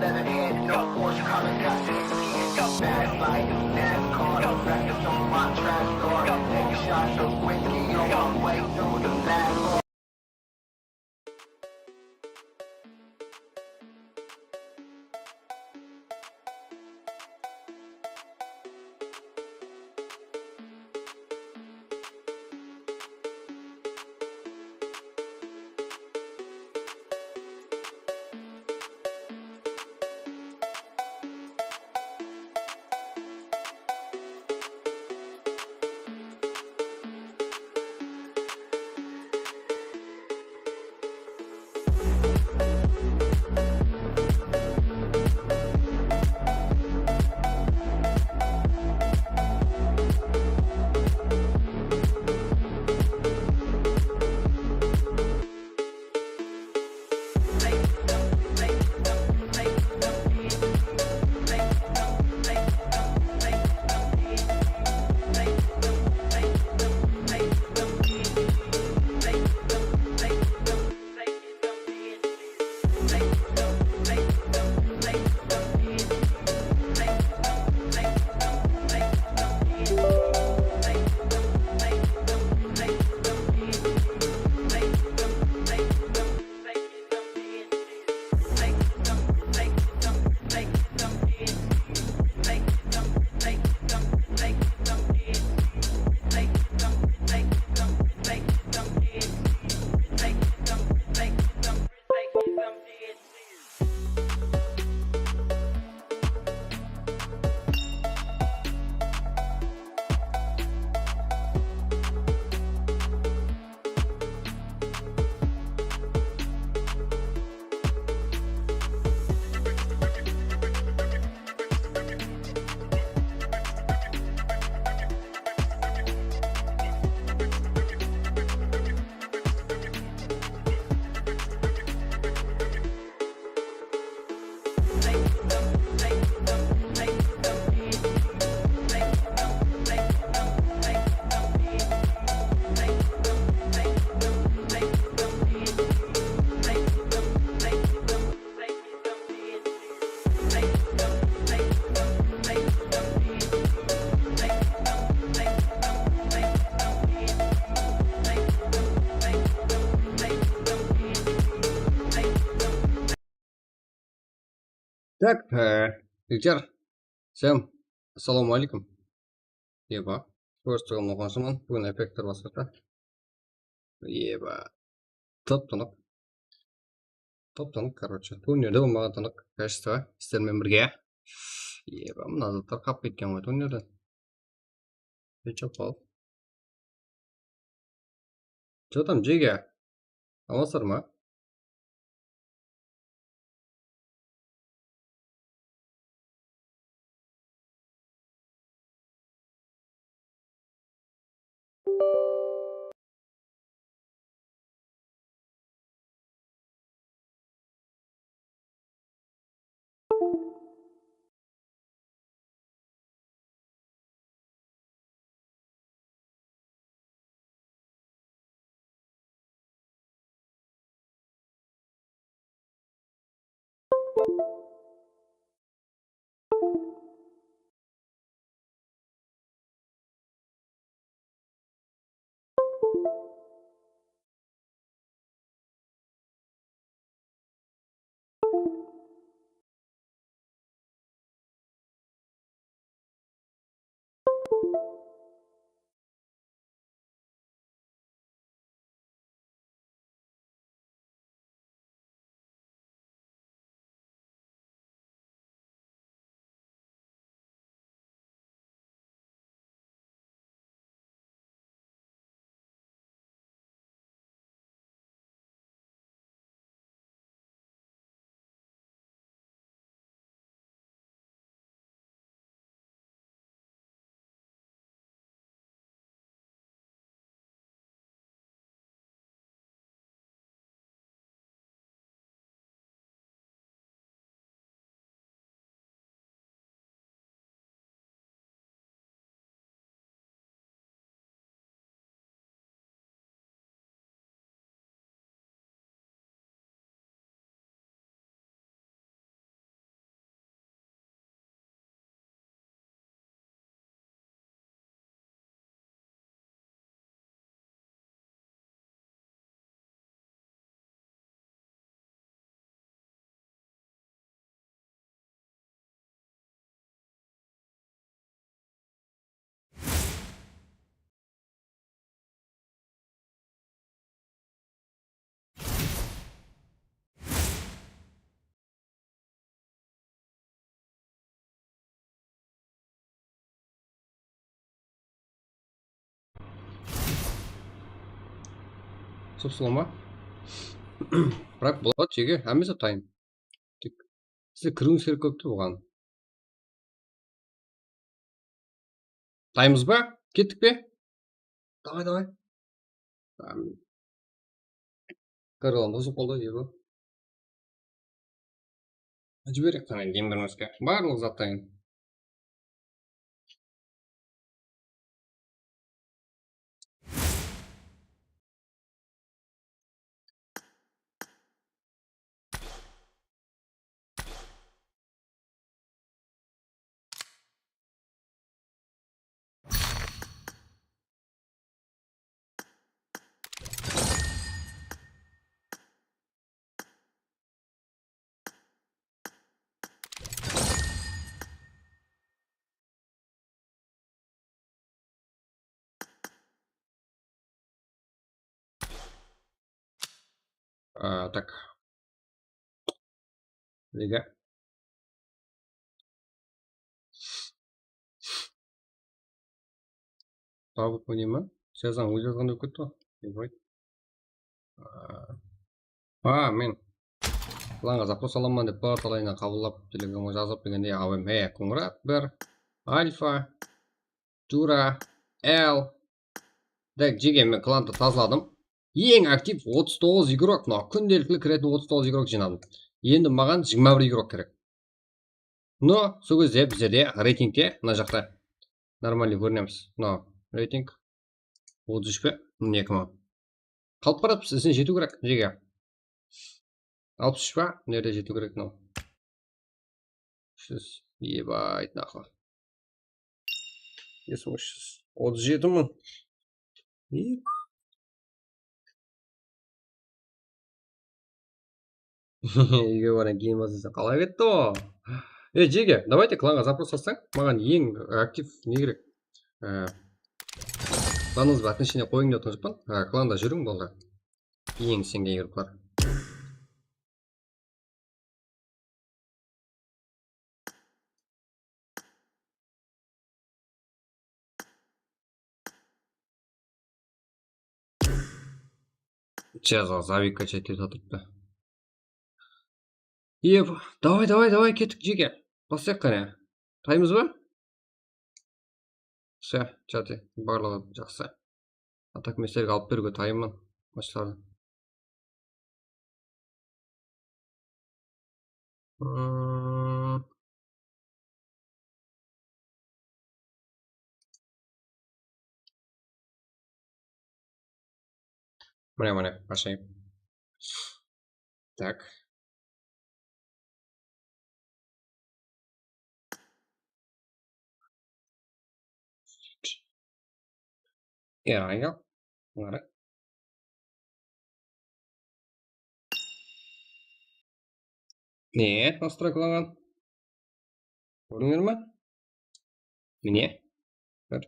leather hand, no Porsche color got 16. Bad life, NASCAR, records on my trap door. Take shots of whiskey on my way through the last. Так, Ричард, всем ассалаумалейкум. Еба. Просто мұғансыман, бүгін эффектор басқарда. Еба. Топ-тонық, короче. Турнирде болмаған тонық качество, сіздермен бірге. Еба, мына заттар қап кеткен ғой турнирден. Нечоп қалып. Че там, Джеге? Амасыр ма? сұп-сұлы ма? Бірақ болады жеге, әмесі тайым. Тек сізде кіруіңіз керек көпті бұған. Таймыз ба? Кеттік бе? Давай. Кірғалым бұзып қолда егі. Жіберек қана демдірмеске. Барлық заттайын. Так. Лига. Табып ойнай ма? Сезон ойлағанда өтті ғой. Мен планға запрос аламын деп бар талайына қабылдап телеграмға жазып дегенде абым қоңырат бір альфа тура л так жеге мен кланды тазаладым. Ең актив 39 игрок, но күнделікті кіретін 39 игрок жинадым. Енді маған 21 игрок керек. Но сол кезде біздерде рейтингте мына жақта нормальный көрінеміз. Но рейтинг 33 пе? 2 мың. Қалып барады, сіздің жету керек жеге. 63 па? Нереде жету керек мынау? 300. Ебайт нахуй. 37 мың. Үйге баран кейін басылса қалай кетті о? Жеге, давайте кланға запрос жазсаң, маған ең актив не керек? Кланыңызды отношение қойың деп отырған жоқпын. Кланда жүрің болды. Ең сенген игроклар. Сейчас завик качать етіп. Давай, кеттік жеге. Бассақ қане. Таймыз ба? Все, чаты, барлығы жақсы. Атак местерге алып беруге тайыммын. Мачларды. Міне, ашайын. Так. Айға. Ары. Не, настройкалаған. Көріңдер ма? Міне. Көр.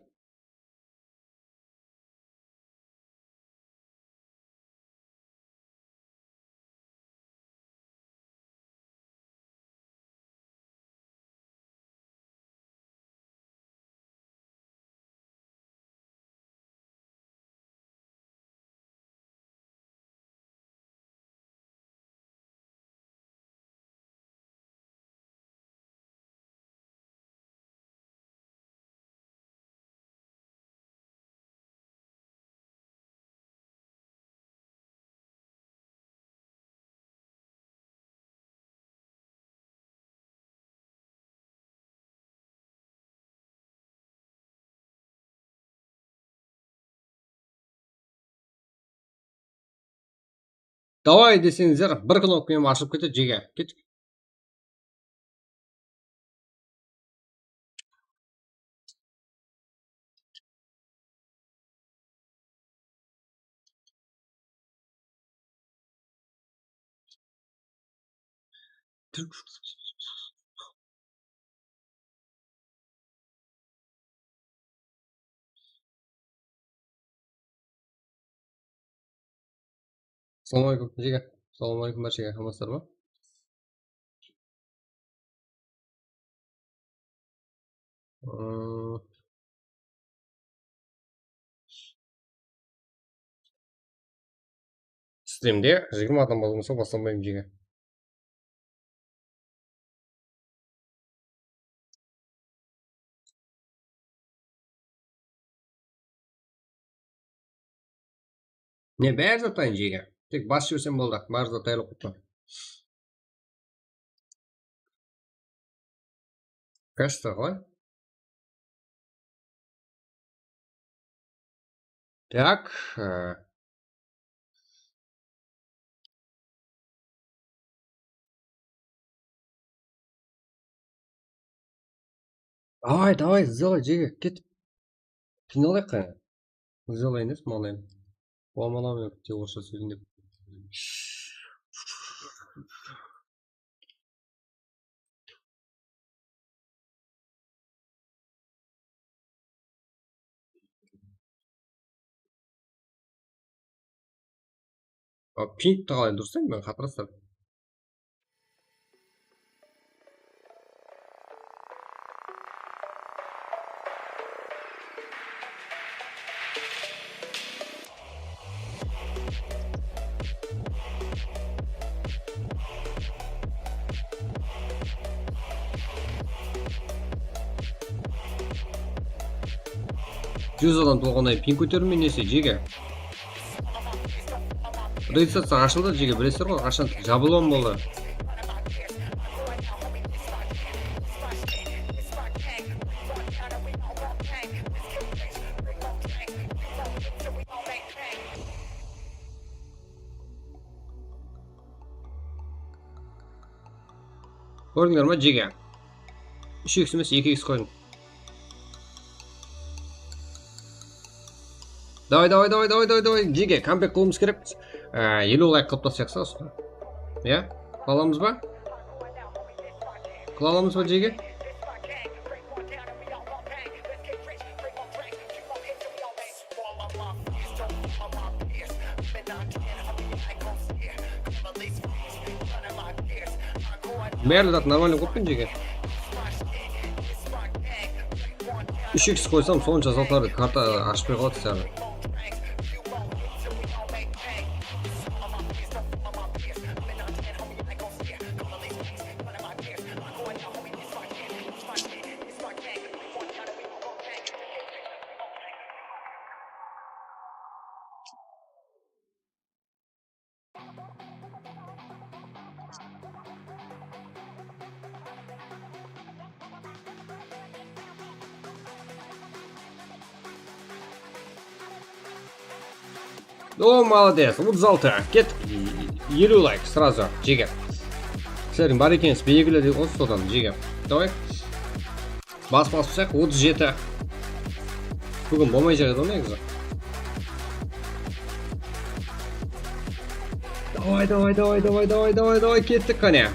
Давай десеңіздер, бір кнопкамен ашып кетеді жеге. Кеттік. Ассалаумағалейкум жеге. Ассалаумағалейкум бар жеге. Амансыздар ма? Стримде 20 адам болмаса бастамаймын жеге. Не, бәрі затайын жеге. Тек бас жіберсем болды. Бәрі затайлы құтты. Кәшті ғой. Так. Давай, сделай, жеге, кет. Қиналайық қане. Сделай емес, маңдайым. Болмалау те орысша сөйлейін деп. Пинт қалай дұрыс мен қатырастар. Жүз адам толғанай пин көтерілмей несе жеге. Регистрация ашылды жеге, білесіздер ғой, қашан жабылуым болды. Көрдіңдер ма жеге? 3x емес 2x қойдым. Давай, жеге, камбек қылымыз керек. 50 лайк қылып тастайық ұсына. Иә? Қаламыз ба? Қаламыз ба жеге? Бәрі зат нормально қойыппен жеге. 3x қойсам, сонша заттарды карта ашпай қалады сәрі. О, молодец, вот залта. Кет 50 лайк сразу, жеге. Сіздердің бар екеніңіз белгілі де осы содан жеге. Давай. Бас-бас ұсақ, 37. Бүгін болмай жағы да негізі. Давай, кеттік қане.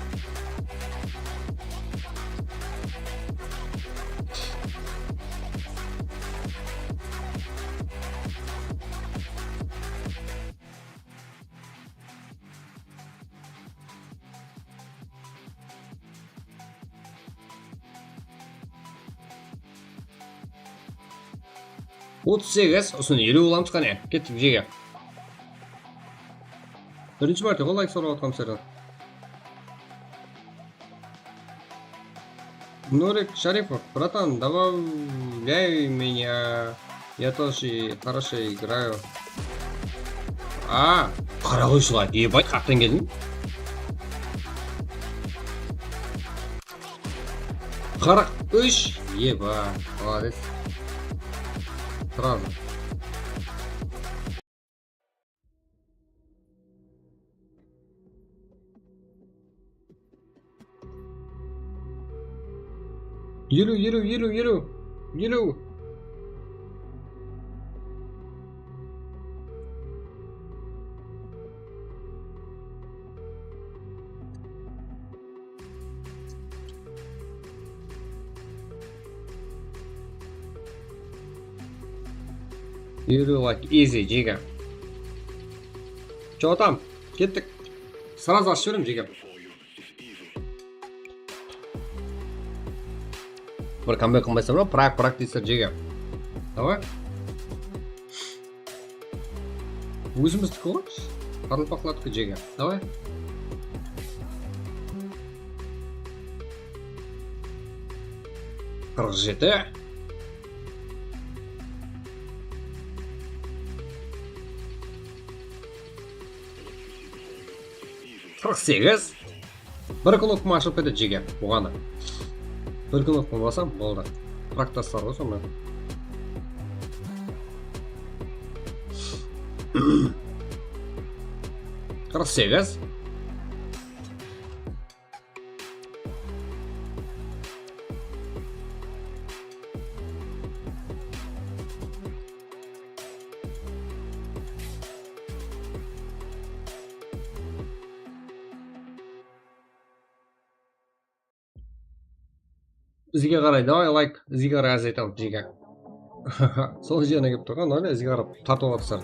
От 8, ұсын 50 оламыз қане. Кеттік жеге. Бірінші мәрте ғой лайк сұрап атқам сәрден. Нурик Шарипов, братан, добавляй меня. Я тоже хорошо играю. Қара қойшыға, ебай, қақтан келдің? 43, еба, молодец. Сразу. Елу. You like easy, жеге. Чё там? Кеттік. Сразу ашып жіберем, жеге. Бір камбек қылмайсам ба? Прак дейсіздер, жеге. Давай. Өзіміздікі ғой. Qarılpaqlatqı jega. Давай. Qirq жеті. 48. Bir кнопканы ашып кетет жеге. Буганы. Bir кнопканы басам, болды. Практастар ғой сонда. Қырық сегіз. Бізге қарай, давай лайк, бізге қарай аз айтамын жеге. Сол жеріне келіп тұрған, ойла, бізге қарап тартып отырсар.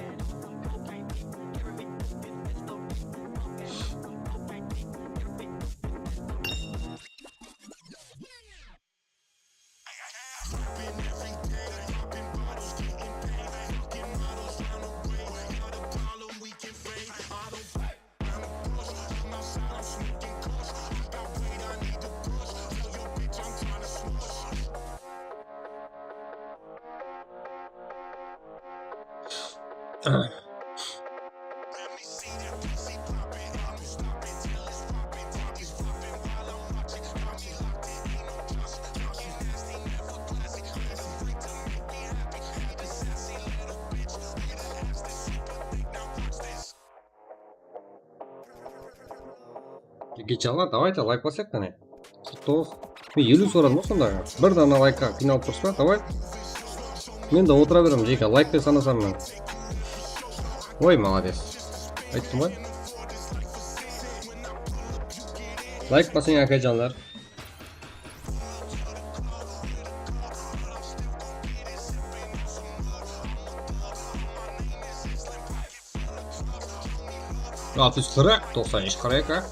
Geçenler давайте лайк басайық қане. 49. Мен 50 сорадым ғой сонда. Бір дана лайкқа қиналып тұрса, давай. Мен де отыра беремін жеке, лайкпен санасам мен. Ой, молодец. Айттым ғой. Лайк басың акайжандар. Altı sıra 93 karayaka.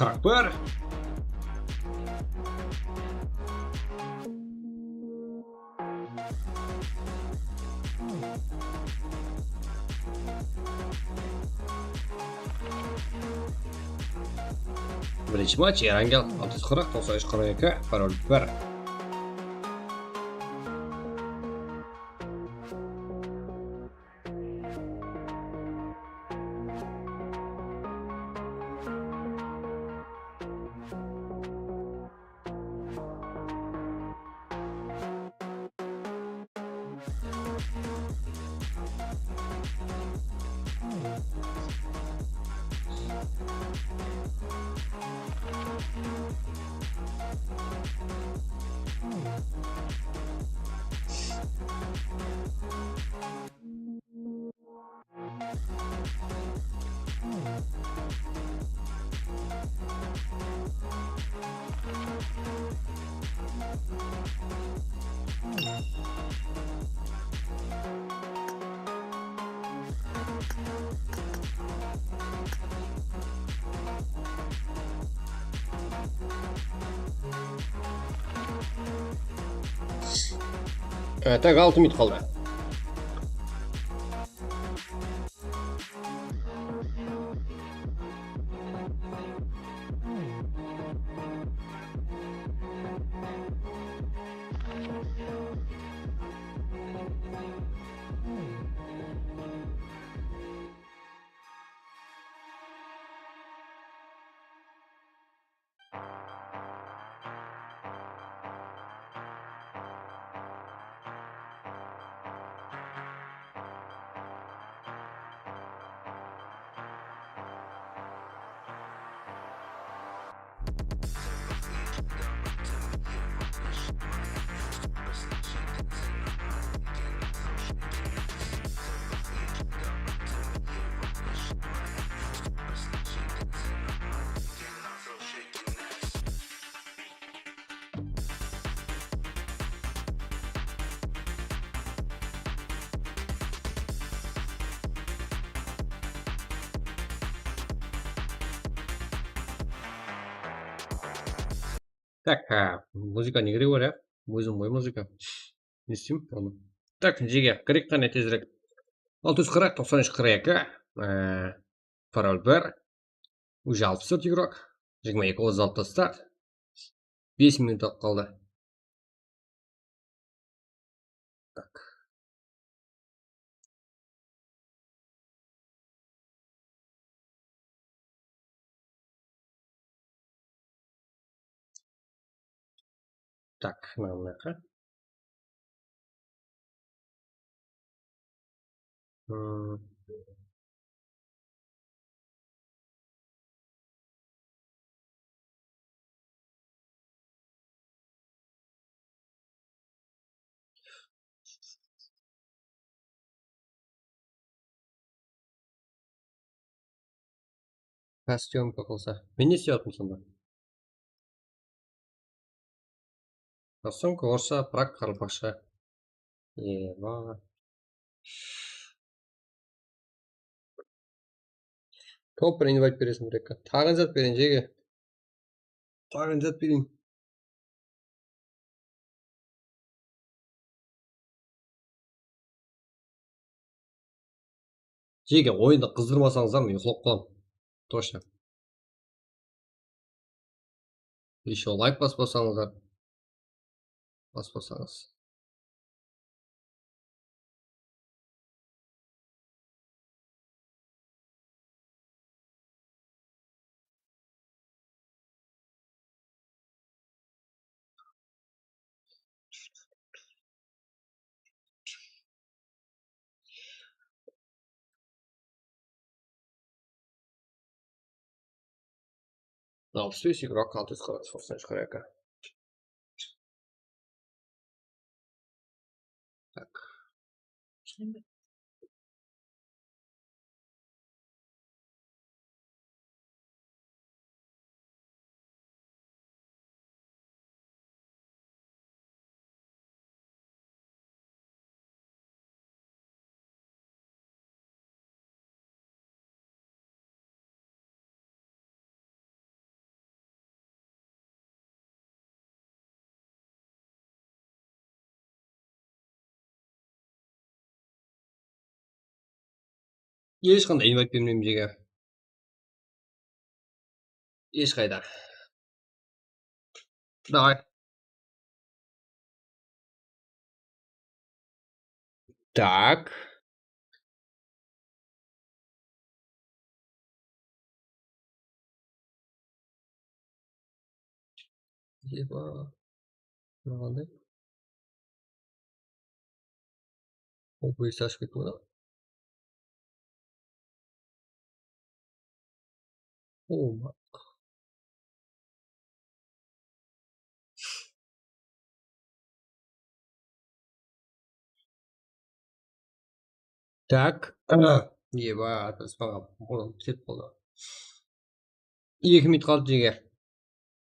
41. Birinchi match Erangel 640-93-42 parol 1. Tak 6 minut qoldi. Так, muzika nagrywa, да? O'zim mo'y muzika. Не isteyim onu. Так, Jiga, kirik qani tezroq. 640 93 42. Parol 1. Уже 64 игрок. 22:36 start. 5 minut qoldi. Так. Так, mana bunaqa. Kostyumka qilsa. Men ne isteyapman sonda? Kostyumka olsa, prak qalpoqcha. Eva. To'p invite berasizmi buyoqqa? Tag'in zat bering, Jiga. Tag'in zat bering. Jiga, o'yinni qizdirmasanızlar men uxlab qolaman. Точно. Еще like bosmasanızlar. Bosmasanız. No, встаёшь игрок, а ты сходишь коряка. Так. Ешқандай инвайт бермеймін жеге. Ешқайда. Давай. Так. Еба. Мынандай. Ол бөлесі ашып кетті ма? Ома. Так. Еба. Тырыспаға. Одан пісет болды. 2 минут қалды жеге.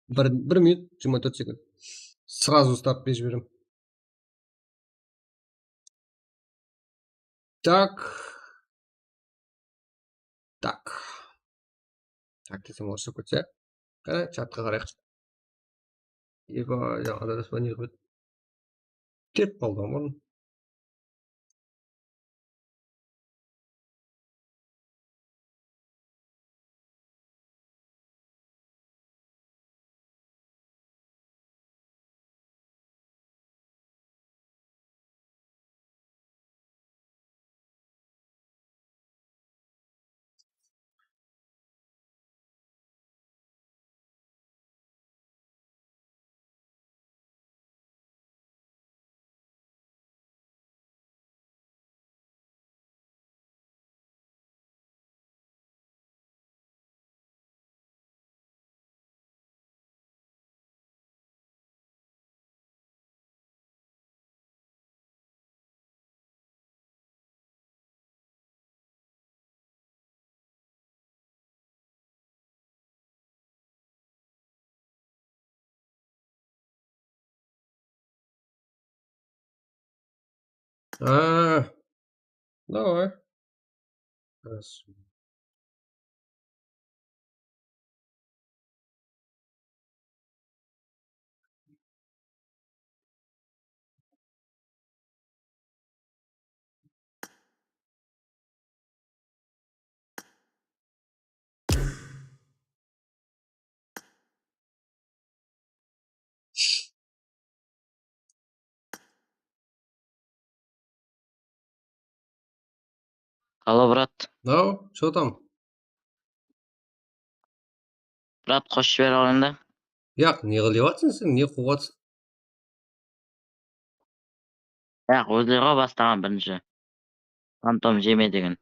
1 минут 24 секунд. Сразу старт беріп жіберем. Так. Так. Так десем орысша көтсе. Қара чатқа қарайықшы. Еба. Жаңа адаспа не қылып. Кетіп қалды ғой мұрын. Давай. Раз. Алло, брат. Ау, что там? Брат, қосып жібере алайын да. Яқ, не қылып жатсың сен? Не қылып жатсың? Өздері ғой бастаған бірінші. Фантом жеме деген.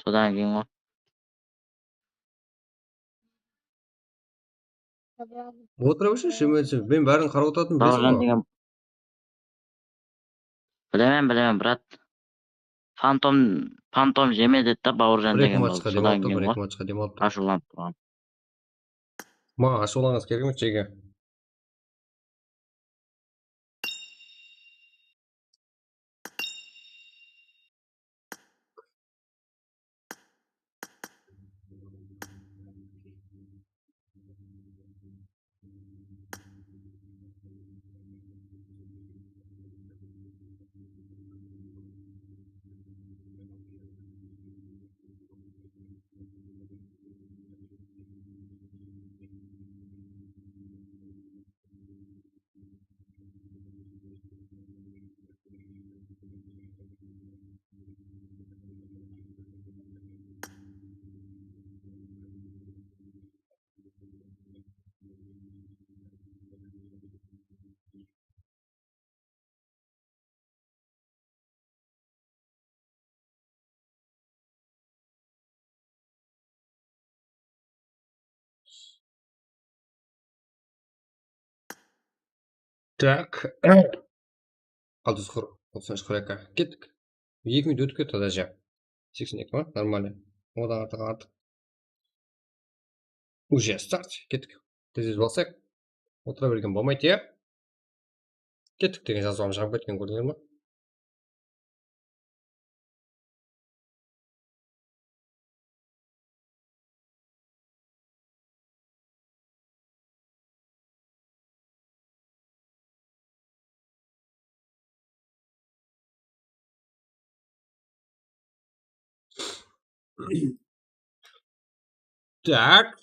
Содан кейін ғой. Отыра берші, мен бәрін қарап отыратынын білесің Бауыржан ғой. деген. Білемін, брат. Фантом жеме деді да Бауыржан Бір-екі деген матчқа болды. Содан демалып тұр, кейін бір-екі ғой. матчқа демалып тұр. Ашуланып тұрған. Маған ашуланғысы керек емес жеге. Так. 640, 93 кеттік. 2 минут өтіп кетті даже. 82 ма? Нормально. Одан артық. Уже старт. Кеттік. Тезірек басайық. Отыра берген болмайды, иә? Кеттік деген жазуым шығып кеткен көрдіңдер ма? Так.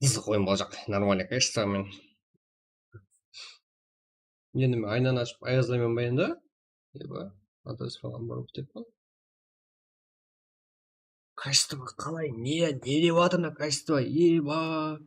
Заходим болжақ. Нормально качествомен. Енді мен айнаны ашып аяздармен баянда. Еба. Адрес falan барып деп па. Качество қалай? Не деп жатыр мына качество? Еба.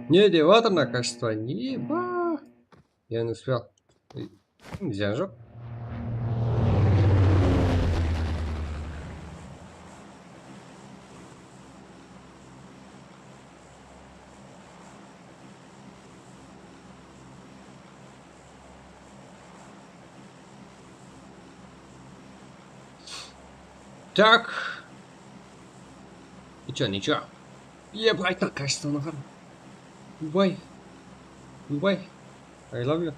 Не деп жатыр мына качество? Еба. Я не успел. Нельзя же. Так. Ничего, ничего. Ебать, на качество нахер. Убай. Убай. I love you.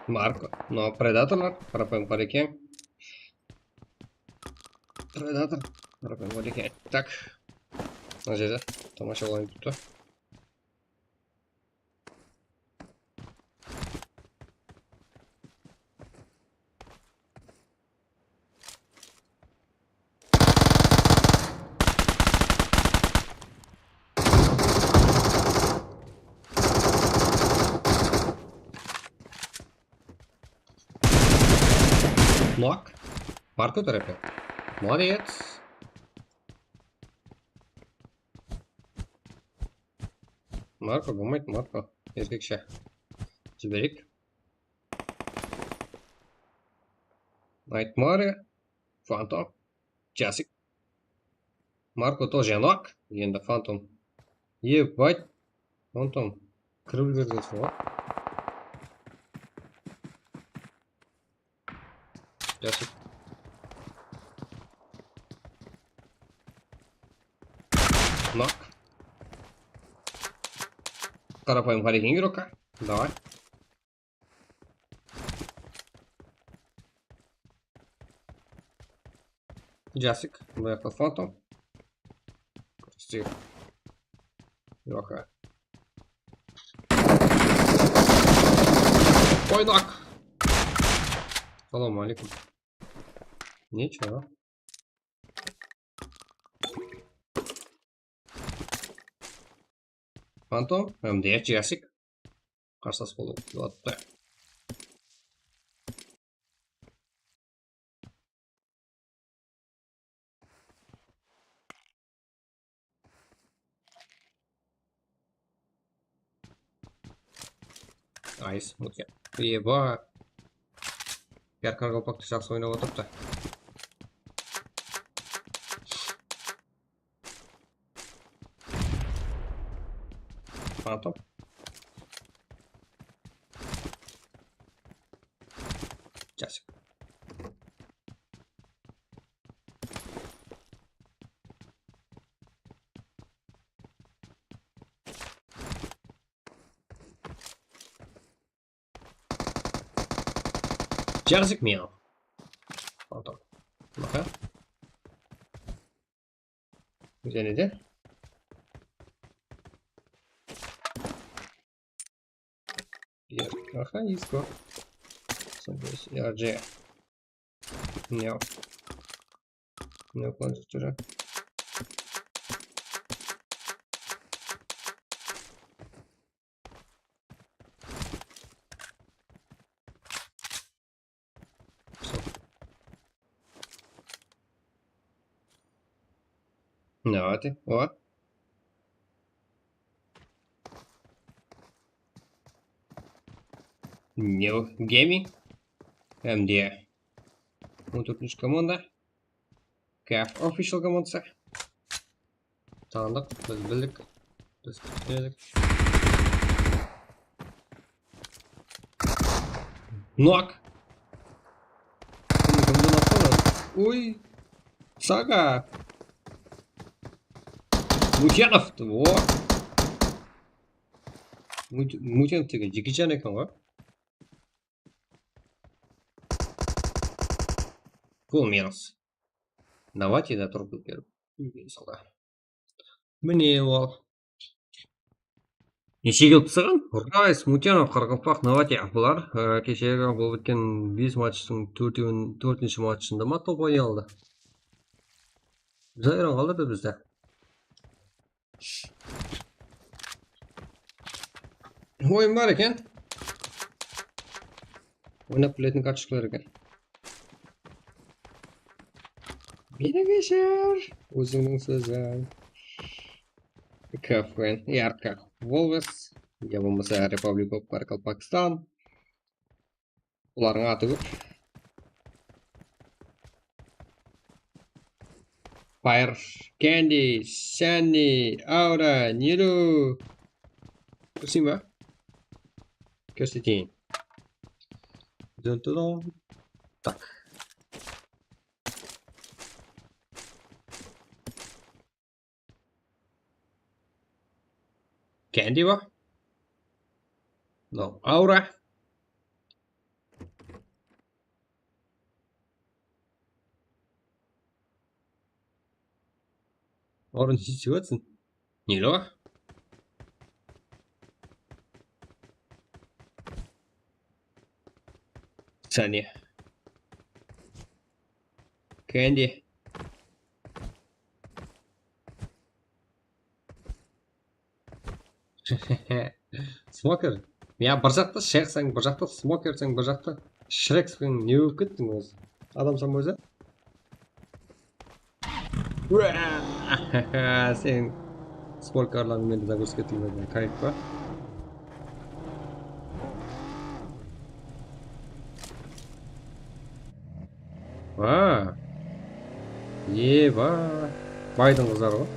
Марко. Но предаторлар. Қарапайым бар екен. Предатор. Қарапайым бар екен. Так. Мына жерде тамашалайын тұты. Нок. Марко терапия. Молодец. Марко болмайды, Марко. Еркекше. Жіберейік. Найтмаре. Фантом. Часик. Марко тоже нок. Енді фантом. Ебать. Фантом. Кіріп жүрдесің ғой. Часик. Нок. Қарапайым қарекең игрока. Давай. Джасик. Бұяқта фантом. Прости. Йока. Ой, нок. Салам алейкум. Ничего. Фантом. МД Джасик. Қарсас болу. Отты. Айс, өте. Еба. Яркар қалпақты жақсы ойнап отырыпты. Фантом. Часик. Часик мяу. Фантом. Маха. Және де. Аха, иско. Соберись. Я Мяу. Мяу, планшет уже. Давайте. О. Нил Гейминг. МД. Вот тут лишь команда. Каф official командасы. Таныдық. Біз білдік. Біз күтедік. Нок. Кімді нокты? Ой. Сага. Мутяновты. О. Мутянов деген жеке жан екен ғой. Бұл минус. Давайте да тұрып беріп. Салда. Міне ол. Неше келіп саған? Райс, Мутянов, Қарақалпақ, Навати. Бұлар кешегі бұл біткен 5 матчтың 4-ші матчында ма топ ойнай алды. Жайран қалды бізде. Ойын бар екен. Ойнап білетін карточкалар екен. Мені кешір. Өзіңнің сөзің. КФН. Ярко. Волвес. Я болмаса Republic of Карақалпақстан. Олардың аты көп. Fire, Candy, Sandy, Aura, Nilo. Көрсейін ба? Көрсетейін. Так. Candy ба? No, Aura. Aura не ситуация. Nilo. Sunny. Candy. Смокер. Я бір жақта шерсаң, бір жақта смокерсаң, бір жақта шрексің не болып кеттің өзі? Адамсың өзі? Сен смокерларың менде де көрсетілмеген кайф па? Еба. Байдың қыздары ғой.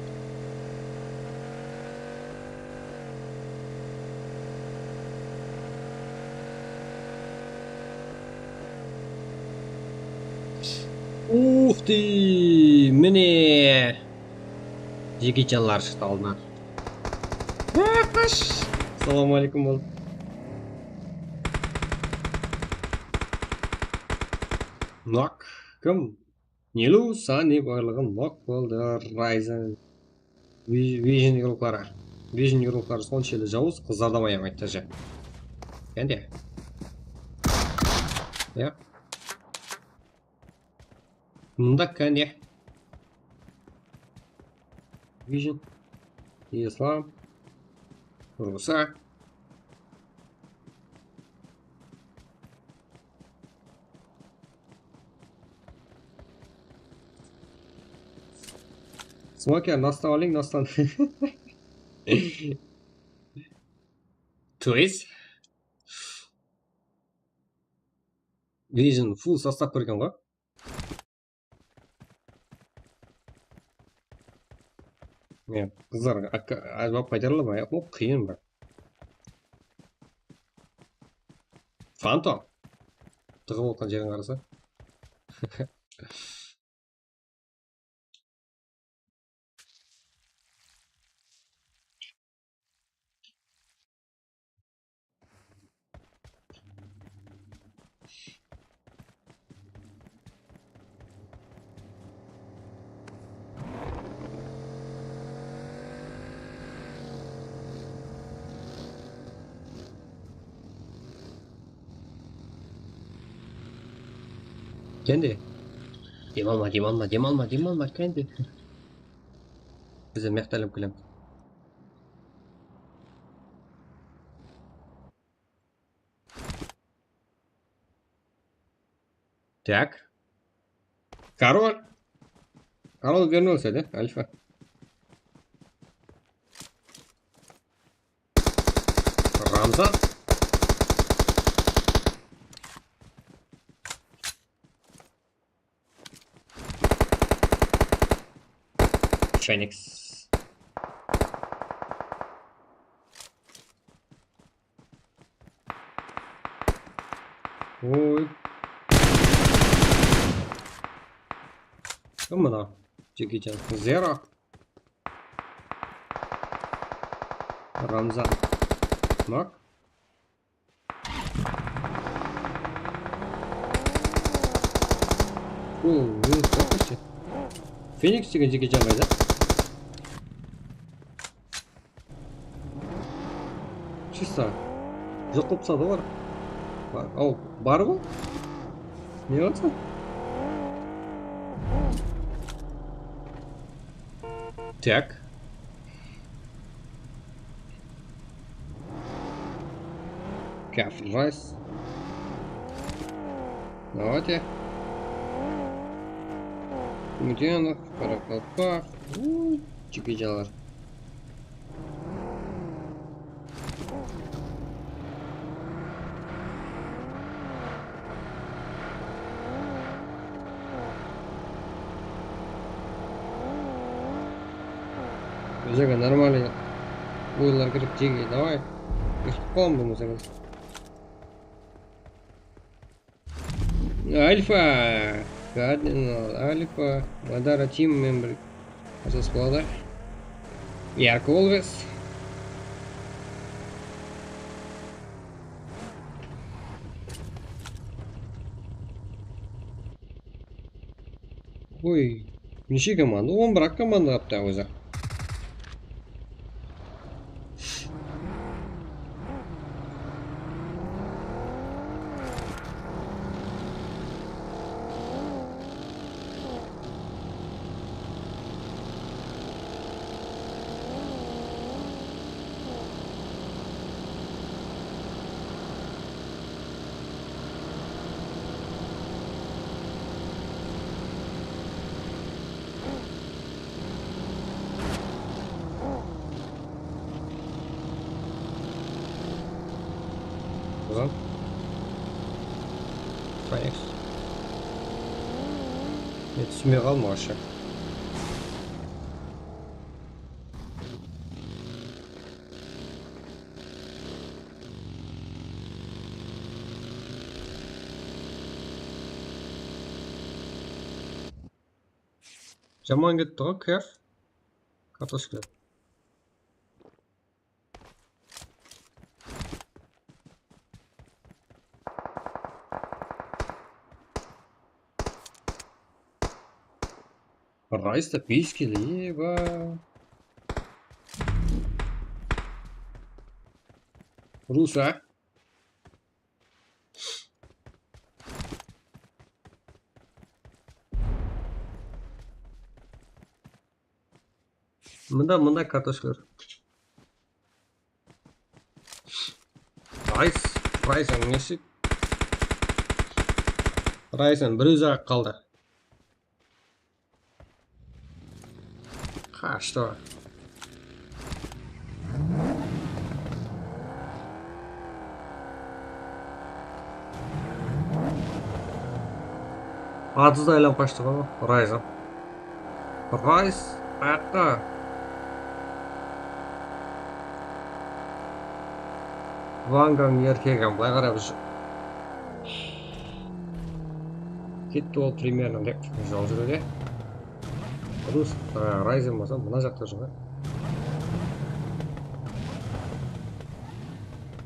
Ух ты! Міне! Жеке жанлар шықты алдынан. Қаш! Ассалаумалейкум бол. Нок. Кім? Нилу, Сани барлығын нок болды. Райзен. Вижн юрлықтары. Вижн юрлықтары соншелі жауыз қыздардан аямайды тәжі. Кәнде? Я? Мұнда кәнде? Вижн. Ислам. Руса. Смокер, настан алың, настан. Туиз. Vision full состав берген ғой. Мен қыздар ажбап қайтарыла ма? Ол қиын ба? Фантом. Тығып отқан жерін қараса. Кенде? Демалма, кенде. Бізде мектеліп келеміз. Так. Король вернулся, да, Альфа? Рамзан? Феникс. Ой. Кім мына? Джеки Чан. Зеро. Рамзан. Нок. Феникс деген Джеки Чан қайда? Чисто. Жоқ болып тастады ғой. Ау, бар ғой? Не болса? Так. Кафель райс. Давайте. Муденов, Каракалпах. Чикидялар. Жека нормально. Ойлар кіріп жеге, давай. Ұйықтап болмаса қазір. Альфа. Cardinal, Alpha, Madara team member. Asa squad. Ярко always. Ой, неше команда? 11 команда қапты өзі. Güzel. Phoenix. Yetişmeye kalma aşağı. Жаман кетті ғой, кеф. Картошка. Райс-то письки, либо... Руса. Мында картошкалар. Райсан несі? Райсан бір өзі ақ қалды. Что? Атызды айланып қашты ғой Райза. Райз қаяққа? Вангам еркегім былай қарап кетті ол примерно деп жол жүруде. Рус Райзен болса мына жақта жүр.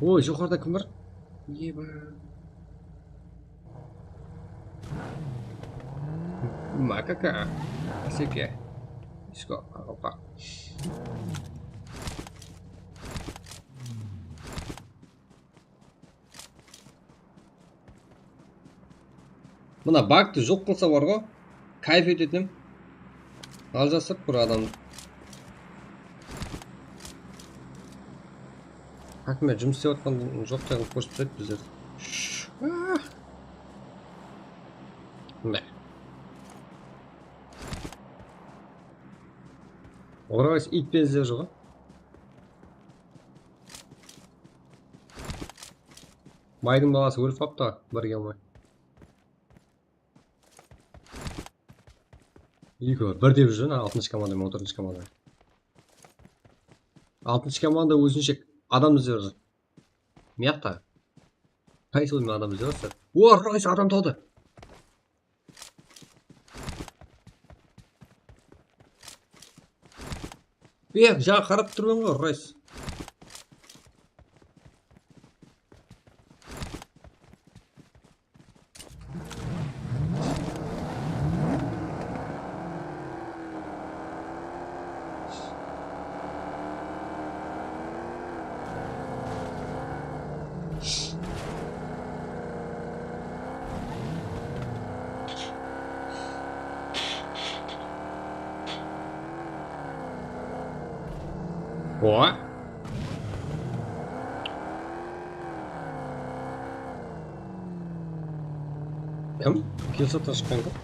Ой, жоғарыда кім бар? Еба. Макака. Асеке. Ишко, опа. Мына багты жоқ қылса бар ғой, кайф ететінім. Ал жасап бір адам. Хакімет жұмыс істеп отқан жоқ жағын көрсетеді біздер. Мә. Орайс итпен іздеп жүр ғой. Майдың баласы өліп қапты бірге алмай. Екі бір деп жүрген 6-шы команда мен 14-шы команда. 6-шы команда өзінше адам іздеп жүр. Мияқта. Қайсы оймен адам іздеп жүр? О, Райс адам тауды. Жаңа қарап тұрмын ғой, Райс. О! Кім? Келсе ташқан ғой?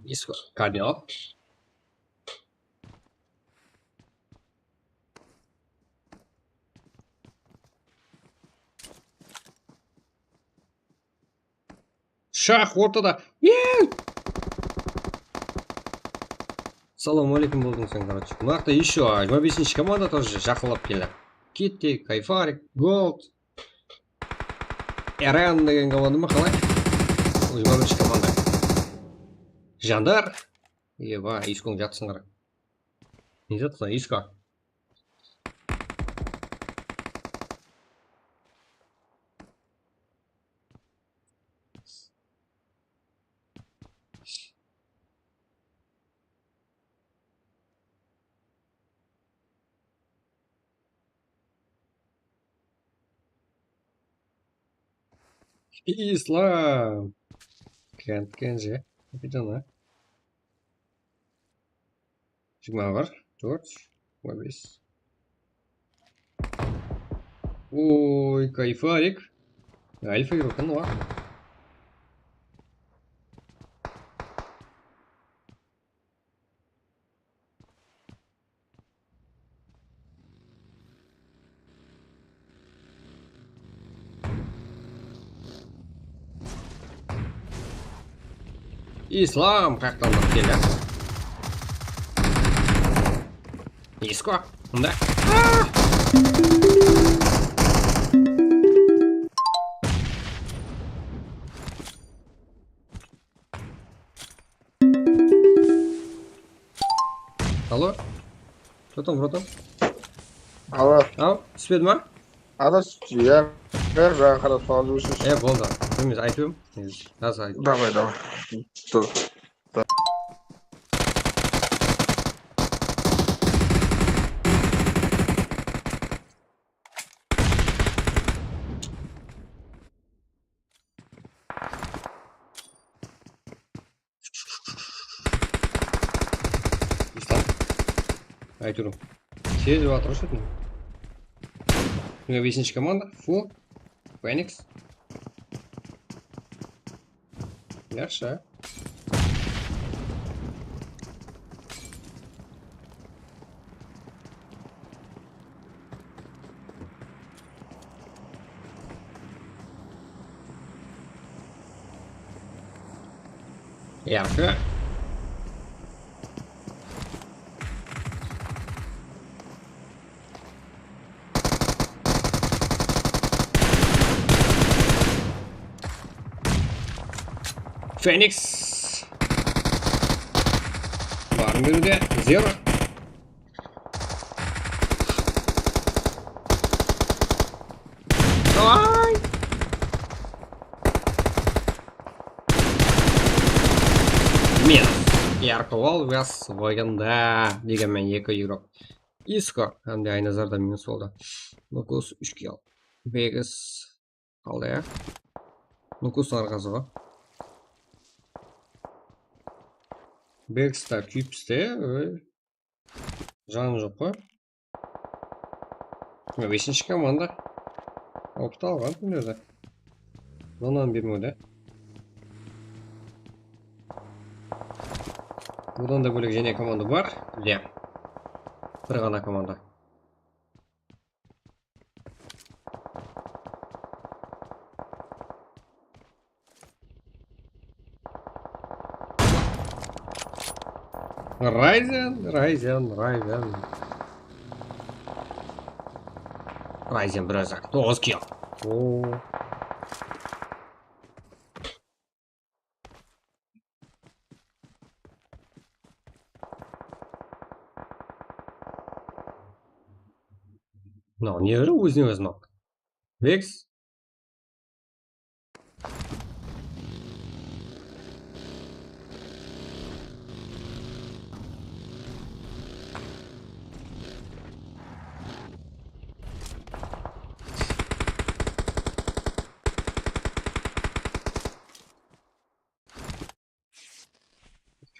Иско, кардинал. Шах ортада. Салам алейкум болдың сен, короче. Мынақта еще 25-ші команда тоже жақылап келді. Китти, Кайфарик, Голд. Эрен деген команда ма қалай? 25-ші команда. Жандар. Еба, Искоң жатсың қара. Не жатсың, Иско? Ислам. Кенже. Капитана. Жиырма бар. 4, 15. Ой, Кайфарик. Альфа игрок, ну ладно. Ислам, как там келді? Иско, да? Алло? Что там, братан? Алло, Ау, түспеді ма? я жаңа қарап салып жүрсіз. Болды. Емес, айтып едім. Қазір айтып. Давай. Тұр. Ислам. Айтып едім. Сезіп жатыр ғой. бесінші команда. Фу. Феникс. Yaxshi. Yaxshi. Phoenix. Var mı önünde? Zero. Ay. Minus. Yarqovol va Svoyanda deganman 2 euro. Isco hamda ayni nazarda minus bo'ldi. Nukus 3 kill. Vegas qoldi ya. Nukus orqasiga. Vegas'ta Cubes'te can yok var. 5. komanda. Optal var mı nerede? Ondan bir model. Buradan da böyle yeni komanda var. Ya. Bir gana komanda. Ryzen biraz ak. 9 kill. Oo. No, niye öyle uzun nok? Vex.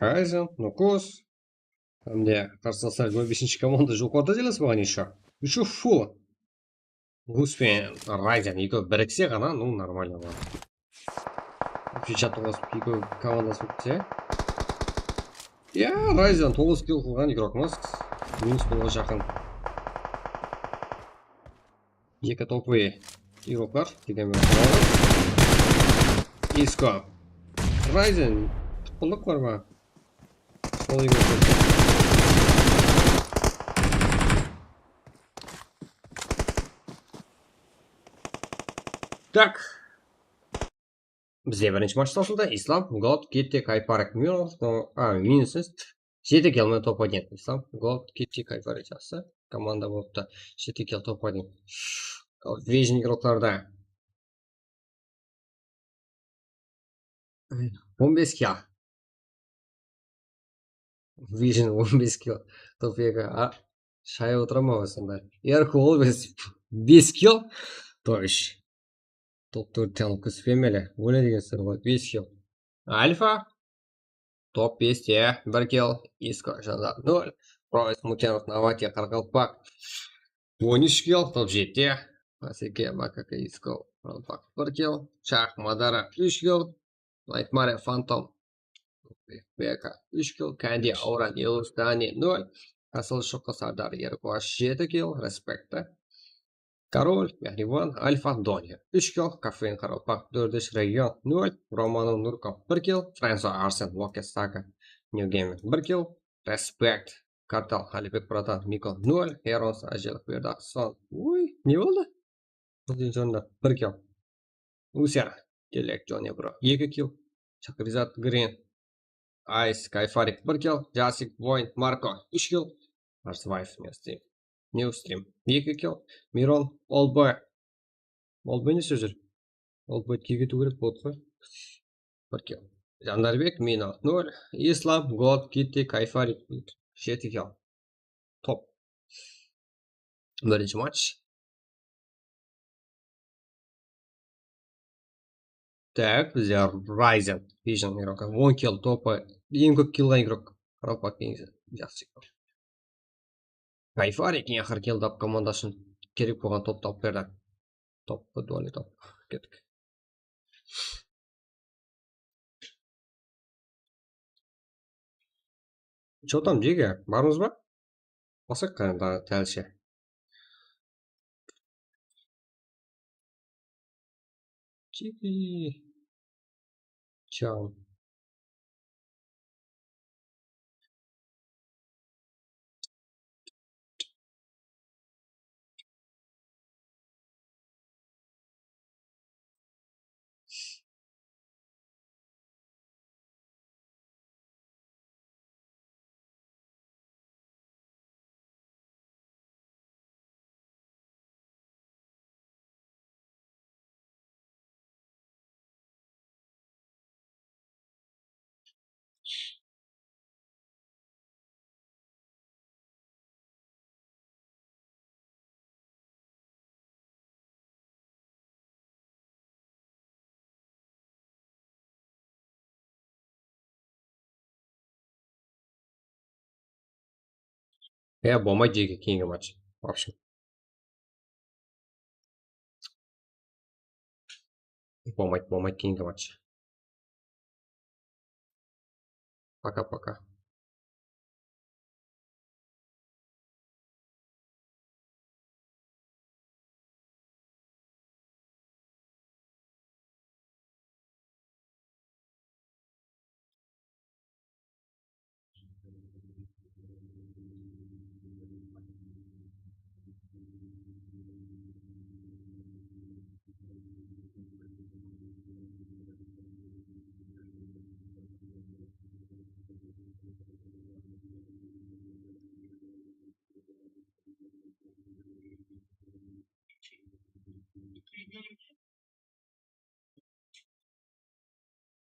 Ryzen, Nukus. Мне кажется, стать 5 команда же укладывалась бы они еще. Еще фу. Гуспен, Ryzen, екі біріксе ғана, ну нормально var. Чат у вас екі командасы бітсе. Я Ryzen 9 kill қылған игрокымыз. Минус болға жақын. Екі топовый игроклар деген мен құралды. Isco. Ryzen тұқылық бар ма? Сол игроклар. Так. Бізде бірінші матч салсылды. Ислам, Голд, Кетти, Кайпарик, Минус, минус 7 келмен топ-1. Ислам, Голд, Кетти, Кайпарик жасы. Команда болыпты. 7 кел топ-1. Вежін игрокларда 15 кел. Вежін 15 кел. Топ-2. Шай отырама осында. Ерхол 5 кел. То есть. Топ-4 алып көспемелі. Өлі деген сыр ғой. 5 кел. Альфа. Топ-5-те 1 кел. Иско жанда 0. Пройс Мутенов Навати Қарқалпақ. 13 кел. Топ-7-те. Асеке Макака Иско Қарқалпақ 1 кел. Шах Мадара 3 кел. Найтмаре Фантом. Бека 3 кел. Канди Ауран Елустани 0. Асыл Шоқы Сардар Еркуаш 7 кел. Респекті. Король, Мехриван, Альфа, Доня. 3 kill, Кафеин Қаралпақ, 4 регион, 0, Романов Нурков, 1 kill, Фрэнсо Арсен, Локет Сака, New Gaming, 1 kill, Респект, Картал, Халибек Братан, Мико, 0, Херонс, Ажелов, Бердақ, Сон. Ой, не болды? 1 kill. Уся, Телек, Джони Бро, 2 kill, Чакризат, Грин, Айс, Кайфарик, 1 kill, Джасик, Войн, Марко, 3 kill, Арсвайф, Нестим. Ньюстрим 2 kill. Мирон, Олбой. Олбой не сөзір. Олбой кету керек болды ғой. 1 kill. Жандарбек, Мино 0. Ислам, Голд, Китти, Кайфарик 7 kill. Топ. Бірінші матч. Так, бізде Ryzen. Vision игрока. 10 kill топы. Ең көп киллға игрок. Қаралпақ деңізі. Жақсы. Кайфарик ең ақыр келдап командасын керек болған топты алып берді. Топ, дуали топ. Кеттік. Че там, Жеге? Бармыз ба? Басақ қана тәлше. Жеге. Чао. Болмайды Жеге кейінгі матч. В общем. Болмайды кейінгі матч. Пока-пока.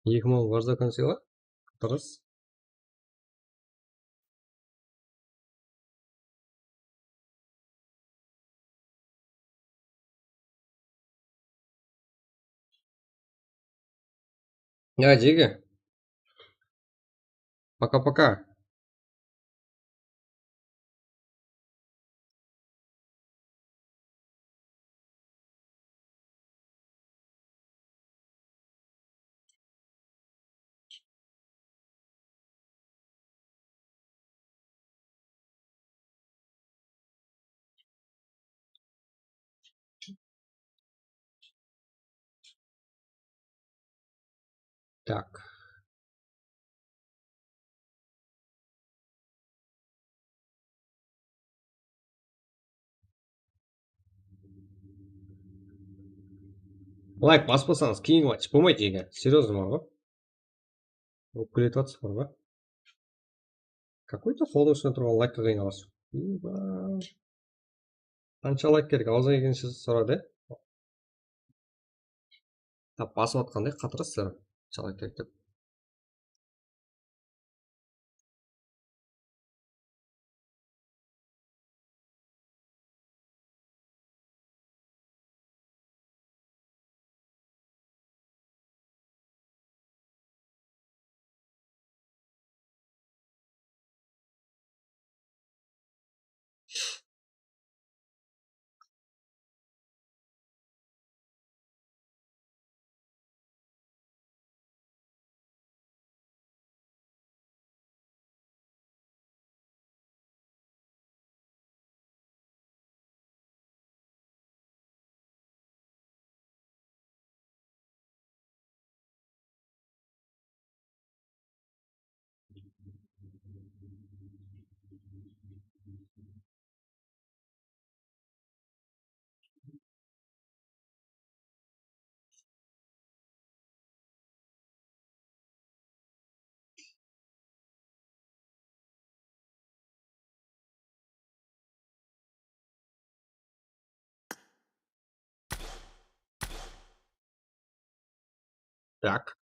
Екі мың Варзакан сыйла? Дұрыс. Жеге. Пока-пока. Так. Лайк баспасаңыз кейінгі матч болмайды Жеге. Серьезно бар ғой? Өкілет атсыз бар ба? Какой-то фолдың үстіне тұрған лайкқа қиналасың. Қанша лайк керек? Аузына келгенше сұрады. Басып атқандай қатырасыздар. Қанша лайк керек деп. Так.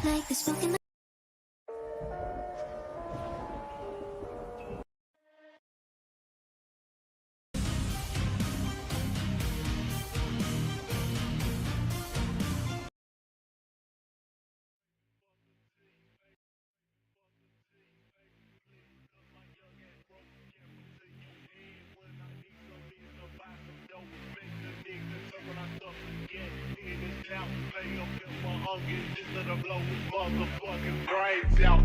Like the smoke in my Motherfucking brains out.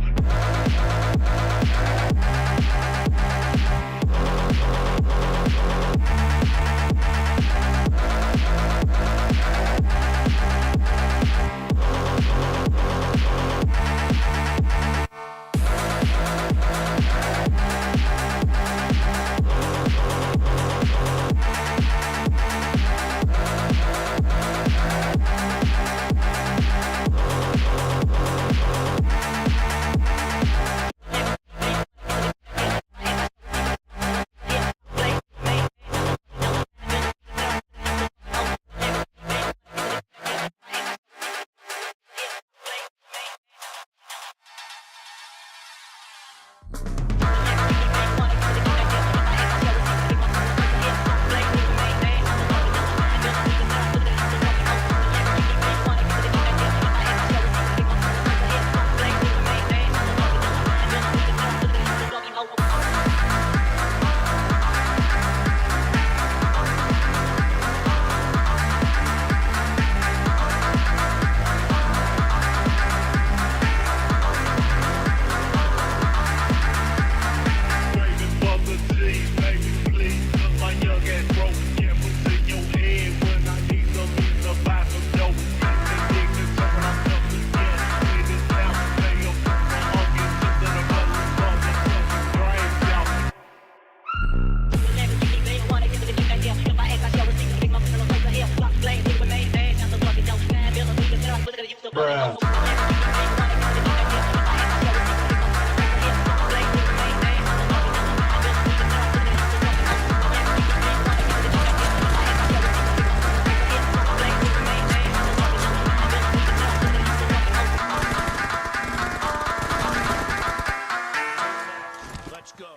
Let's go.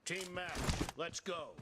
Team match. Let's go.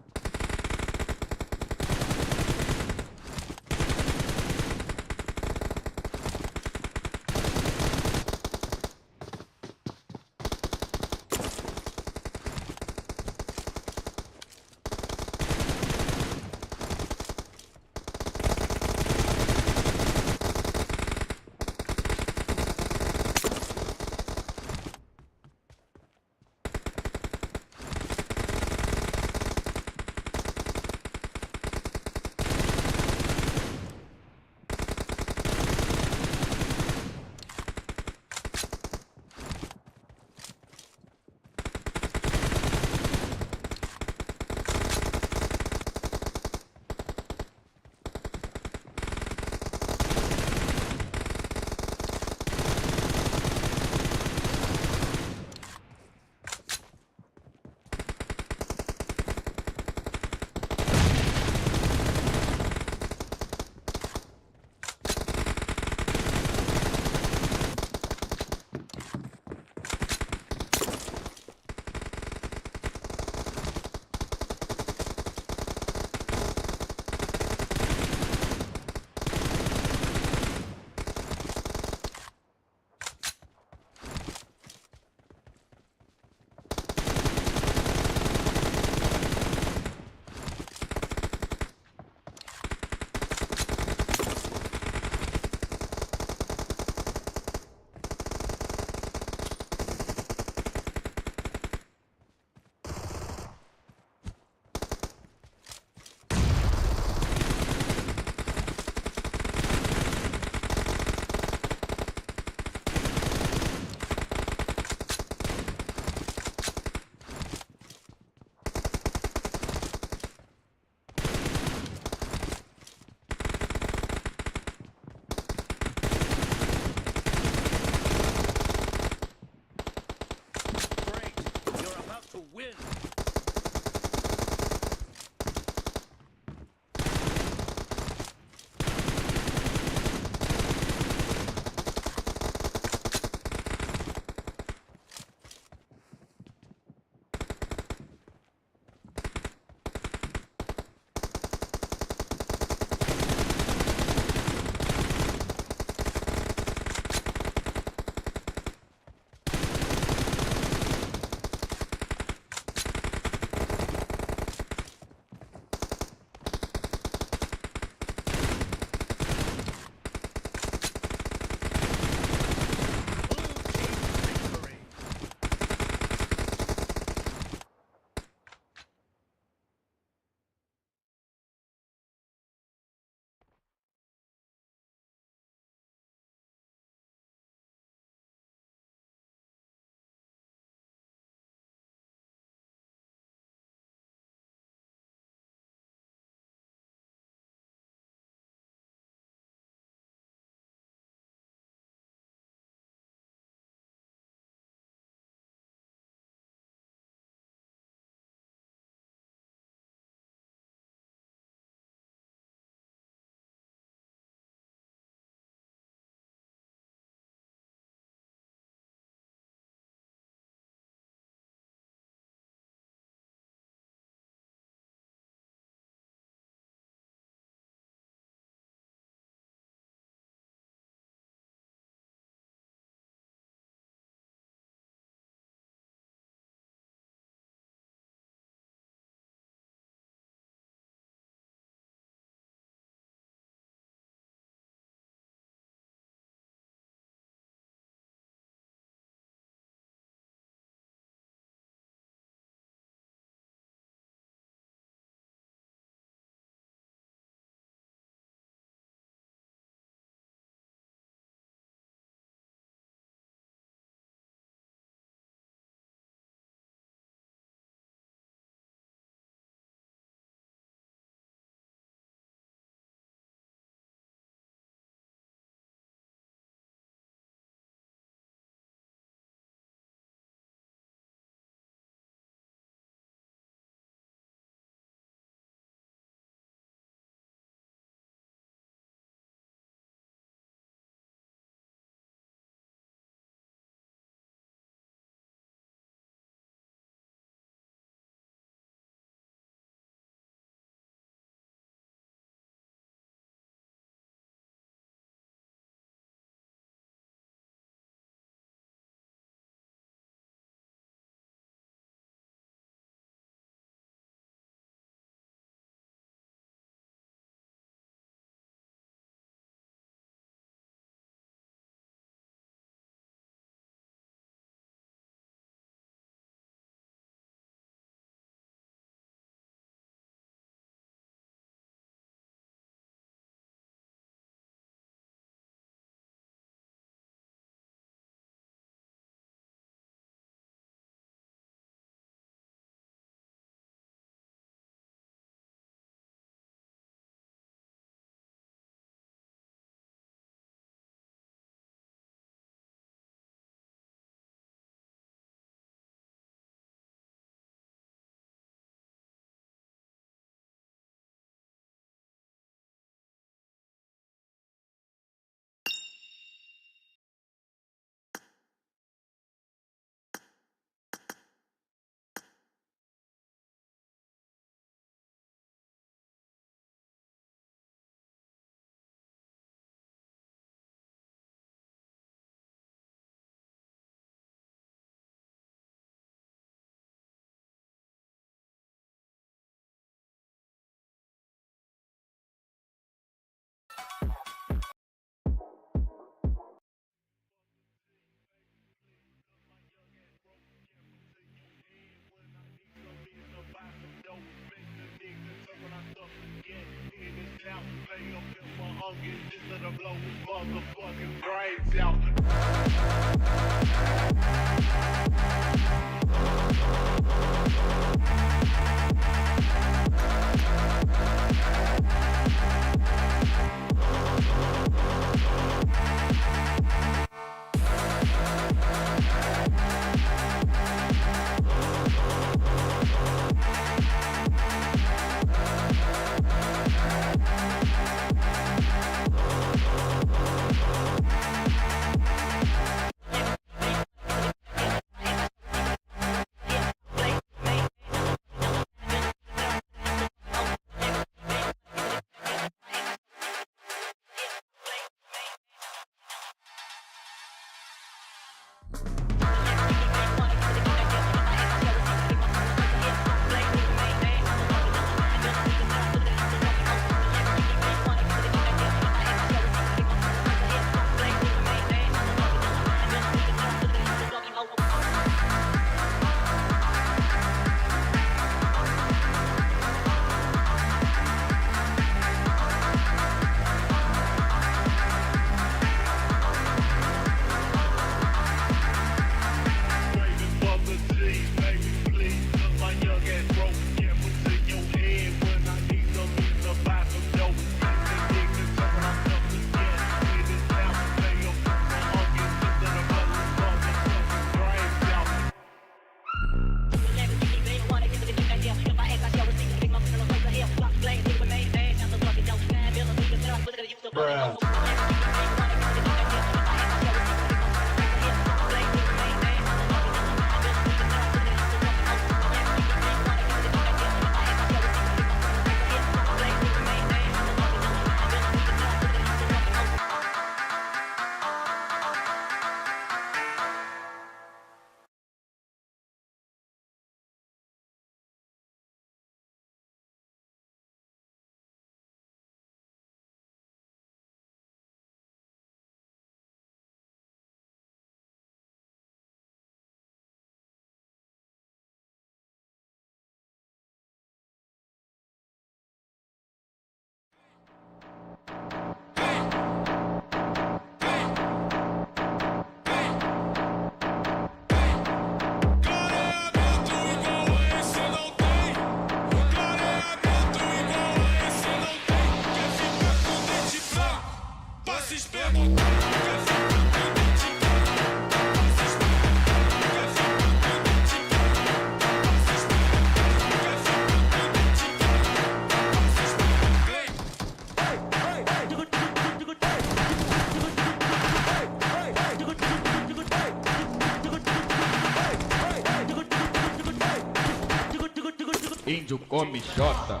Índio come xota,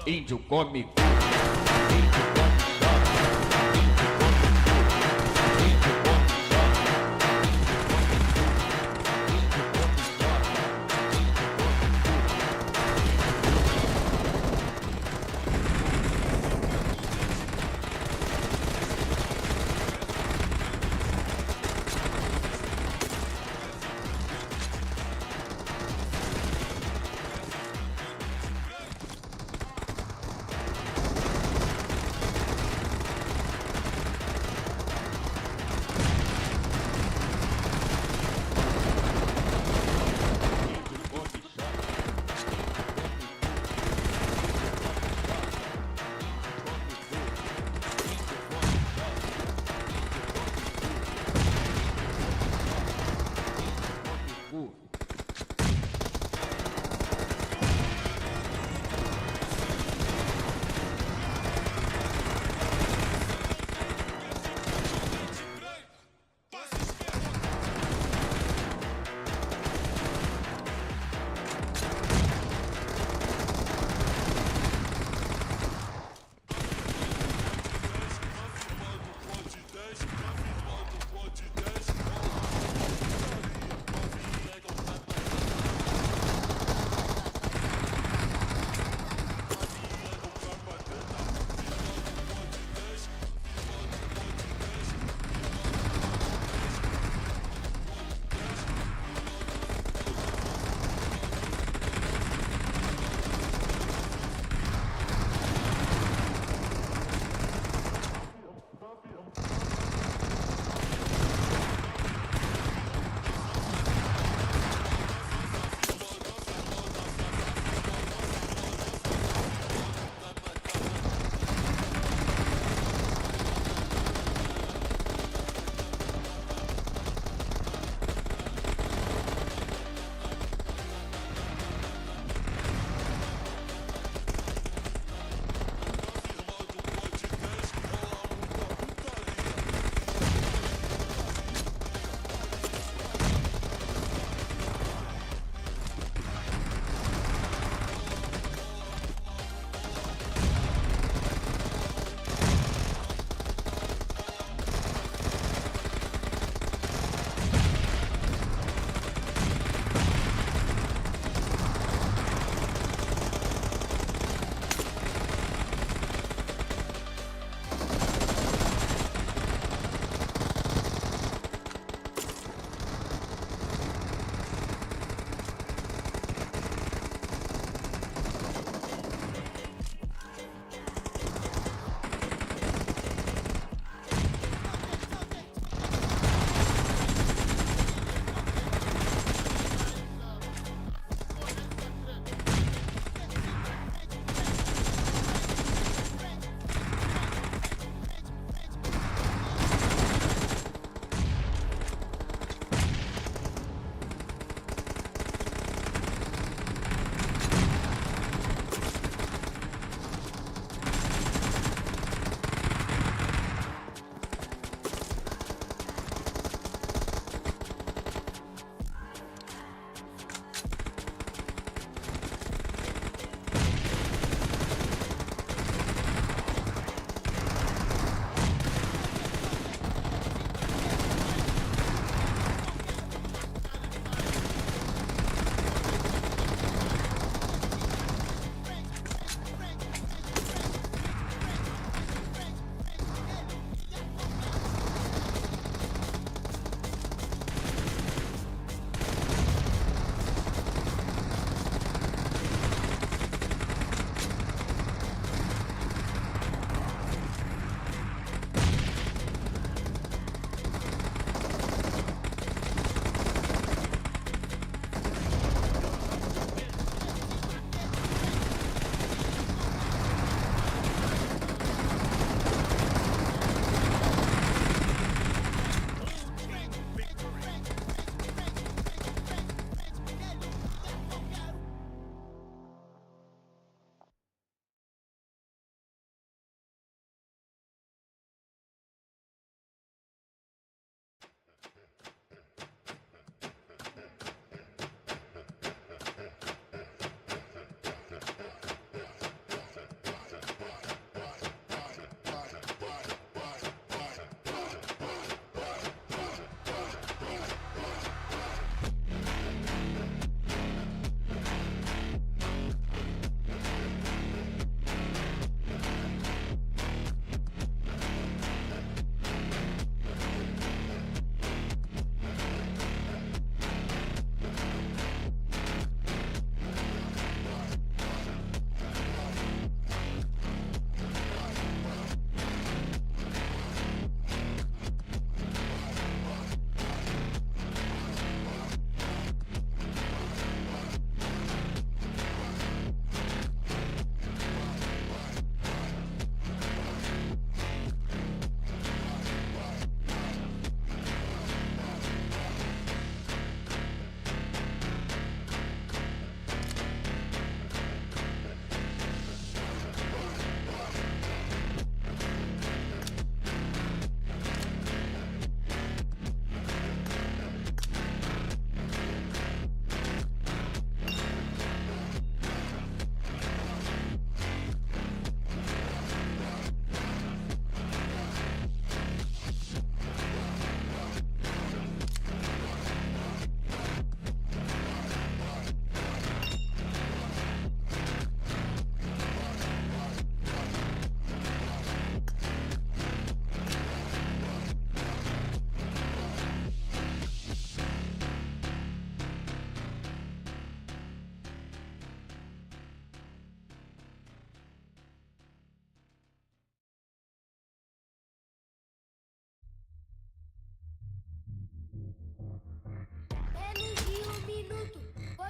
índio come cu, índio come xota, índio come cu, índio come xota, índio come xota,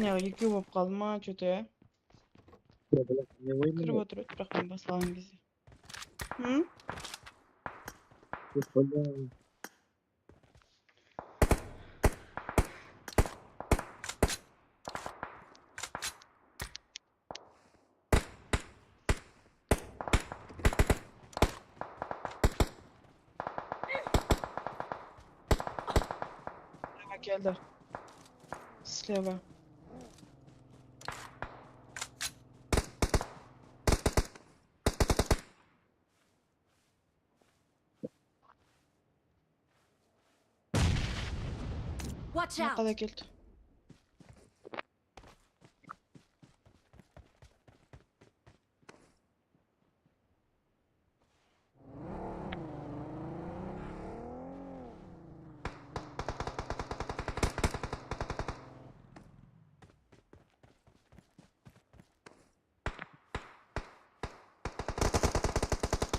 кухняга экөө болуп калды ма что-то э? Кирип отурат бирок мен басылган кезде. Слева келди. Слева. Watch Мына out! када келди.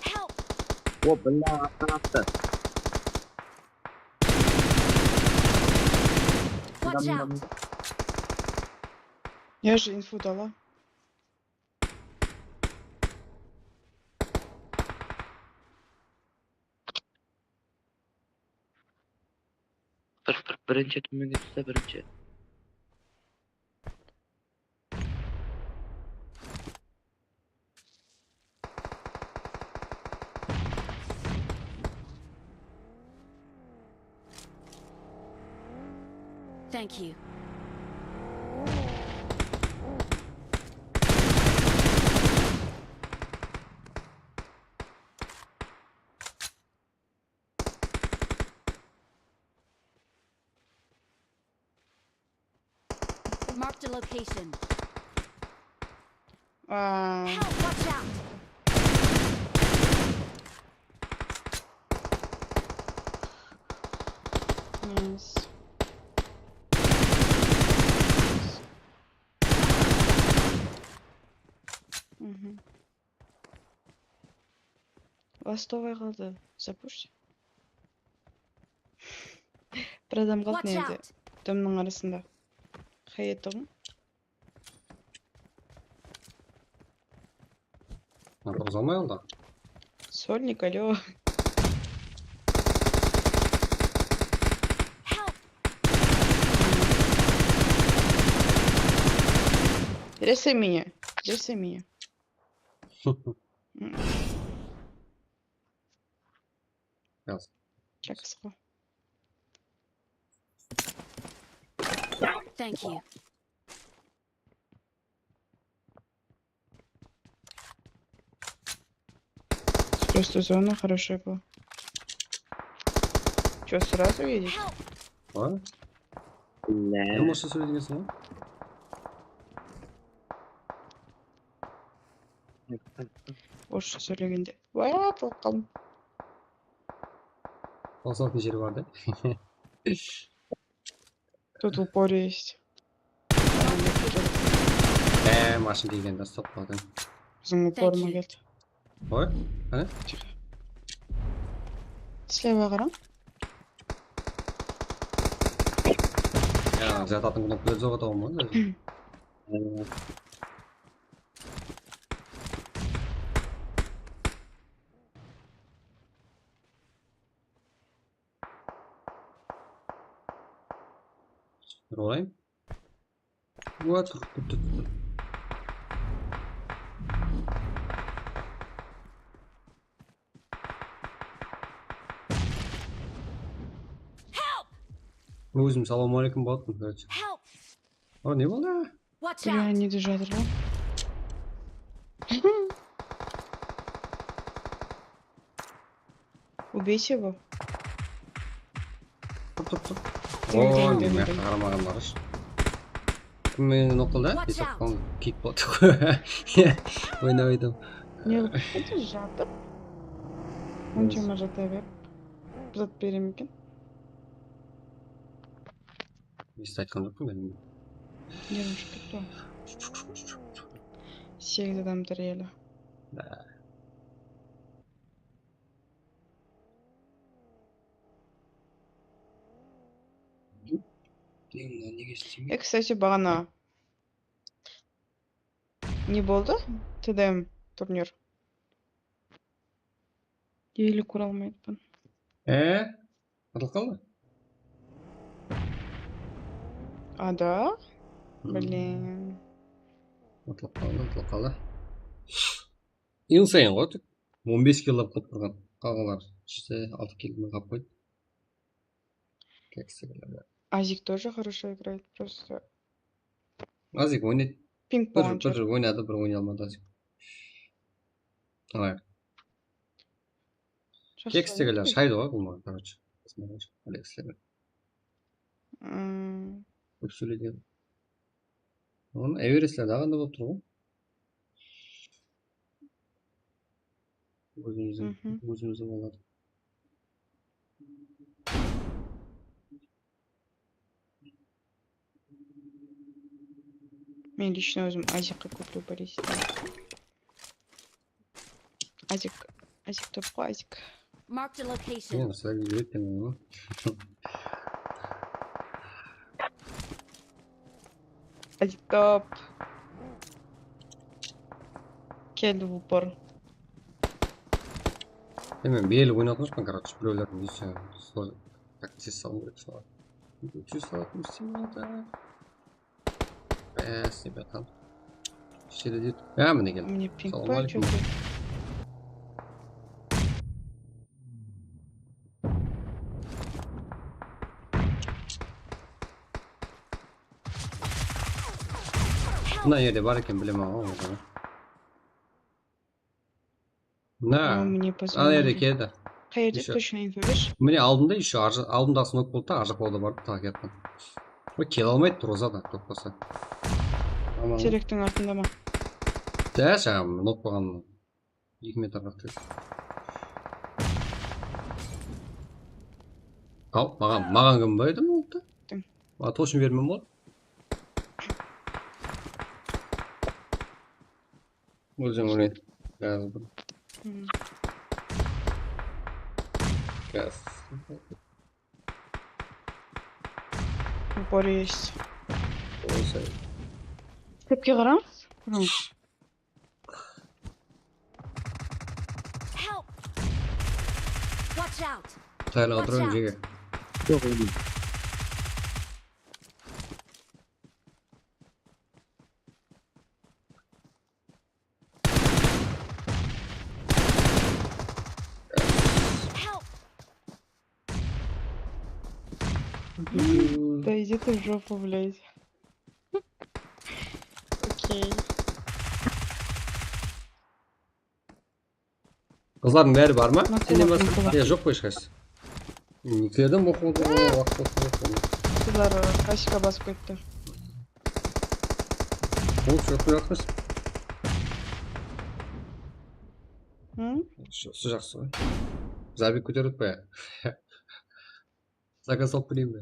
Help! О, бля, атақты. Watch out! Я же инфу дала. Birinchi tumunga tushsa birinchi. Thank you. Marked a location. Help! Watch out! Nice. Ластовый калды. Запушь. Бир адам калды Watch негде. out! Дөмнүн арасында. Хаятым. Напор залмай алды. Сольник, алло. Help! Бересе меня. Бересе меня. Яз. Чакско. Thank you. Просто зона хорошая была. Чё, сразу едешь? Help! Ой, Бля. не можешь сөйлегенсің ғой? Орысша сөйлегенде. Уа, болып қалдым. Алсатын жері бар да. Тут в упоре есть. Машин дегенде стоп қалды. Біздің упорыма you. келді. Ой, қане? Слева қараң. Жататын кнопкалар жоқ атауы ма? Ролайын. Вот, өзім салам алейкум болатын, короче. Help! О, не болды? Watch Бля, out! они жатыр ғой. Убейте его. Топ. Дем, Ой, дем, мен дем. қарамаған барыш. Мен оқылды, Watch есапқан кик болды ғой. Ойнап. Не қылып жатыр. Оншама жата беріп. Зат берем екен. Есті айтқан жоқпын мен. Нервім шығып кетті ғой. 8 адам тұр елі. Неге істемейді? Кстати, бағана Не болды? ТДМ турнир. Елі көре алмайдыппын. Атылып қалды? А, да? Блин. Атылып қалды. Insane ғой. 15 килодан қалып тұрған. Қалғандар 6 килодан қалып қойды. Кексігілер. Азик тоже хорошо играет, просто Азик ойнайды. пинг Бір болған шығар. ойнады, бір ойнай алмады Азик. Алай. Кекстегілер шайды ғой бұл маған, короче. Алексейлер. Көп сөйледі. Оны Эверестлер дағанда болып тұр ғой. Өзіміздің болады. Мен лично өзім Азикқа көплеу болейсін. Азик топ қой, Азик. Marked a location. Мен сәл үйреттен ғой. Азик топ. Келді в упор. Мен бейлі ойнатыңызбын, короче, біреулердің үйсен как тез салу керек солар. Тез салатын істемейді. Бәс, ребятан. Шеді дейді. Міне келді. Мне пинг Салам по алейкум. что-то. Мына жерде бар екен білем ау. Мына, Мне ана позвонили. жерде келді. Қай жерде Еще. точно инфо берші? Міне алдында еще алдында снок болды да, аржақ бауда барды тағы кетті. Ой, келе алмайды тұрғыза да, көп болса. Теректің артында ма? Да, жаңағы нок болған 2 метр қақты. Ау, маған кім байды ма олды? Маған тошын бермем болды. Өзің ұрайын. Газ бір. Газ. Упор есть. Осай. Көпке қараңыз? Қараңыз. Help! Watch out! Тайлыға тұрайын жеге. Жоқ үйдім. Help! Да иди ты в жопу, блядь. Окей. Қыздардың бәрі бар ма? Мақұл, Сенде мақұл, басқа? мақұл. Жоқ қой ешқайсысы. Никерден оқуды уақыт оқуды. Қыздар қасыға басып кетті. Ол жоқ қойақпыз. Осы жақсы ғой. Забек көтеріп қоя. Заказ алып берейін бе?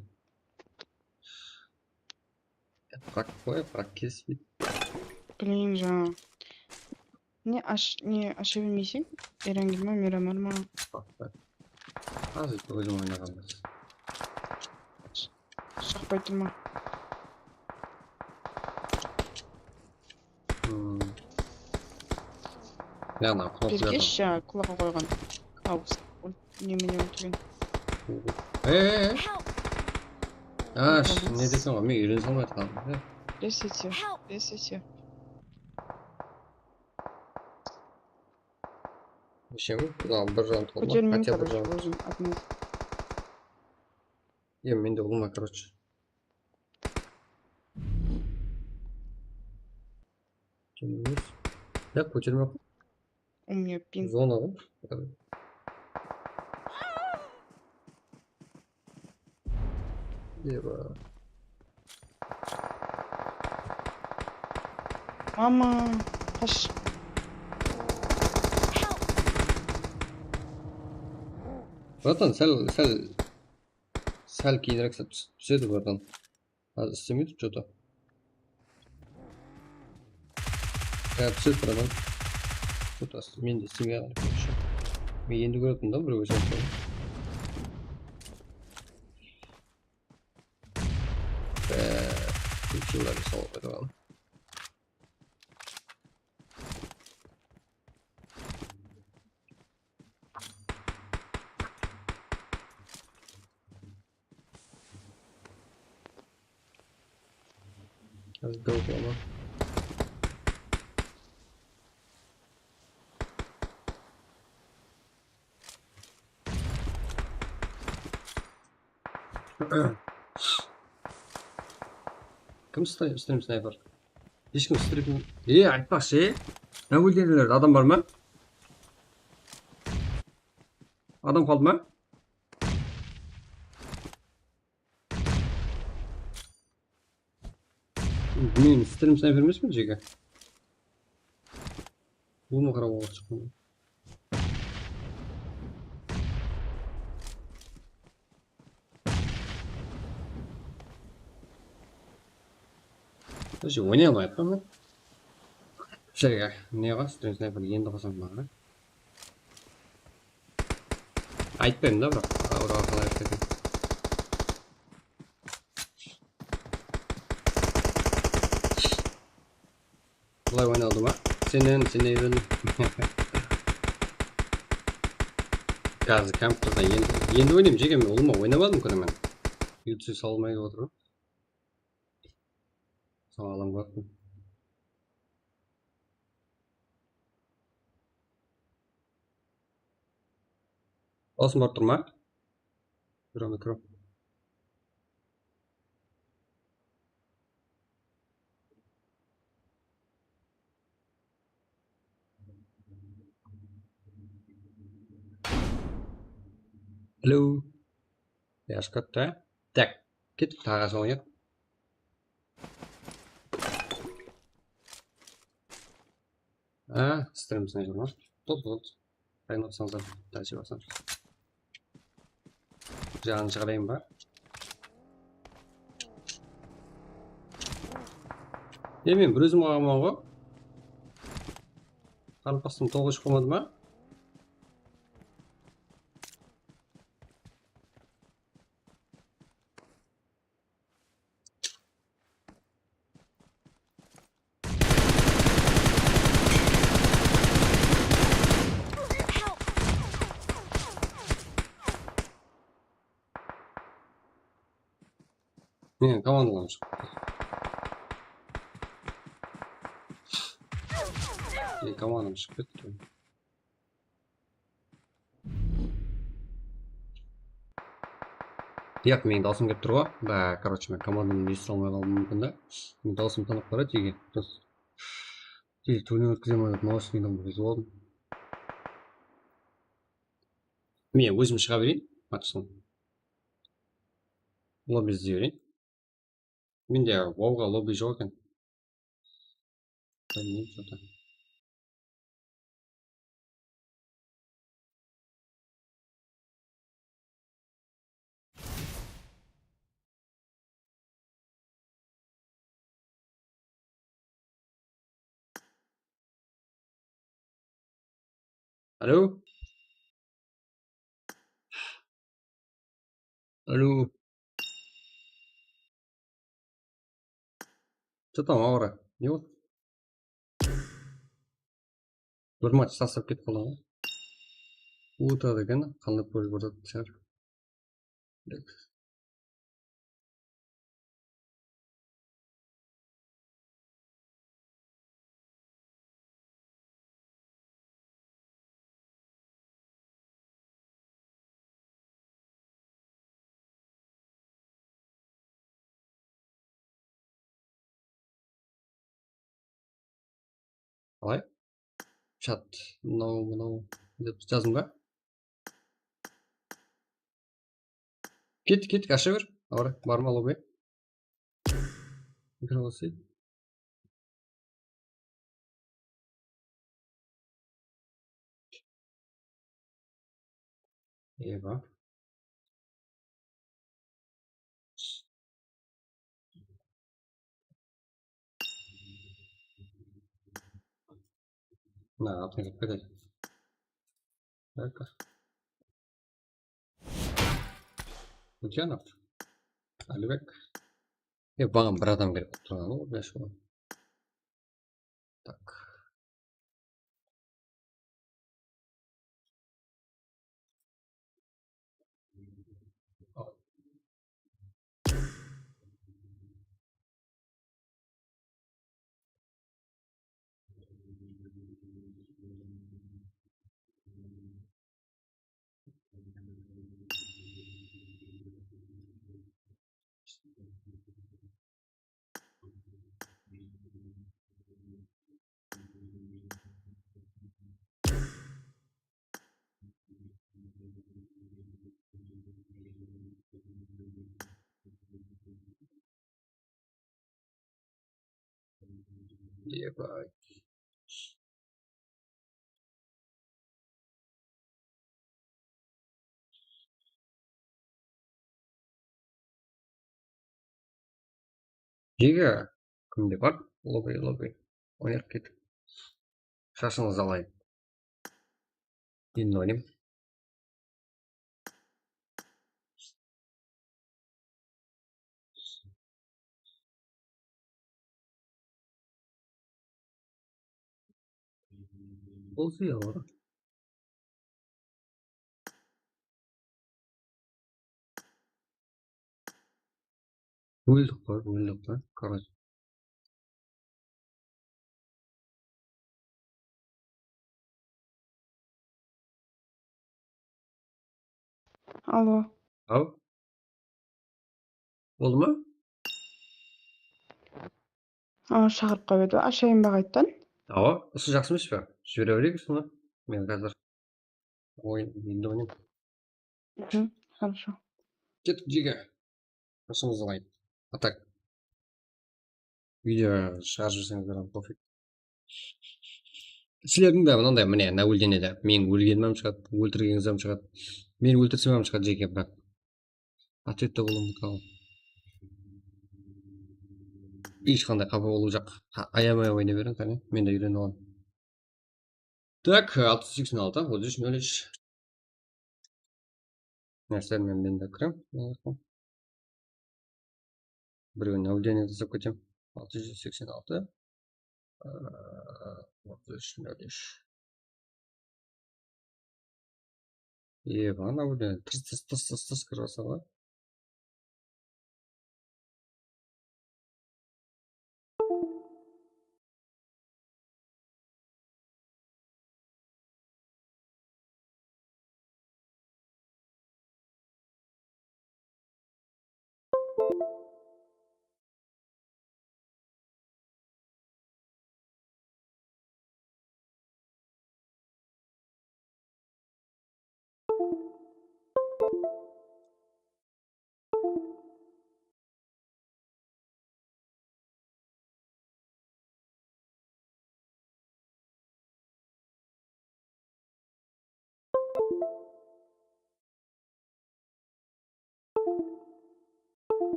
Прак қоя, прак кеспейді. Блин, жаңа. Не аша бермейсің? Ерангел ма, Мирамар ма? Азыр өзім ойнағанбыз. Шақпай тұрма. Яна, кнопка Бергеші құлаға қойған. Ау, немене өлтірген. Не десің ғой, мен үйрен салмайды қалдым. Ресете. Нешем? Бір жан толма, Көтермеймін, хотя бір короче, жан. өзім одну. Менде болма, короче. Так, көтерме. У меня пинг. Зона ғой. Еба. Мама, қаш. Братан, сәл кейінірек түседі, братан. Қазір істемейді что-то. Түседі, братан. Мен де істемей қалып көрші. Мен енді көретін да біреуге сәл қойым. Күлшілерді салып қойдыған. Let's go, Baba. Кім стрим снайпер? Ешкім стрим... айтпақшы, әуелдерілер адам бар ма? Адам қалды ма? Мен стрим снайпер емес пе жеке? Бұны қарап оға шыққан. Даже ойнай алмай атпан мен. Жеке, неға стрим снайпер енді қосам маған. Айтпаймын да, бірақ ауыраға қалай айтпайтын. Бұлай ойналды ма? Сенен үйрендің. Қазір компьютерда енді ойнайым жеке, мен ұлыма ойнамадым күні мен. YouTube салмай деп отыр ғой. Сағалам қойыппын. Осым бар тұр ма? Микро. Hello. Я шкатта. Так, кеттік тағы соңыз. Стрим снайпер ма? Tot. Қайын отсаңыздар, тәсі басам. Жағын шығарайын ба? Мен бір өзім қағаман ғой. Қарпастым тоғыш қомады ма? Мен командаларым шығып. Командам шығып кетті. Яқ, менің даусым кеп тұр ғой. Да, короче, мен командамды ести алмай қалуым мүмкін да. Мен даусым танып барады еге. Теге турнир өткіземін деп наушнигімді бұзып алдым. Мен өзім шыға берейін. Матчтан. Лобби іздей берейін. Менде WoW-ға лобби жоқ екен. Білмеймін что-то. Алло? Алло? Что там, Аура? Не вот? Бір матч тастап кетіп қалған ғой. Ұтады екен, қандай пойыз бұрдады шығар. Қалай? Чат, мынау деп жаздың ба? Кеттік, аша бер. Аура, бар ма лобби? Кіре қосайын. Еба. На, атың кеп кетеді. Так. Лукьянов. Алибек. Бағам бір адам керек тұрған ғой, бәш ғой. Так. Ебать. Жига. Кімде бар? Лобби. Ойнап кет. Шашыңызды алайын. Енді ойнайым. Бұл сүйе бар. Өлдік қой. Короче. Алло. Ау? Болды ма? Шақырып қойып еді. Ашайын ба қайттан? Ау, осы жақсы емес пе? Жібере берейік соны. Мен қазір енді ойнайым. Хорошо. Кеттік Жига. Шашыңызды алайын. А так. Видео шығарып жүрсеңіздер пофиг. Сілердің де мынандай міне нәуілденеді. Мен өлгенім шығады, өлтіргеніңізім шығады. Мен өлтірсем шығады жеке, бірақ ответті болуым қалу. Ешқандай қапа болу жоқ. Аямай ойнай берің, қане. Мен де үйреніп аламын. Так, 686, вот здесь 0. Нәрселермен мен де кірем. Біреуін нәуілдене жасап кетем. 686. Вот здесь 0. Ева, нәуілдене. Тырс кіраса ғой.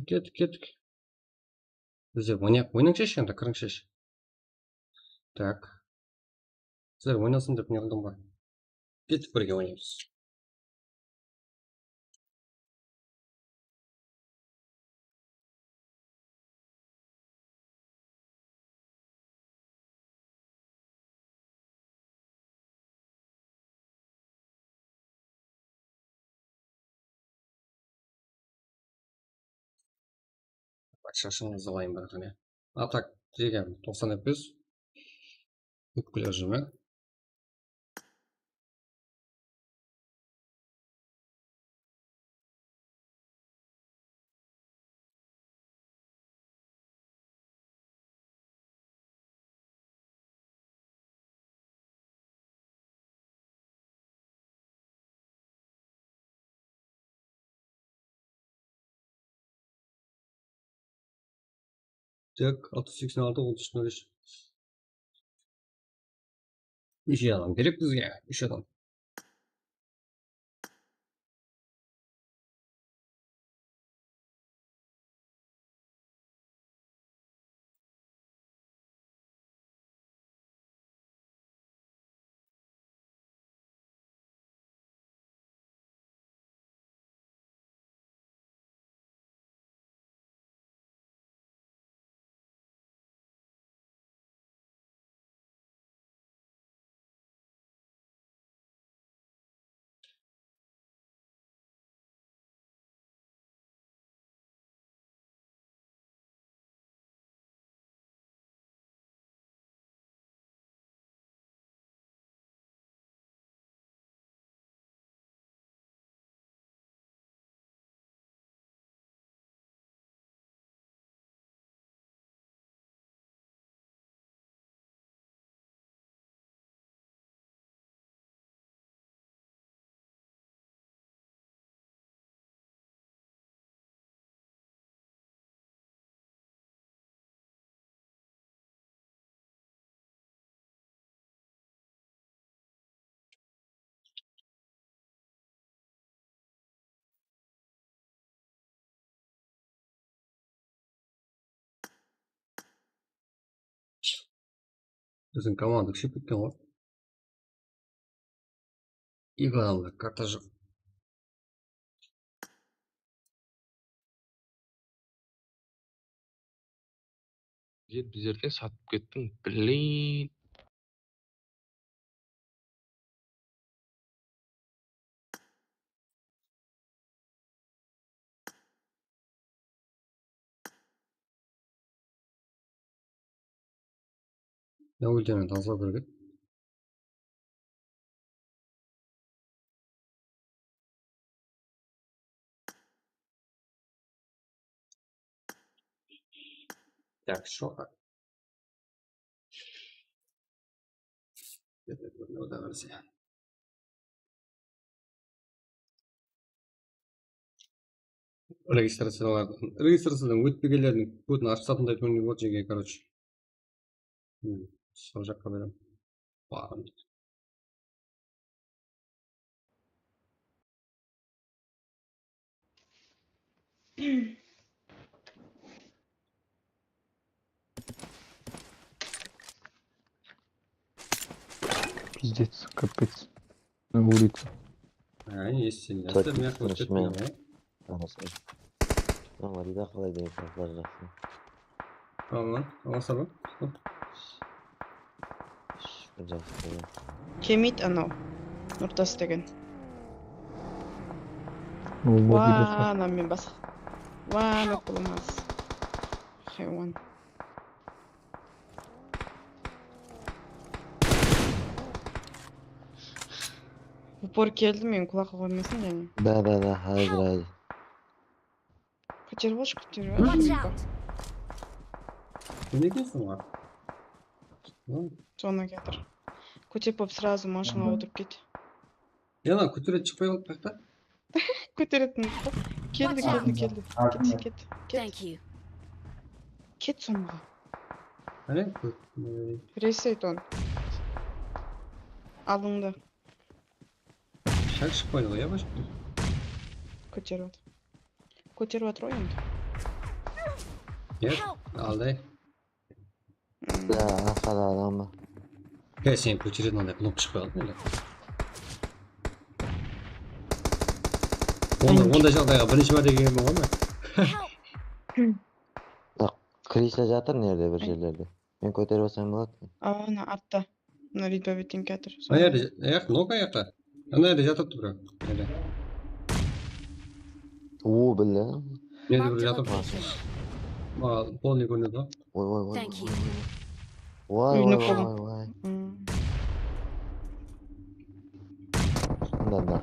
Кеттік. Бізде ойнақ шеш енді, кірің шеш. Так. Сіздер ойнасын деп не қылдым ба? Кеттік бірге ойнаймыз. Шашыңызды алайын бір қане. А так, деген 90 FPS. Өкпілер жымы. Так, 686 33 Неше адам керек бізге? 3 адам. Bizim komanda kişi bitken var. İlk adamlar karta жоқ. Biz ертең сатып кеттің, блин. Ne өлтемін таза берген. Так, что? Ода берсе. Регистрациядан өтпегендердің көтін ашып сатындай көңіл болды жеге, короче. Сол жаққа берем. Барым. Пиздец, капец. На улице. Есть сильно. Так, Это меня слышь, хочет меня. пить, Валида қалай деген сұрақтар жақсы. Tamam. Аласа ба? Жақсы. Кемит анау. Нұртас деген. Лобби Ана мен бас. Вана болмас. Хайван. Упор келді, мен құлаққа қоймасын және. Да, haydi. Көтеріп алшы, көтеріп Watch алшы. out! Ты не келсің ба? Соны кетір. Көтеріп алып сразу машинаға отырып кет. Яна көтере шықпай қалып бақта. Көтеретін. Келді. Кет. Thank you. Кет сонға. Әне? Ресейт он. Алыңды. Шаг шықпайды ғой, я башып. Көтеріп от. Көтеріп отыр ғой енді. Нет, алдай. Да, асада адамы. Сен көтеретін андай кнопка шықпай қалды мейлі. Ондай жағдайға бірінші мәрте келген болған ба? Криса жатыр нерде бір жерлерде. Мен көтеріп алсам болады. Ана артта. Мына ридбабеттен кетір. Ана жерде, ну-ка жаққа. Ана жерде жатыпты біреу. Бля. Менде Marked бір a жатып. location. Маған полный көрінеді ғой. Ой. Thank you. Ой. Да.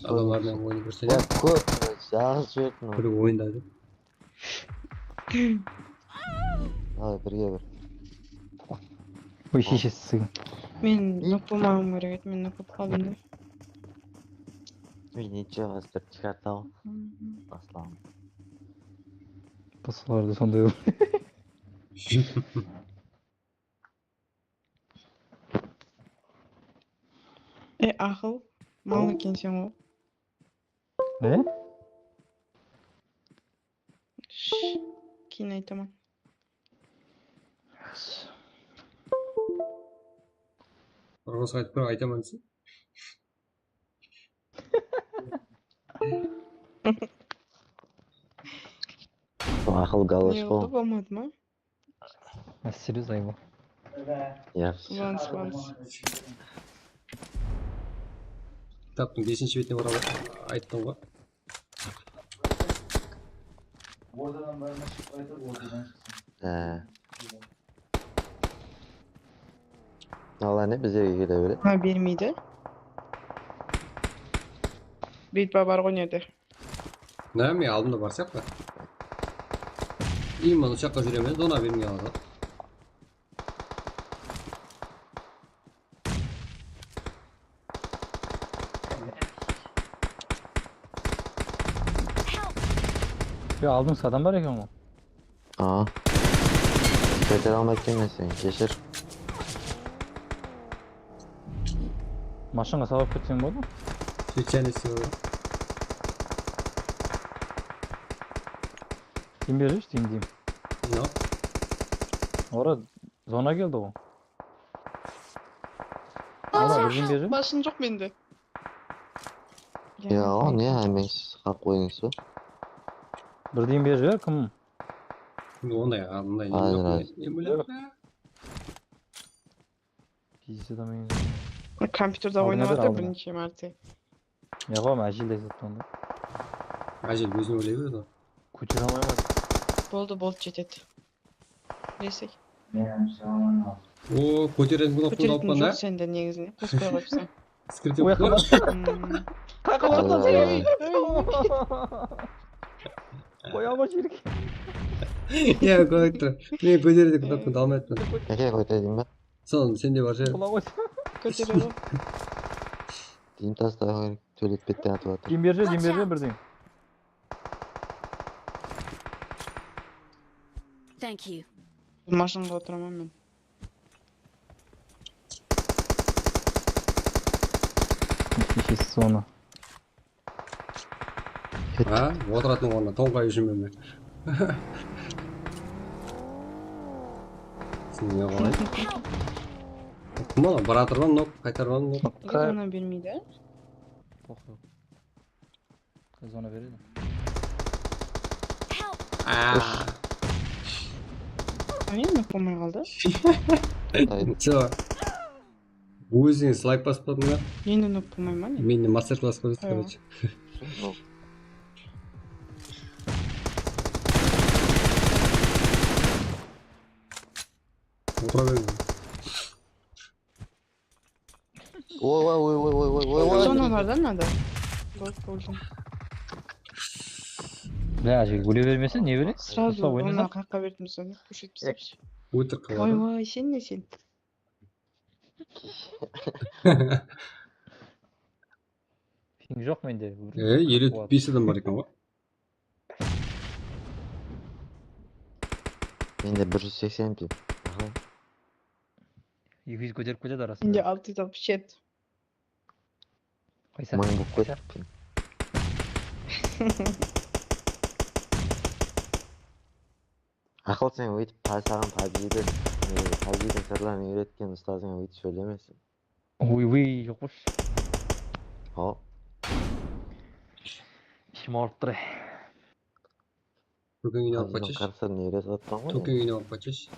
Адамдармен ойын көрсе Я де. көп жағыз жібердің. Біреу ойындайды. Ай, бірге бір. Ой, шешесі сыгын. Мен нок болмауым керек еді, мен нок болып қалдым да. Ничего, сертификат ал. Аслан. Басыларды сондай бол. Ақыл. Мал екенсің ғой. Кейін айтамын. Қырғызға айтып бір айтамын десең. Ақыл галаш Не oldu, қол. болмады ма? Серьез айбо. Ванс. Кітаптың 5-ші бетіне оралып айттым ғой. Алла не біздерге келе береді. Ha бермейді. Бейтба бар ғой неде. Да, мен алдымда бар сияқты. Именно ұшаққа жүремін, дона бермей алады. Aldın adam var ya ama. Көтер алмай келмесең, кешір. Машинға салып кетсең болды? Случайно сыйлы. Ким бериш дейін деймін. No. Ora zona geldi o. Ona birden beri. Başın çok bende. Ya o ne hemen kalk koyuyorsun? Birden beri ver kim? Onda ya, onda Hayır, hayır. Pizza da mı? Kompüterde Aldın oynamadı aldın. birinci martı. Yapamam acil de zaten. Acil gözünü öyle bir de. Kuçuramaya bak. Boldu cetet. Neyse. O koterin bunu Kötülüktün yapman çok da. senden negizini. Kusura baksan. Skript O yok. Kakaladı Ay. Koyama çirkin. Ya koydu. Ne koterin de kapı devam etme. Ne koy dedim ben? Son sen de var ya. Ulan o. Kötülüğü. Diyeyim tas daha tuvalet bitti atı atı. Din beri birden. Thank you. Maşında oturamam ben. İki kişi sonra. Ha, oturatın onda tonga yüzümü mü? Sen ya kolay. Kumala baratırman nok, kaytarman nok. Gazona bir miydi? Yok yok. Kız ona verir de. Aaa. Hayır mı kumar kaldı? Ço. Bu yüzden slide pas patına. Yeni nuk kumar mı? Mini master class koyduk Evet. короче. Oturabilirim. Oy. Zonalardan ne de? Boş buldum. Ne acil gole vermesin niye böyle? Sразу oynadı. ona kaka verdim sana. Kuşet pizmiş. Uytur Vay kıladı. vay sen nesin? Ping yok mu indi? Yeri bir sıdım var ama. Ben de 180 pim. 200 kocar kocar arasında. Şimdi 667. Kaysa. Mang bu koy pim. Akıl sen o pasağın PUBG'de sırlarını üretken ustazın o söylemesin. Uy yokmuş. Ha. İşim arttırı. Bugün yine PUBG'nin yapacağız. karşısını üret atmam var Bugün ya. yine yapacağız.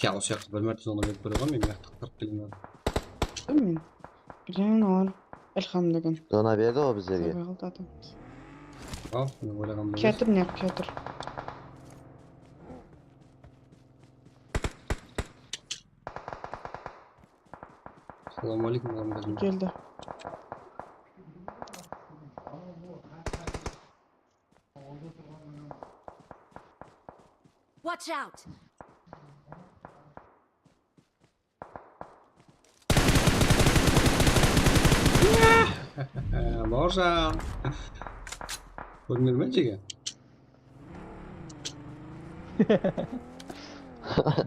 Ya o şarkı bölmek zorunda bir böyle var mıyım ya? Tak bilmiyorum. Bilmiyorum. Bilen ol. Elhamdülillah. Dona verdi o bizlerge. Sabah aldı adam. Al, ne böyle kan böyle. Katır ne katır? Selamun aleyküm oğlum gözüm. Geldi. Watch out! Może. Podmiot będzie ge.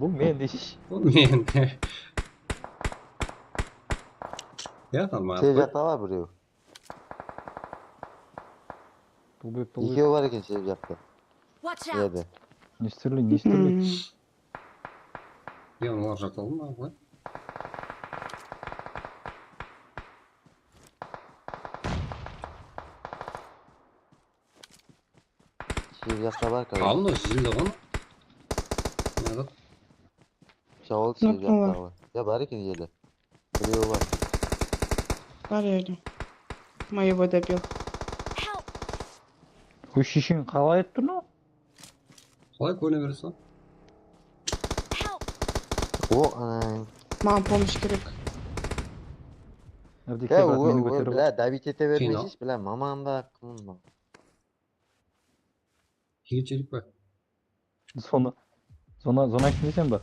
Bu mendiş. Podmiot. Ya tamam. Sevcakta var buraya. Bu. İki var iken sevcakta. Watch out! Yedi. Nüstürlü. Ya onu olacak oğlum abi. Sevcakta var kadar. Alın o sizin de onu. Ya da Şavol Yok, sevcakta var. var. Ya bari iken yedi. Buraya var. Var öyle. Моего добил. Bu şişin kava ettin o. kolay koyuna verirsen. O anam. Мама помощь керек. Evdeki Ya bak o beni götürüp. bile David ete Fino. vermiş hiç bile mamanda kılınma. Hilçelik var. Zona kimdeysen bak.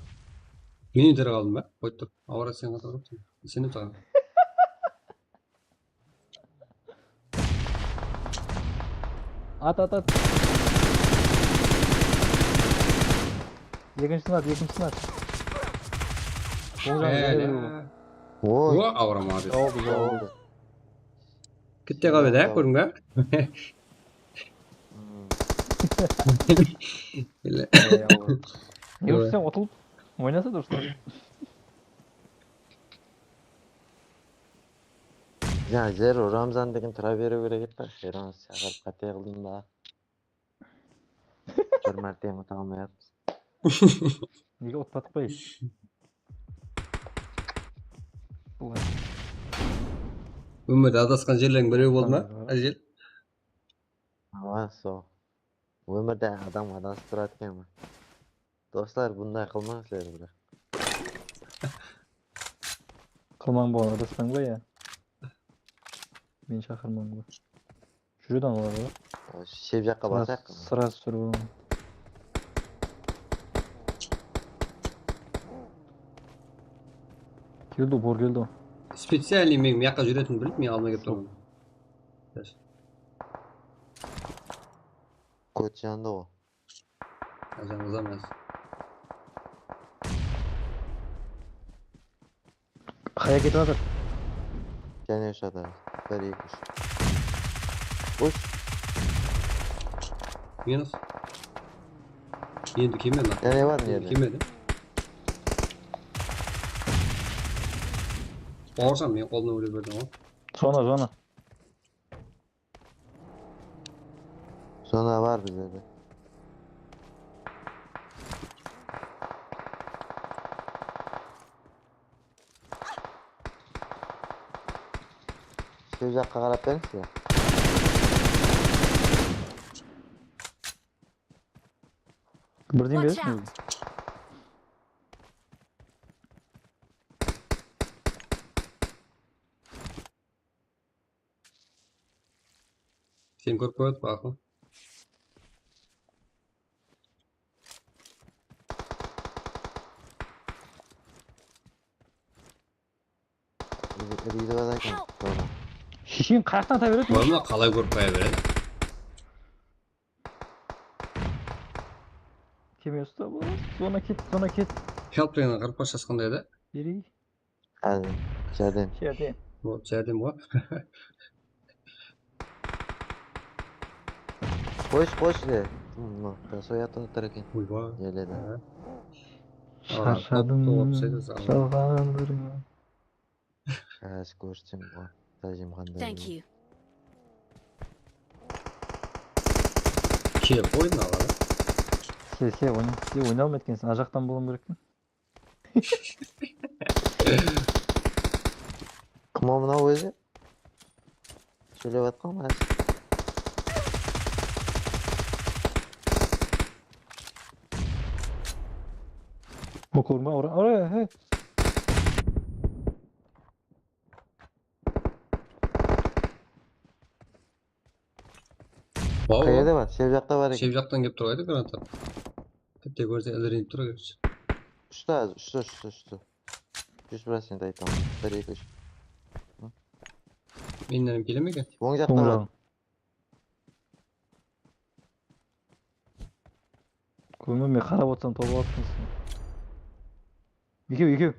Beni idare aldım ben. Koyduk. Avara sen kadar yaptın. Seni tanım. At. Yakınsın at. Oy. O avram abi. Oldu. Gitti kahve de kurun ga. Ey Allah. Ne Evet. uçsam otulup oynasa dursun. Ya Zero Ramzan degan turaveravera ketdi. Xeron chaqirib qat'iy qildim da. 4 marta ham o'ta olmayapmiz. Nega otlatib qo'y? Ulan. Umid adasqan yerlarning biri bo'lma. Ajil. Havas o. Өмірде адам адасып тұрады екен. Достар, bunday qilmanglar biroq. Qilmang bu adasqan qo'y ya. Men chaqirmang bu. Shuradan oladi. Shep жаққа басайық. Sırası sürüp. Keldi, bor keldi. Spesialniy men bu yoqqa yuratimni bilib, men olmaga kelib turaman. Ko'chanda o. Ajamiz emas. Qaya ketyotir? Yana o'shada. 1 2 3. Uch. Minus. Endi kelmadi. Yana var mı yerde? Kelmadi. Borsam men qo'ldan o'ylab berdim. Zona. Zona var bizde de. Shep жаққа qarab berіңizler. Birden Watch bersin. out! Sen ko'rib qo'yadi baxim. Riyada ekan. Zona. Şişin qayerdan ataveradi? Bo'lma, qalay ko'rib qo'ya beradi. Kelmayapti bu. Zona ket. Help bilan qirib boshasi qanday edi? Beri. Hadi. Jardin. Şeyde. Bu jardim bor. Qo'sh de. So'yatib o'tir ekan. Uyva. Yerlarda. Şaşadım. Çalğandırma. Haz ko'rsin bu. Tajim qanday. Thank you. Kelib qo'ydim avval. Sen oynayalım etkensin. Ajaqtan bulun gerekmi? Kim o buna o'zi? Söyleyotgan mı? Bu kurma oraya he. Qayerda var? Shep жақта var ekan. Shep yoqdan kelib turadi granata. Bitta ko'rsa ildirinib turaveradi. Usta. 100% aytaman. 1 2 3. Mendan ham kelamikan? O'ng жақта var. Kurma men qarab o'tsam topa olibsiz. Ikov.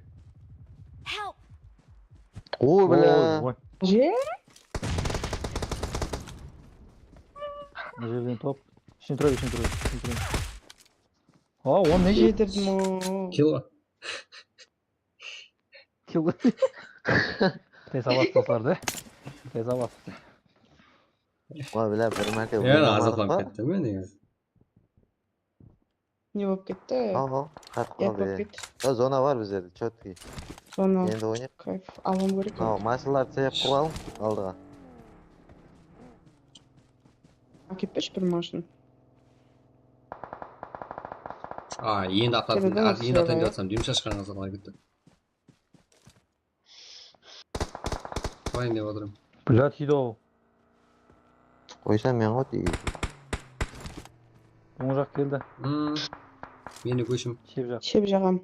Help! O bile. Je? Nereden top? Şimdi duruyor. Aa, o ne? Yedirdim o. Kilo. Tez avastoslarda. Tez avast. O bile bir marta Yani azaplanıp ketdim men degan. Ne bo'lib ketdi? Aha, qatib Gap qoldi. bo'lib ketdi. Ya zona var bizde. Чёткий. Zona. Endi o'ynayap. Kayf. Alam kerak. Ha, mashinalarni sayab qo'yalım oldiga. Ketmiş bir mashina. Endi Keladi, atlatib yotsam, yumshashqan qilib ketdi. Voy deb o'tirim. Блядь, yido. Qo'ysam men ot deydi. O'ng jaq keldi. Meni ko'shim. Shep jag'am.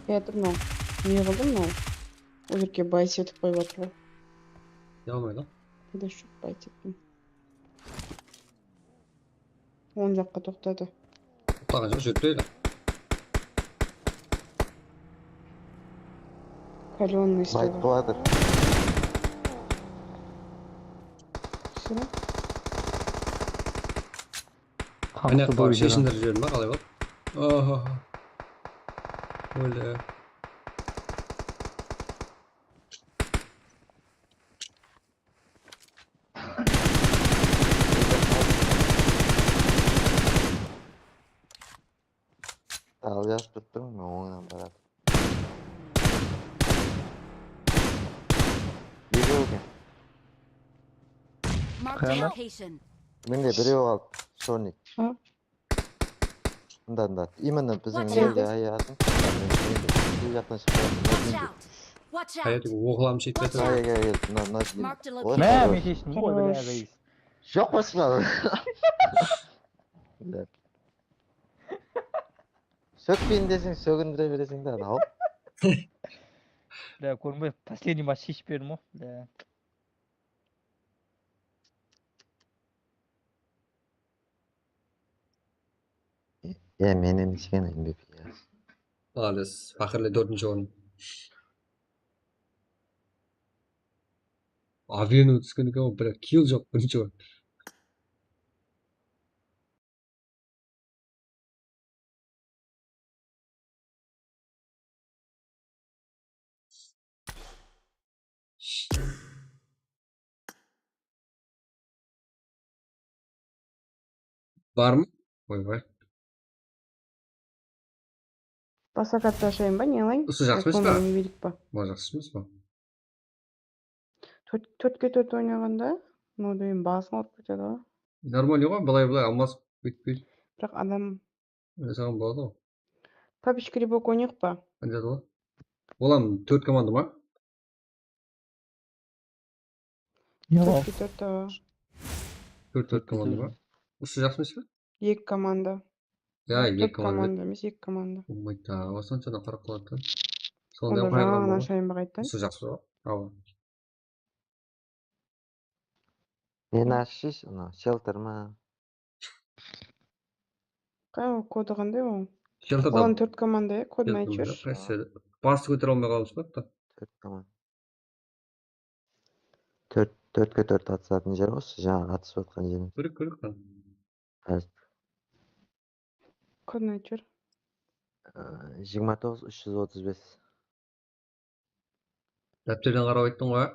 Ятыр мынау. Не кылды мынау? Ол жерге байт етіп қойып жатыр ғой. Yapmayın lan. Пайдасы жоқ байт етпен. Оң жаққа тоқтады. Mutlaka жөтпейді. Каленый Байт істеді. қылатыр. Сірә? Міне бар шешіндіріп жібердім ба, қалай болды? Оho. Өлді. Ал жазып тұрттың, мен оңынан барады. Біреу екен. Marked a location. Менде біреу қалды. Соник. А? Мында. Именно біздің Watch елге out. аяғасын. Бұл жақтан шығып Watch out. Watch out. Қайетігі оғылам шейт Watch бетір. out. Мына Marked a Ой, location. хорош. Мен шештім ғой бля Хорош. рейс. Жоқ басқа. Сөкпейін десең сөгіндіре бересің да анау. Бля көрмей последний матч шешіп бердім ғой. Бля. Менен кішкене MVP. Молодец. Фақырлы 4-ші орын. Авианы түскен екен ғой, бірақ килл жоқ 1-ші орын. Бар ма? Ойбай. Басқа ташайын ба, не алайын? Осы жақсы емес па? Комнаны берейік па? Бұл жақсы емес па? Төртке төрт ойнағанда, ну дейін басын алып кетеді ғой. Нормально ғой, былай алмас бүйтпейді. Бірақ адам Саған болады ғой. папич грибок ойнайық па? Қандай болады? Олам 4 команда ма? Төртке төрт 4 команда ма? Осы жақсы емес пе? екі команда. Я, 2 Төрт команда. команда емес, екі команда. Ойта, осыншадан қарап қалады. Онда Сонда қайырған жаңағынан болған. ашайын ба қайттан? Осы жақсы ғой. Ау. Мен ашшыш, шелтер ма? Қай ол коды қандай ол? Шелтерда Оған төрт команда, кодын айтып жіберші. басты көтере алмай қалдыңыз ба? 4 команда. 4-ке 4 атысатын жер осы, жаңа атысып жатқан жерім. Көрік қан. Кодын айтып жібер. 29 335. Дәптерден қарап айттың ғой.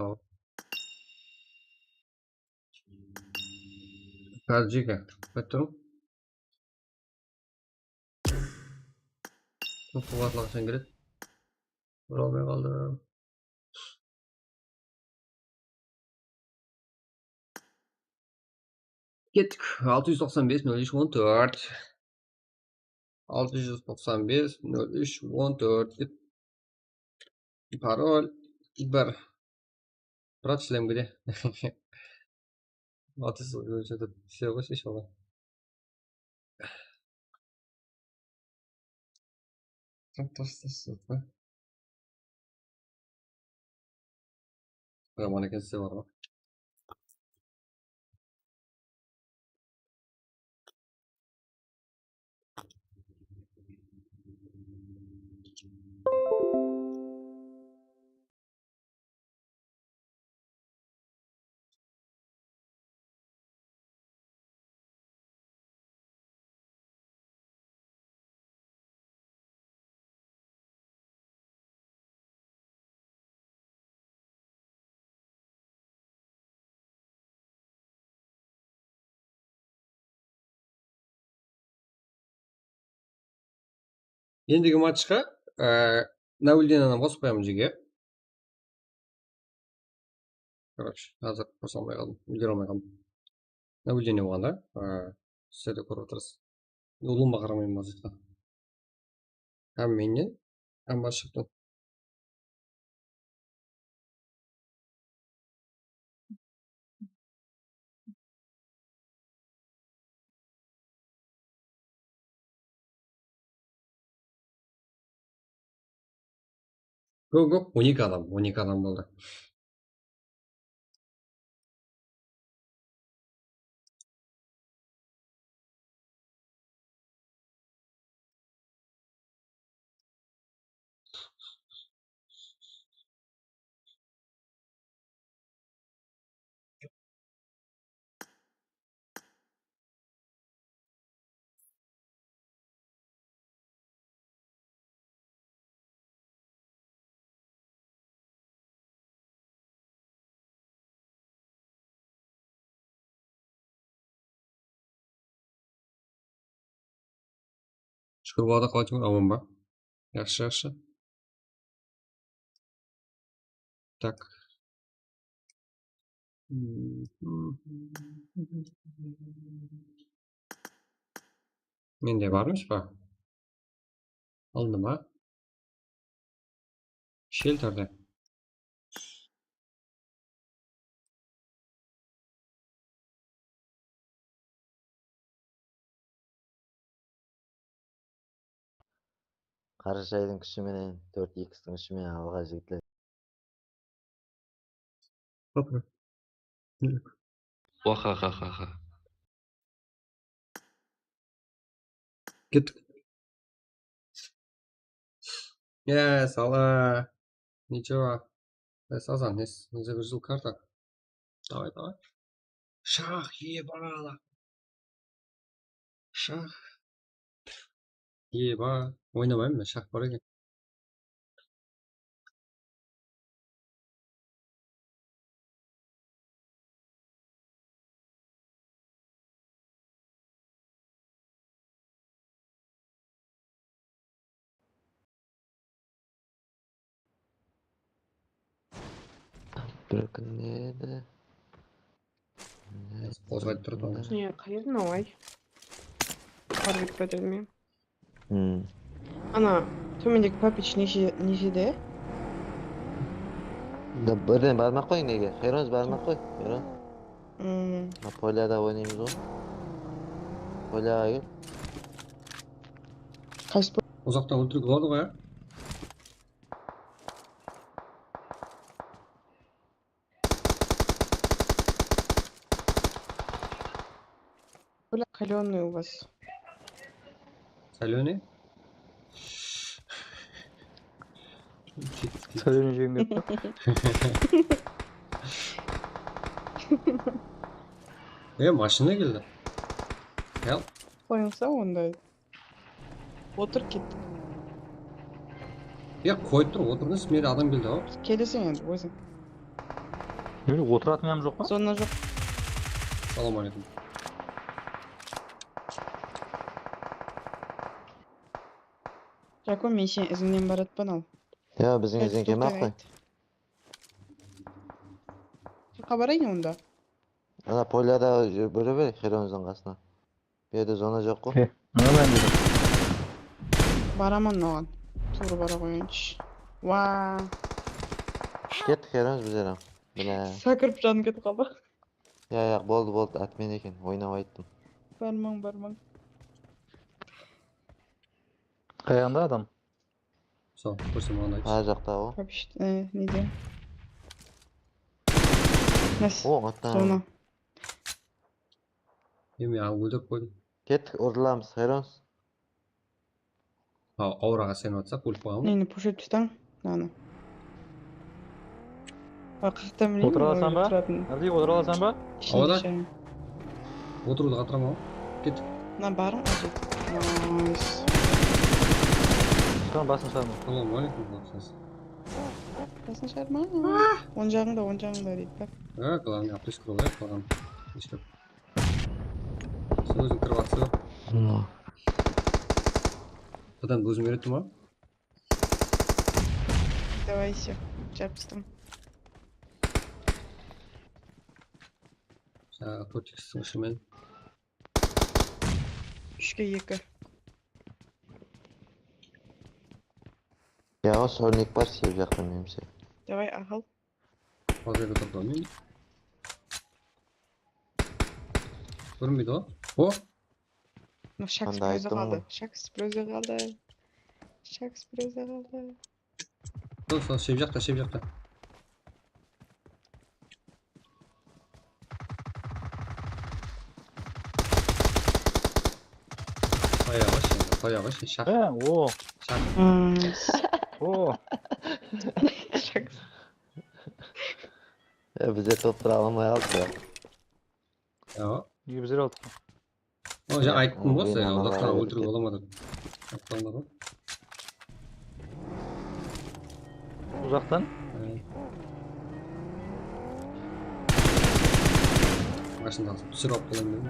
Ау. Қазір жеке. Бәттірім. Қуатлағышан келеді. Бұралмай қалды. Кеттік. 695-03-14. 695-03-14. Пароль. Бір. Брат шлемгіде. Атыс өшеді. Все ғой шеш оға. Тастасыз. Роман екен сізде бар ма? Ендігі матчқа Наульдинаны қосып қоямын жеге. Короче, қазір қоса алмай қалдым. Үлгере алмай қалдым. Наульдине болғанда, сізде де көріп отырсыз. Ұлыма қарамайын мазыққа. Әм менен, әм басшықтың. Көп 12 адам болды. Шүкір Бағдат, қалай жүрсің? Аман ба? Жақсы. Так. Менде бармыш па? Алды ма? Шелтерде. Қарашайдың күшіменен 4x-тің күшімен алға жігітлер. Уахахахаха. Кеттік. Сала. Ничего. Сазан, загрузил карта. Давай. Шах, ебала. Шах. Еба. Ойнамаймын мен, шах бар екен. Bir күндеді. Қозғайды тұрды. Не, қайырын ой. Қарбет бәділме. Ана, төмендегі папич нешеде? Бірден бармақ қой неге? Хероныз бармақ қой. Херон. Поляда ойнаймыз ғой. Поляға кел. Қайсы Ұзақтан өлтіруге болады ғой, ә? Бля, каленый у вас. Соленый? Соленый жемеп па? Машина келді. Гел. Қойыңса онда. Отыр кет. Қойып тұр, отырыңыз, мені адам келді, ау. Келесің енді, өзің. Отыратын ем жоқ па? Зона жоқ. Салам алейкум. Жако, мен сен ізіңнен баратпан ал. Біздің ізін кемақ қой. Қабарайын онда. Ана Поляда бөлі бер, Хероныздың қасына. Берде зона жоқ қой. Бараман оған. Тур бара қойыншы. Ва. Кет Хероныз біздерім. Сакырып жанын кетіп қалба. Болды, атмен екен, ойнап айттым. Бармаң. Қаяғында адам? Сол, көрсем оған айтшы. Ар жақта ғой. Капишт, неде? Мәс, Оттан. зона. Мен өлдіріп қойдым. Кет, ұрдыламыз, Хероныз. Аураға сен отсақ, өліп қойған ба? Нені пушет тұтаң? Наны. Қақта білейін. Отыра аласам ба? Әлде отыра аласам ба? Ауада? Отыруды қатырам ау. Кет. На барым ажет. Найс. Басын шарма. Салам алейкум, бақсас. Басын шарма? Он жағыңда дейді ба? Главный аптечка болайық, қалған. Ешкіп. Сен өзің кіріп атсы ба? Бұдан өзім үйретті ма? Давай, все. Жапыстым. Жаңағы тотикстің үшімен. 3-2. Сорник бар, сеп жақтан немсе. Давай, ағыл. Қазір тұрды мен. Көрінбейді ғой? О! Шакс плюзі қалды. Сол шеп жақта. Қоя ғой, шақ. О. Шақ. О. Bize top tura almaya aldı ya. Ja. Неге біздер алдық? О, жаңа айттым ғой, Мен ана олар қарап өлтіруге кетті. боламады. Аттандар ғой. Бұл жақтан? Машинаны түсіріп алып қалайын дедім.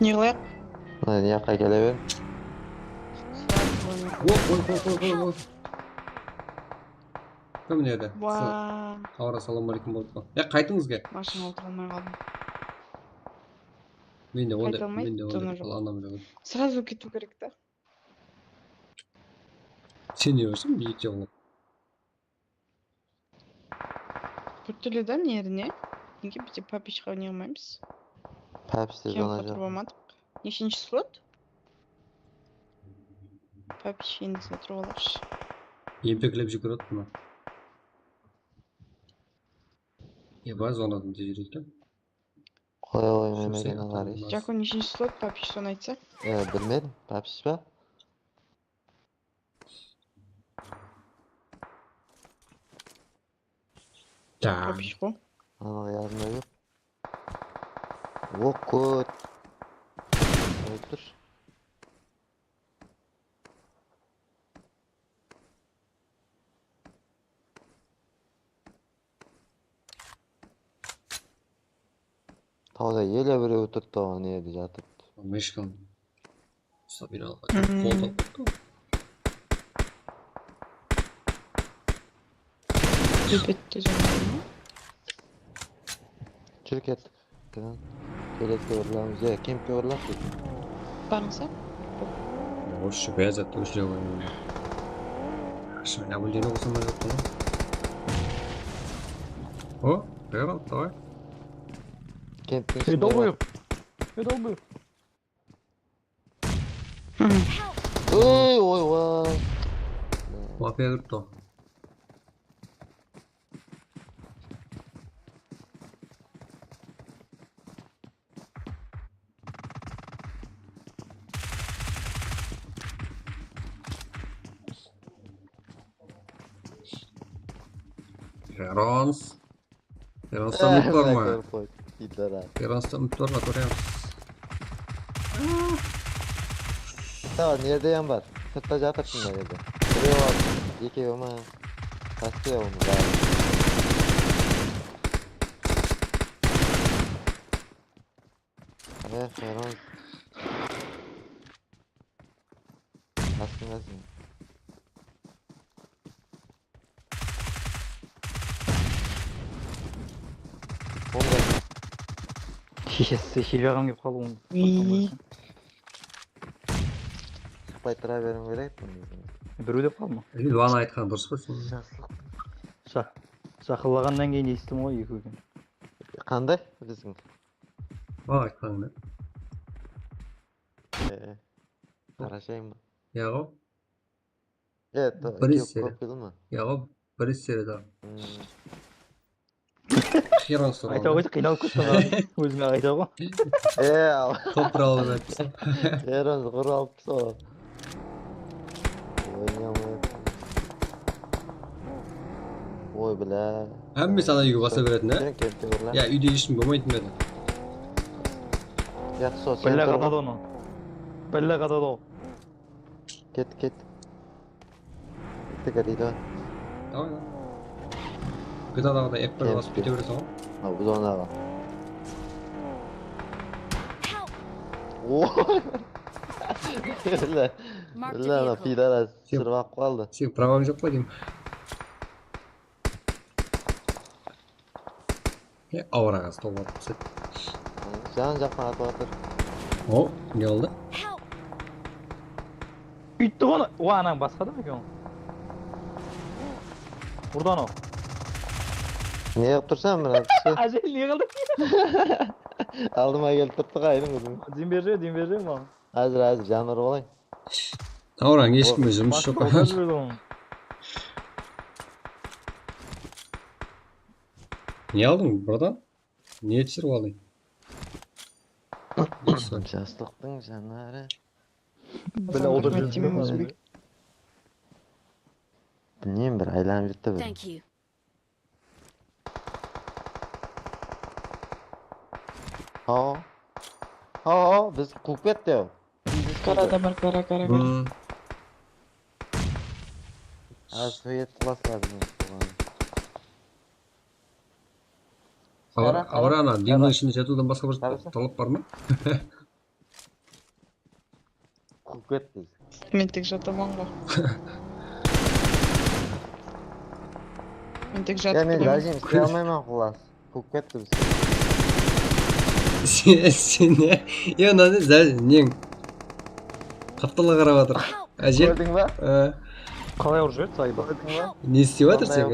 Не қылайық? Ne yakka gelebilir? Ой. Кім не еді? Уа. Аура саламалейкум болды ғой. Қайтыңызға. Машина отыра алмай қалдым. Мен де Қайта алмайды, ондай тона жоқ. қаланам жоқ. Сразу кету керек та. Сен не өрсің? Биікте болып. Біртүрлі да неріне. Неге бізде папичқа не қылмаймыз? Pepsi Кем zona қатырып yok. алмадық. Нешінші слот? Папич енді сатырып аларшы. Емпеклеп жүгіреді мына. Еба зонадан да жүреді екен. Koya koymamaya var iş. Жако нешінші слот? Папич соны айтса. Bilmedim. Pepsi var. Так. Папич қой. Ana yardım yok. Okut. Otur. Tavada yele biri oturttu o neydi yatıp. Мешкан. Собирал. Қолда. Төпетті жаңағы. Çürük ettik. Kelekte uğurlamız. Kempe uğurlak değil. Барыңса? Вообще бәзат өшіріп ойын. Шайна бүлдені қосылмай жатты ғой. О, қайран, давай. Kempin Ей, долбоёб! Ей, долбоёб! Ой, ой, ой. Лапия кіріпті. Феронс. Феронста үміт бар ма? Феронста үміт бар ма? Көреміз. Tamam, nerede yan var? Sırtta jatırsın da nerede? Buraya var. Yeke ama. Kastı ya onu. Ferons. Nasılsın? Есі, хилияған кеп қалуым. Шықпай тұра беруім керек. Біреу деп қалма. Вана айтқан дұрыс па сен? Жақылағаннан кейін естім ғой екі екен. Қандай біздің? Вана айтқан да. Қарашайым ба? Яғо? Бір серия да. Феронс туралы. Айта қойды, қиналып кеттің ғой. Өзіңе айта ғой. Топ туралы айтыпсың. Феронс құр алыпсың ғой. Ой, бля. Әммесі ана үйге баса беретін, ә? Я, үйде ешкім болмайтын беді. Бәлі қатады оны. Бәлі қатады ол. Кет. Кеттік дейді. Давай. Гыдадағыда F1 басып кете бересің ғой? Бұл онаға. Ой! Бля, ана пидарас сырвап қалды. Сен праваң жоқ па деймін. Ауыраға стол атып түседі. Жан жақтан атып атыр. О, не oldu? Үйтті ғаны. О, анаң басқа да ма екен? Ұрдан о. Не қып тұрсам мына кісі? Әжел не қылды? Алдыма келіп тұрды қайдың өзің. Дем берже маған. Әзір жаныр болайын. Аураң ешкімге жұмыс жоқ. Не алдың, братан? Не түсіріп алдың? Жастықтың жанары. Рахмет деймін өзбек. Білмеймін, бір айланып жетті бір. Thank you. Біз қуып кетті. Карада бар, кара. Совет классларының. Аварана, демнің ішінде жатудан басқа бір талап бар ма? Қуып кетті. Мен тек жатамын ғой. Мен тек жатып Мен тұрамын. жайым істей алмаймын құлас. Қуып кетті біз. Сен не? Мынаны нең қаптала қарап жатыр. Әже? Көрдің ба? Қалай ұрып жіберді сайба? Не істеп жатыр сен?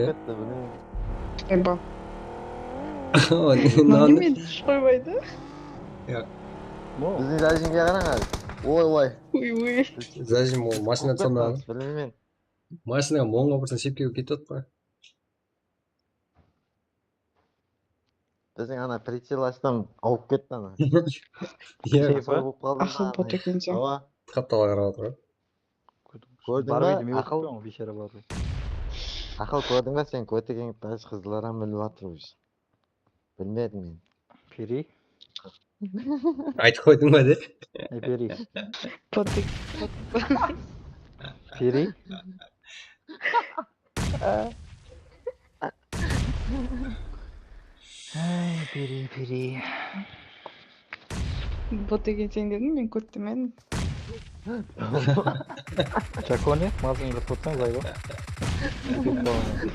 Эба. Мынаны Мен қоймайды. Біздің жайымге қараңыз. Ой. Ой. Зажим ол машина тұсамдағы. Білмеймін. Машинаға моңға бұрсын шепкеге кетіп отпа. Біздің ана прицел аштым, ауып кетті ана. Ақыл бот екен сен. Қаптала қарап отыр. Көрдің ба? Ақыл көрдің ба сен көтекеңді таш қызларам біліп жатыр өз. Білмедім мен. Пери? Айтып қойдың ба де? Пери. Потек. Пери? Пери. Потек екен дедің, мен көттімедім. Чаконе? Мазыңды қотсаң зайба.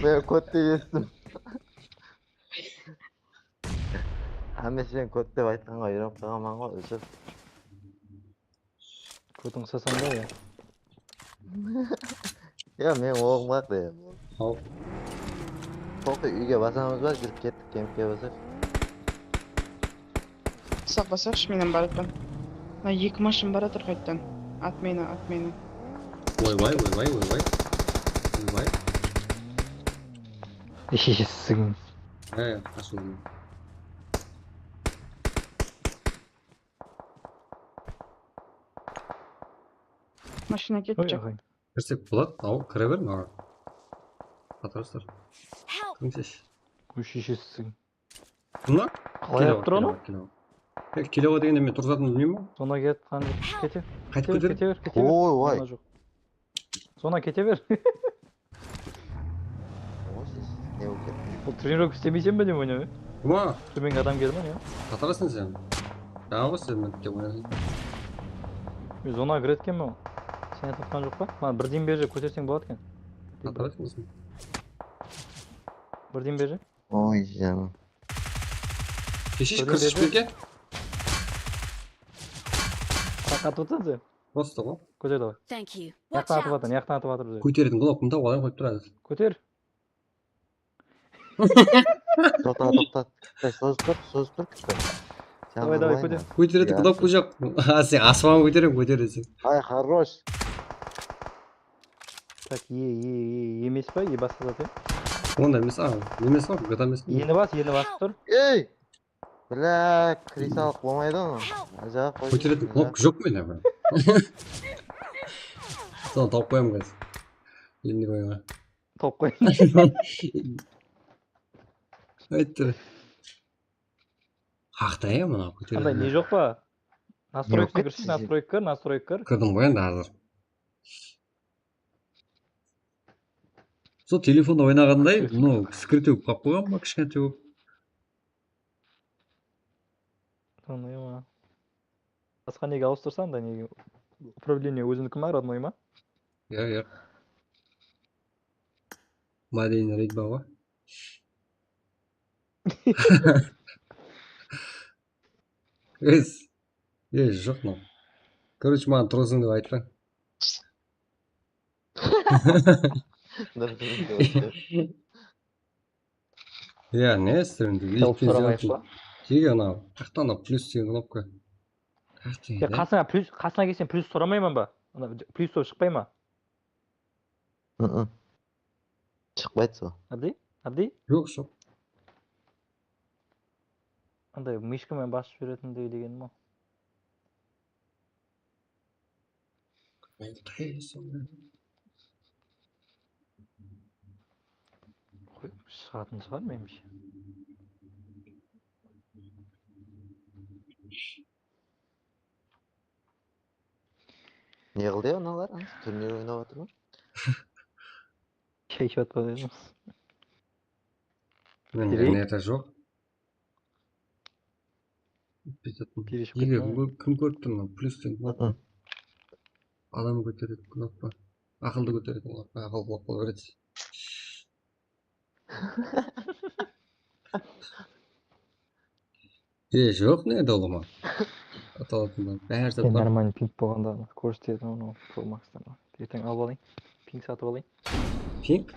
Мен көтте естім. Әмес мен көт деп айтқанға үйреніп қалғанман ғой, өшіп. Көтің ұқсасаң да, я. Мен оғым бақ де. Ау. Тоқы үйге басамыз ба, жүріп кеттік кемпке басар. Сақ басаршы менен баратпан. Екі машин баратыр қайттан. Отмена. Ойбай. Ешесің. Ашыл. Машина кетіп жақ. Кірсек болады, ау, кіре бер маған. Қатарыстар. Кімсеш? Ешесің. Мұна? Қалай ап тұр оны? Келева дегенде мен тұрзатын білмеймін ма? Зона кете. Қайтып көтер? Ой. Зона кете бер. Бұл тренировка істемейсен бе не ойнау? Кума? Төменге адам келді ма не? Қатарасың сен? Жаңа ғой сен деп ойнасың. Зона кіреді екен ме? Сен айтқан жоқ па? Маған бірден бері көтерсең болады екен. Қатарасың сен? Бірден бері? Ой, жаным. Кешеш кірсіп келген? Атып отсың сен? Просто ғой. Көтер давай. Яқтан атып атыр бізде. Көтеретін кнопканы тауып алайын қойып тұрады. Көтер. Тоқтат. Созып тұр. Давай, көтер. Көтеретін кнопка жоқ. Сен аспан көтересің. Ай, хорош. Так, емес па? Басқа зат, Онда емес, емес па? Гата емес. Ені басып тұр. Ей! Бля, крисалық болмайды оны. Ажақ қойды. Көтеретін кнопка жоқ менде бі. Соны тауып қоямын қазір. Енді қойыңа. Тауып қой. Айттыр. Қақта мұна көтеретін. Андай не жоқ па? Настройкаға кірші, настройка кір. Кірдім ғой енді қазір. Сол телефонда ойнағандай, скритеу қап қойған ба, кішкентеу. Басқа неге ауыстырсаң да неге? Управление өзіңдікі ма, родной ма? Я. Мадейін рейд ба ғой. Жоқ, ну. Короче, маған тұрғызың деп айтпаң. Я, не істерін. Теге анау, қақта анау плюс деген кнопка. Қасыңа келсен плюс сұрамаймын ба? Плюс болып шықпай ма? Шықпайды сол. Абди? Жоқ. андай мишкамен басып жіберетіндей дегенім о. Шығатын шығар меніңше. Не қылды аналар? Турнир ойнап отыр ма? Шешіп атпады едіңіз. Менде это жоқ. Неге кім көріпті мына плюстен кнопка? Адам көтереді кнопка. Ақылды көтереді кнопка. Ақыл құлап қала береді. Жоқ не долыма. Аталатындан бәрі Сен нормально пинг болғанда көрсетеді оны Pro Max'тан. Ертең алып алайын. Пинг сатып алайын. Пинг?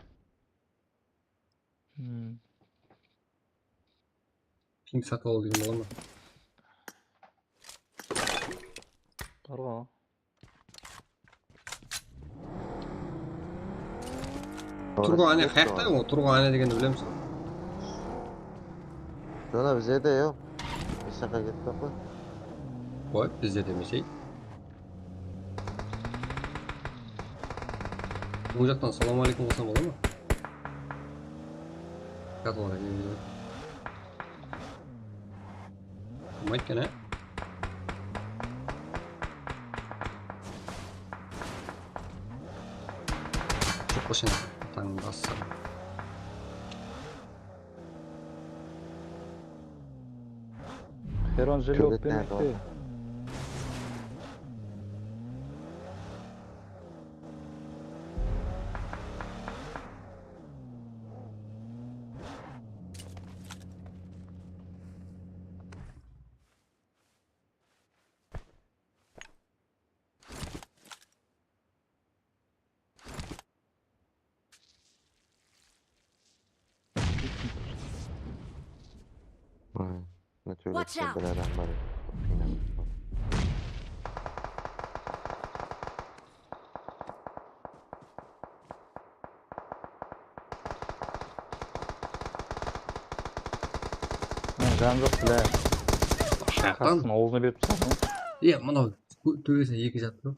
Пинг сатып алу деген бола ма? Бар ғой. Тұрғаны қаяқта ол? Тұрғаны дегенді білеміз. Жона бізде де жоқ. Еш жаққа кетпей қой. Қой, бізде демесей. Бұл жақтан салам алейкум болсам бола ма? Қатуара келеді. Болмайды екен, ә? Жоқ қошын, таңын басса. Херон жерлеп бермек пе? Watch out! Bir adam var. Жан жоқ біле. Қасқын ауызына беріп тастадың. Мынау төбесіне екі жатыр.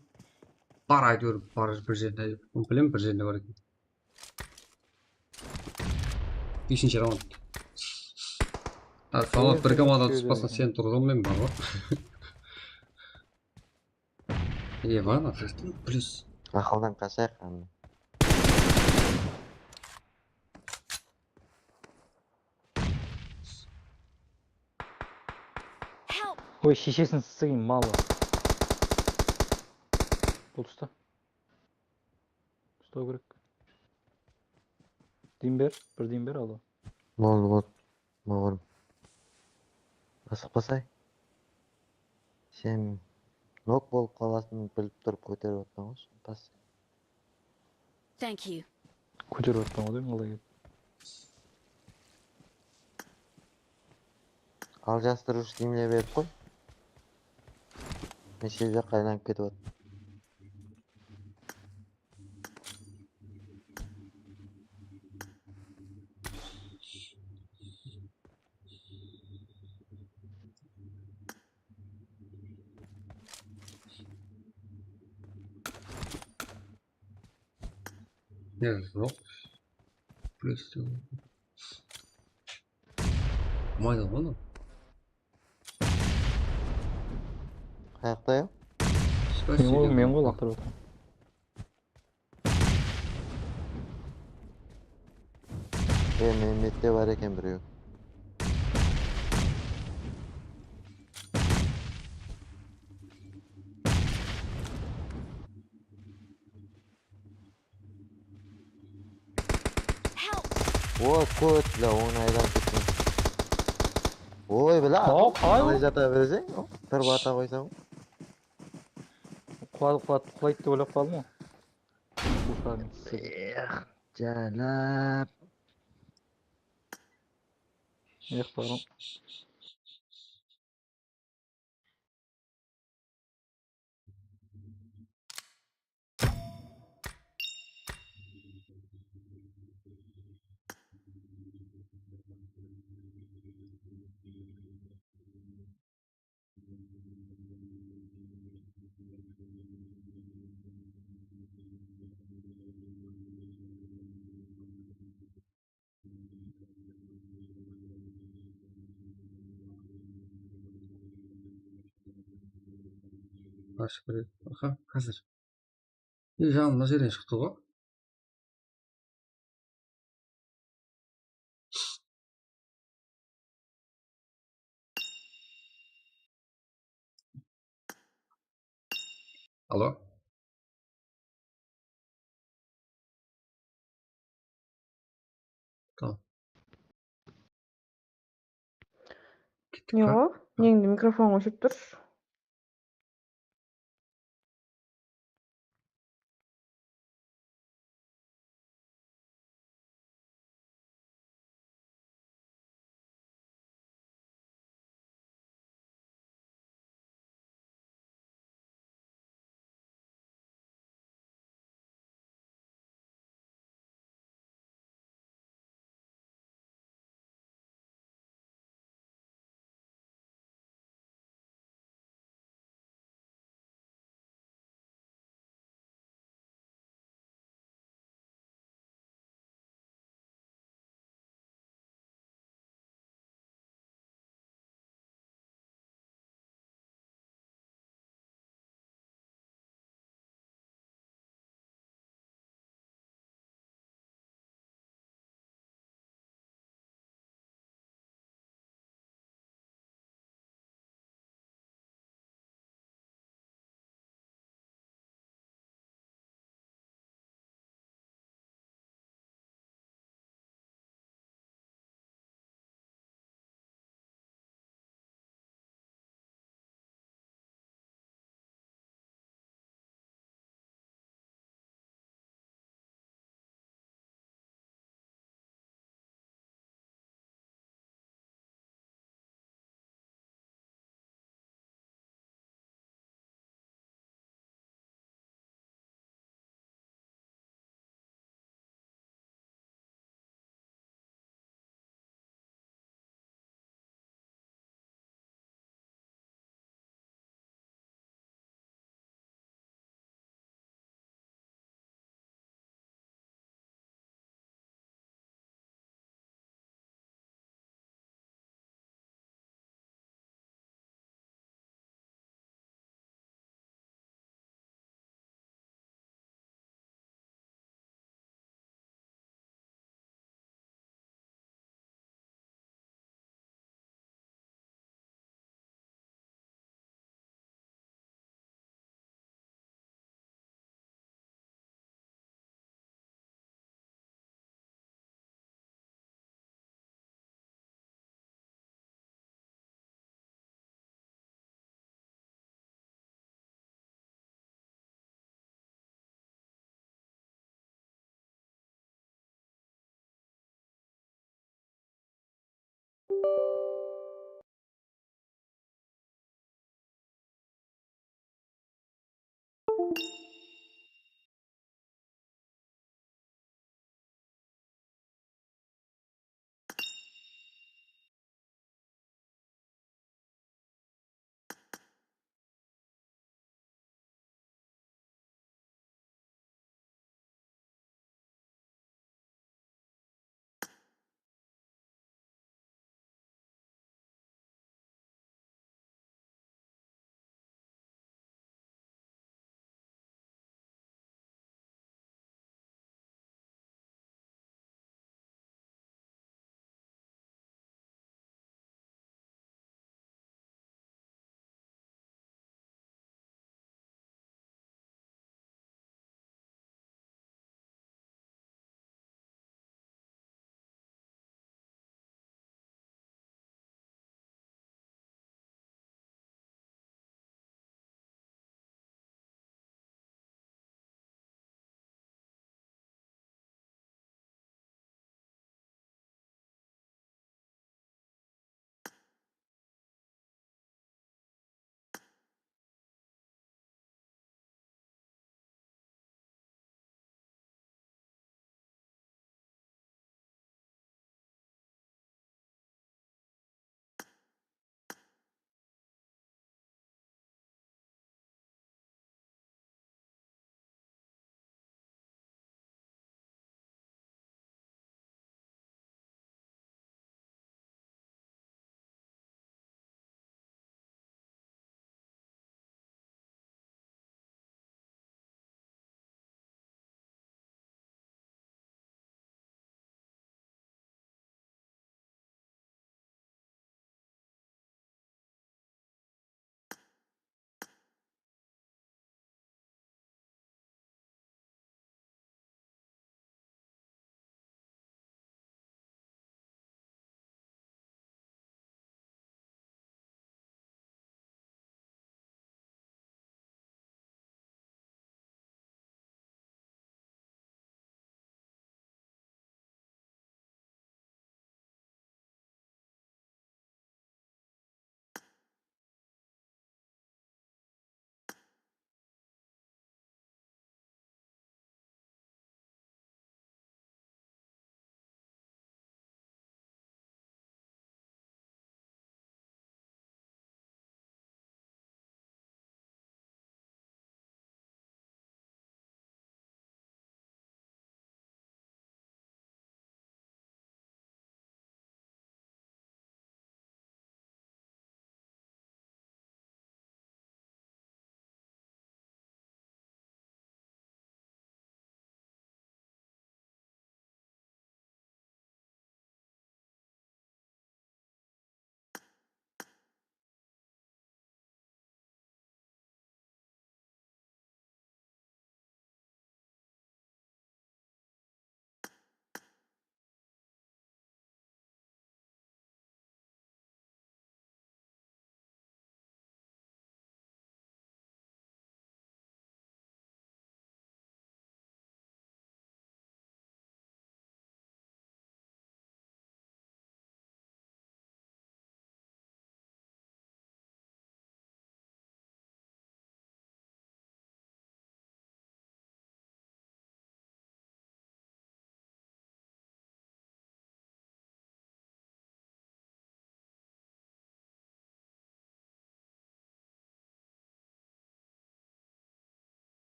Бар әйтеуір бар бір жерінде. Білемін бір жерінде бар екен. 5-ші раунд. Салат бір команда түспасын сен тұрдың мен бар ғой. Вана, плюс. Ақылдан қашайық қанды. Ой, шешесін сысығын малы. Бұл тұста. Тұстау керек. Дейін бер, бір дейін бер алу. Болды. Мағырым. Асықпасай. Сен нок болып қаласын біліп тұрып көтеріп оттан ғой. Бас. Thank you. Көтеріп оттан ғой деймін, қалай кет. Ал жастырушы дейміне беріп қой. Месе жаққа айланып кетіп отыр. Жоқ. Плюс. Майда ғана. Қаяқта еу? Мен ғой лақтырып отырмын. Мемметте бар екен біреу. Ой, көт, бля, оңайдан кеткен. Ой, бля, қалай жата бересең, бір бата қойсам. Құлайды деп ойлап қалдым ғой. Жалап. Барым. ашып берейік. Аха, қазір. Жаңа мына жерден шықты ғой. Алло. Tamam. Gittik ha? Yo'q, yengni mikrofon o'chib tur.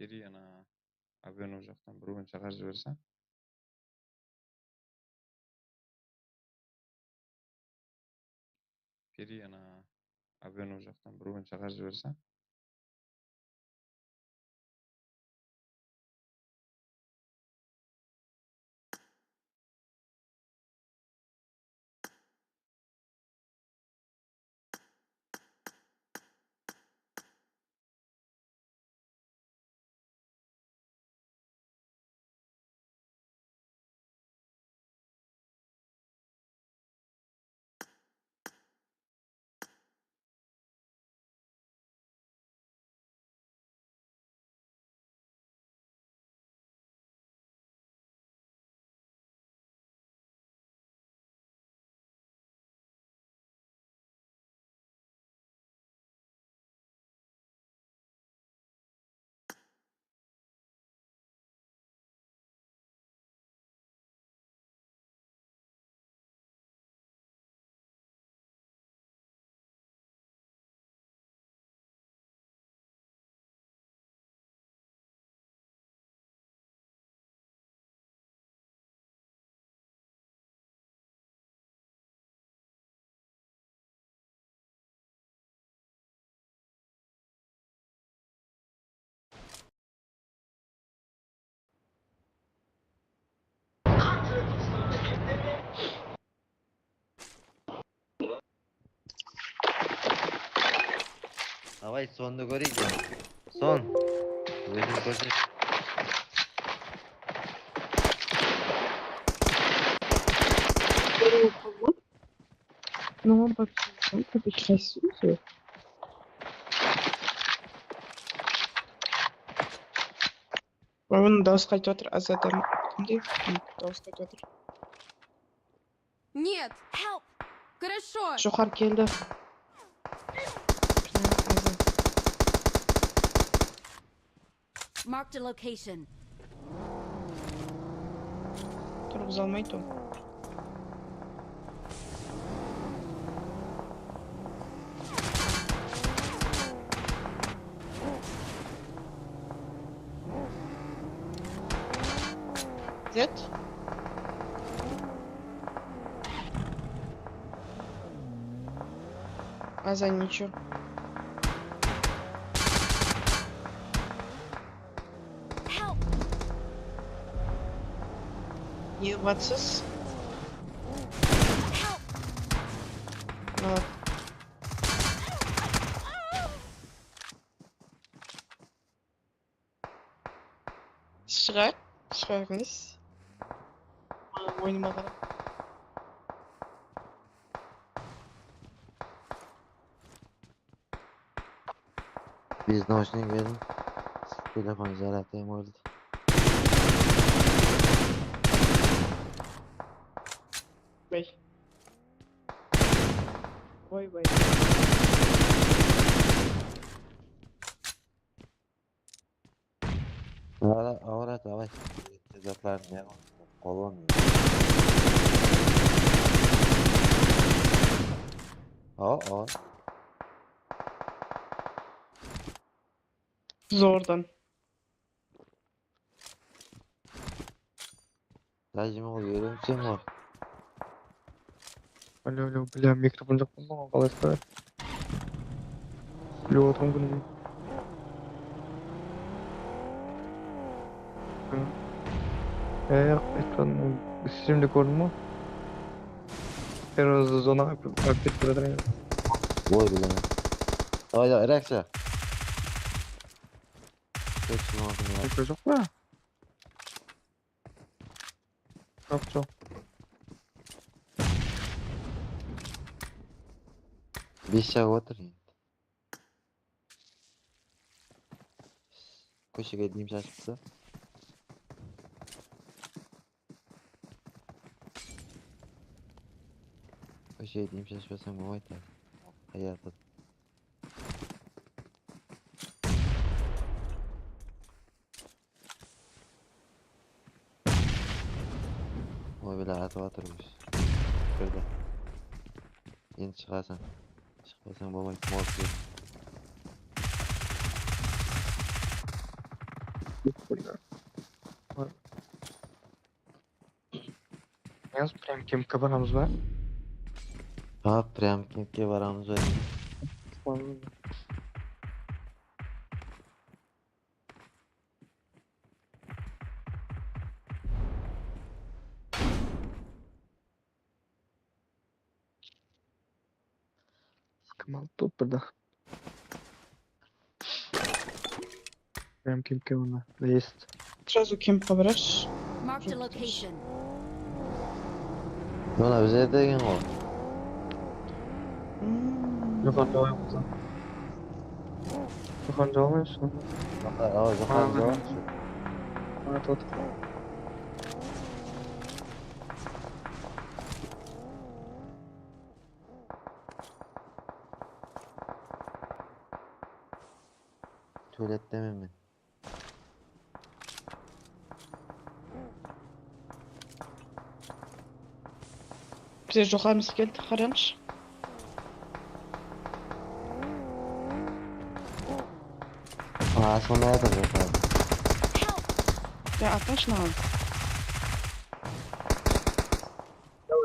Peri ana. Abi ben o jaktan bir oyun çakar jibirsen. Peri ana. Abi ben o jaktan bir oyun çakar jibirsen. Давай sonunu göreyim ya. Son. Gözüm gözüm. Ну, вообще, как сейчас всё. Onu дауыс қайтып отыр. Азадан кімде? Дауыс қайтып отыр. Нет! Help! Хорошо! Жоғары келді. Marked a location. Тұрғыза алмайды ол. Зет? Аза ничего. Ебаться. Вот. Шығар. Шығарыңыз. Ойнамаған. Biz nauşnik verin. Telefon zaratayım oldu. Ой. Ой. Ahora давай. Tezatlar ne? Kolon. O. Зордан. Дайжима oluyorum sen var. Алло, бля, микрофон жоқ болмаған қалайсыздар? Күліп отырмын күніге. Айтқан, стримде көрдің ма? Первый зонаға кетіп жатыр. Ой, бля. Давай, реакция. Микро жоқ па? Жоқ. Бес шаг отыр енді. Көшеге дейін шашыпты. Көшеге дейін шашпасаң болмайды. Аяты. Ой, бля, атып атыр көш. Көрді. Енді шығасың. Шықпасаң болмайды. Мол кел. Yalnız prem kemik'e baramız var. Ha, prям kemik'e varamız var. Sıkımalı top burada. Prem kemik'e bana. Есть. Сразу кемпқа барайықшы. Marked a location. Mana bize de gen o. Yukarıda oyamızda. Yukarıda olmuyorsun. Aa, yukarıda. Ha, tot. Tuvalette mi? Bize жоғарымыз келді, қараңызшы. Aa, sonra da yukarı. Я аташын алам.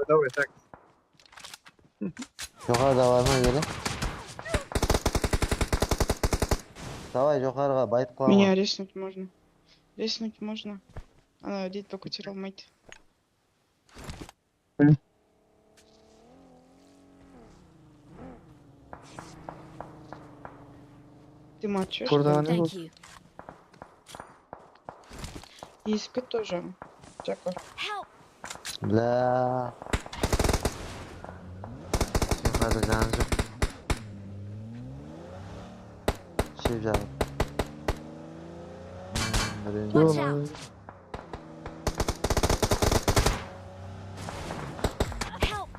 Давай, так. Yukarıda var mı böyle? Давай yukarıga bayıp Меня koyalım. резнуть можно. Резнуть можно. Она дейді, только көтере алмайды. Ты мочишь? Burada ne Thank oldu? you. Есіпке тоже. Дякую. Help! Bla. Yukarıda canım. Şey canım. Watch out! Help!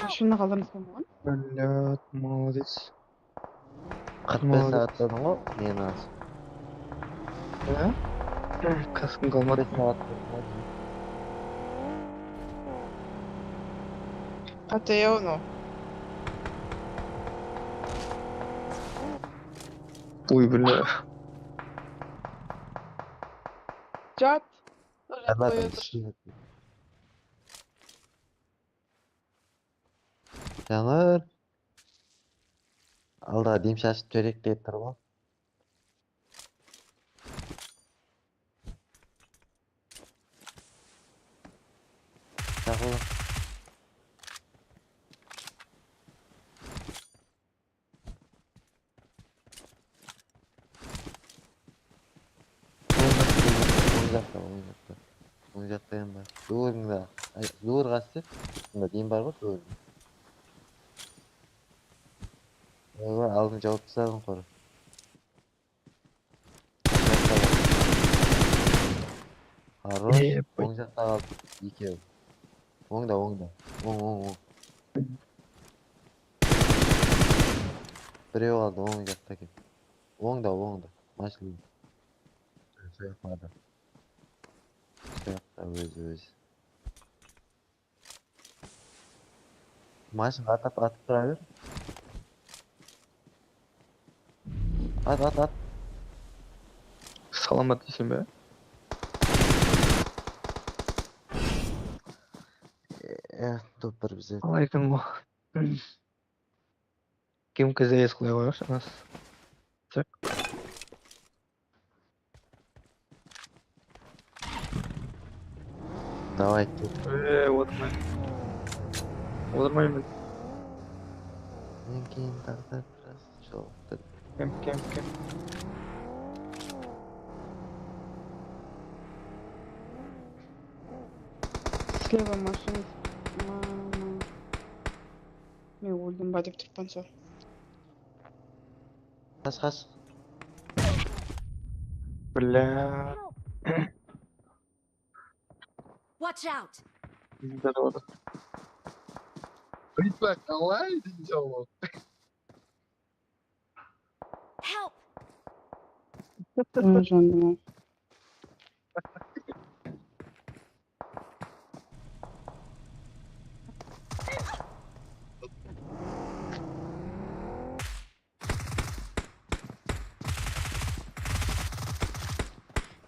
Машина қалдырмыз болмаған. Блядь, молодец. 45 saatladın o. Yeni az. Ha? Kaskın kalmadı. 45 saat. Қате я оны. Ой, бля. Жат. Жаңыр. Алда дем шашып төрек деп тұр ғой. Шақыл. Оң жақта ем бар. Дуырыңда. Дуыр қасы. Сонда дем бар ғой дуырың. Ойға алдын жауып тастадың қоры. Хорош. Оң жақта қалды. Екеуі. Оңда. Оң. Біреу қалды оң жақта кеп. Оңда. Машина. Сояқмады. Сояқта өзі. Машина атып тұра бер. At. Саламат дейсің бе? Топ бір бізе. Қалай екен ғой. Кем КЗС қылай қойғаш, анас. Так. Давай. Отырмаймын. Мен кейін тағда біраз жолықты. Кем. Слева машина. Мен өлдім ба деп тұрпан сол. Қаш. Бля. Watch out! Здорово. Ребят, қалай делал? Help! Жаным.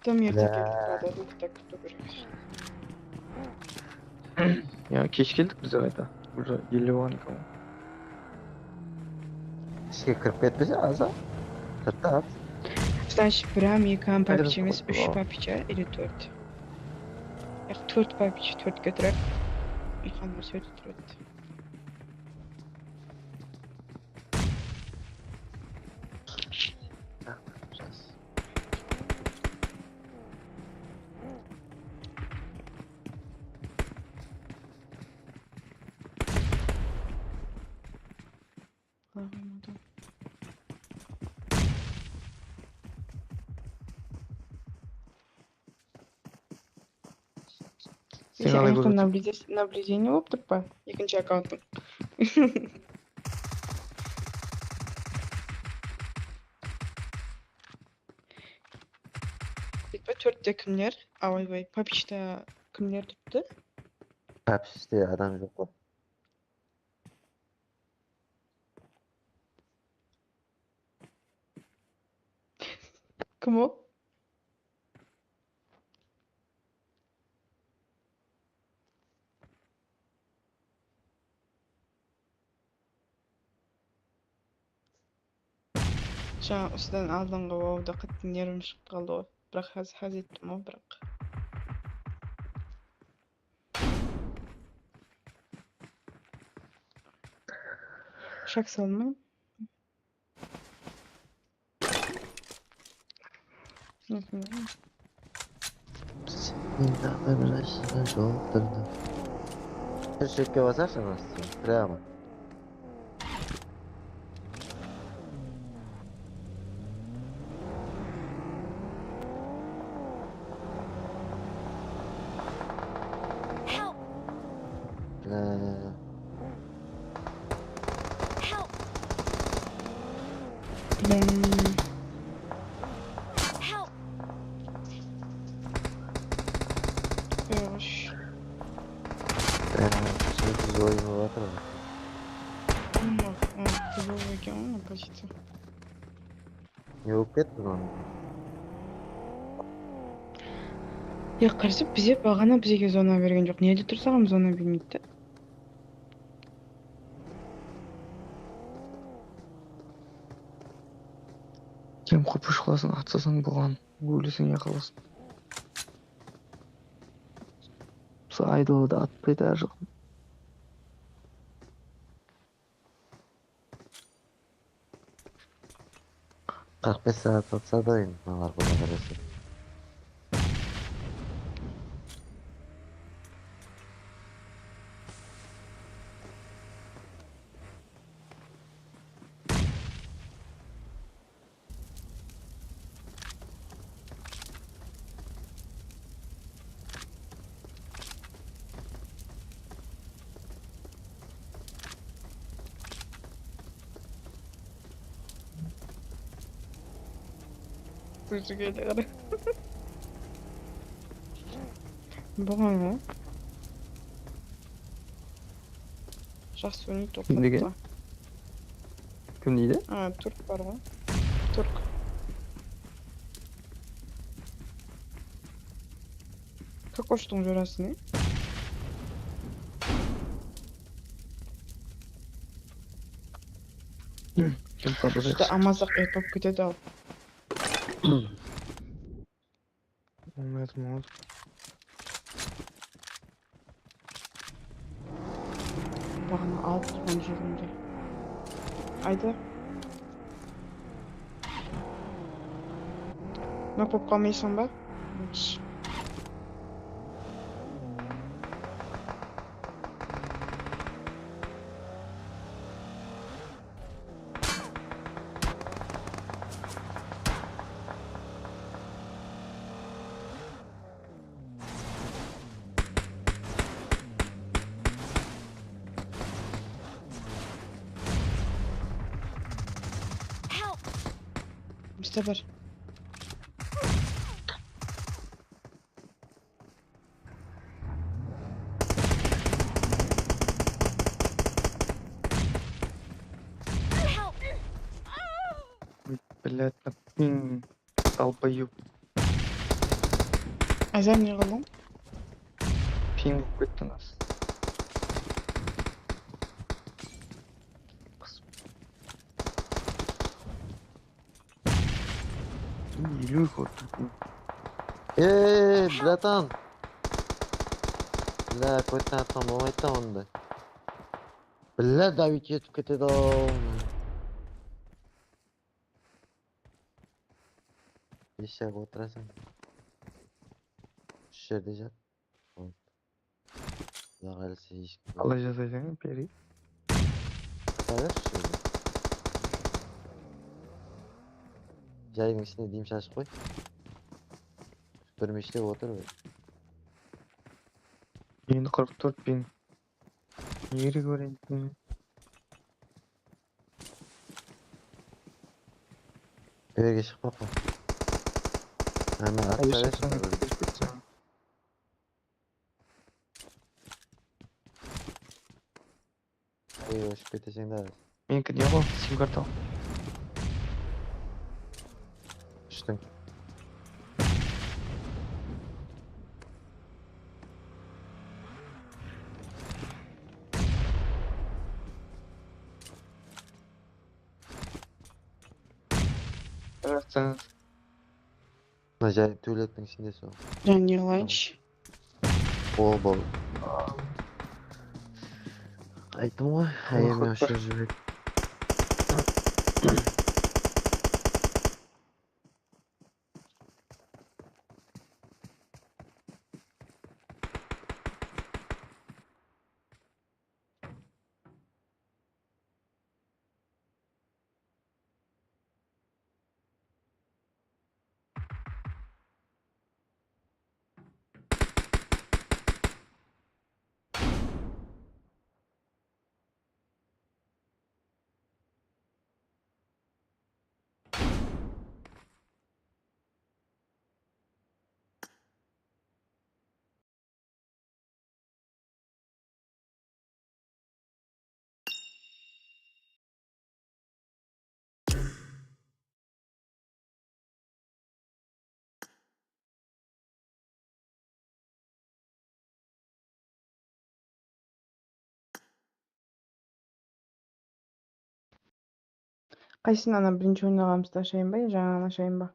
Там ерте Бля. келдік қадады так күту керек. Ya kech keldik biz qayta. Уже 50 болған екен. İşe 45 mi azı? 40 at. Значит, прям екі Қайда папича емес, қойды үш ғой? папича или төрт. Яғни төрт папича төртке тұрады. Иқан бар төрт тұрады. Қалғанмады. Сен қалай аяқтан көріп наблюдение болып тұр па? Екінші аккаунтың. Бүйтпе төртте кімдер? Ойбай, папичта кімдер тұрыпты? Hapiste adam yok o. Кім ол? Жаңа осыдан алдыңғы оуда қатты нервім шығып қалды ғой. Бірақ хаз еттім ғой, бірақ. Шаг салмай. Всегда выбирайся желтым. Шишки возашь нас прямо. Help! Help! Блин. Help! Хорош. Şimdi oyunu var mı? Ты был в океане, почти. Yok ettin onu. Я қарсы бізде бағана бізге зона берген жоқ. Неде тұрсағым зона бермейді. Кем қойпыш қаласын атсасаң болған. Өлесің я қаласын. Осы айдолы да атпайды әр жағын. Kalk 5 saat atsa da oyun. Ne var buna karısı? Көзіге де қара. Бұған ғой. Жақсы ойнайды Кім деген? тоқтатты. Кім дейді? Түрк бар ғой. Түрк. Кокоштың жорасы не? Кім қабыл Что амазақ епіп кетеді ал. Olmayatım oldu. Бағана алып тұрған жерімде. Айда. Нок болып қалмайсың ба? Бізде бар. Блядь, долбоёб. Азан не қылдың? Пин болып кеттің аз. Елу көрді. Братан. Бля, көттен атқан болмайды да онда. Бля, Давид жетіп кетеді-ау. Ешек отырасың. Үш жерде жат. Құлақ әлісі ешкі. Қалай жасайсың, Пери? Қараш жерде. Жайдың ішіне дем шашып қой. Сүпірмештеп отыр бе. Енді 44 пин. Ері көрейін. Берге шықпақ па. Әмі атса берші. Ой, өшіп кетесің да. Менікі не ғой? Сим карта ал. Үштің. Жақсаңыз. Мына жай туалеттің ішінде сол. Жан не қылайыншы? Бол. Айттым ғой, әйеме ұшыр жүрек. Қайсысын ана бірінші ойнағанымызда ашайын ба, жаңағын ашайын ба?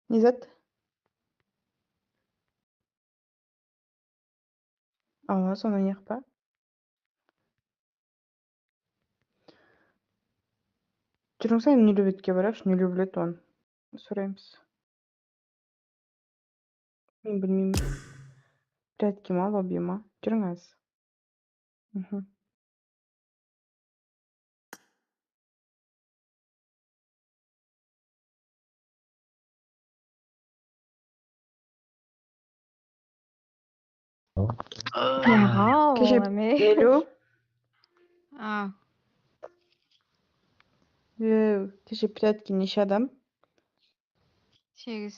Не зат? Ала, соны ойнайық па? Жүрің сайын нөлі бетке барайықшы, нөлі білет оны. Сұраймыз. Мен білмеймін. Прятки ма, лобби ма? Жүріңіз. Кеше елу. Кеше прятки неше адам? 8.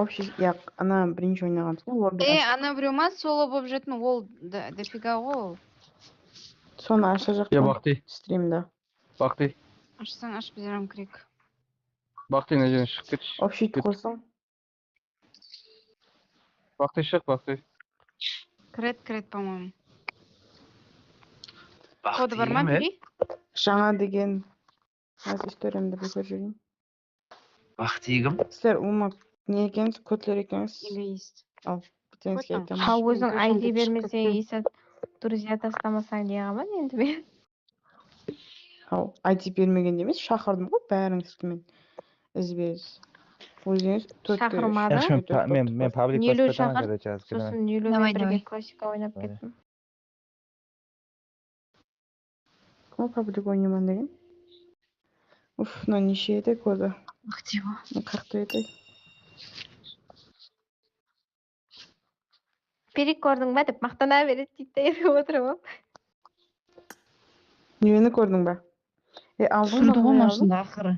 Общий, яқ, ана бірінші ойнағанымызда лобби. Ана біреу ма соло болып жүретін ол дофига ғой ол. Соны аша жақ. Я Бақти. Стримда. Бақти. Ашсаң аш берем крик. Бақти мына жерден шығып кетші. Общийді қосың. Бақти шық, Бақти. Крет, по-моему. Коды бар ма бери? Жаңа деген. Аз историямды біліп жүрейін. Бақтигім. Сіздер ұмап не екенсіз, көтлер екенсіз. Эгоист. Ал, бітенізге айтамын. Ха, өзің ID бермесең, Исат друзья тастамасаң не қаман енді мен? Ау, ID бермеген емес, шақырдым ғой бәріңізді мен. Ізбез. Өзіңіз Шақырмады. Мен паблик Нелу шақыр, сосын нелумен бірге классика ойнап кеттім. Кім паблик ойнаман деген? Уф, мына неше еді коды? Актива. Қақты еді? Перик көрдің ба деп мақтана береді дейді еріп отырып. Нені көрдің ба? Алдың Түсірді ғой машында ақыры.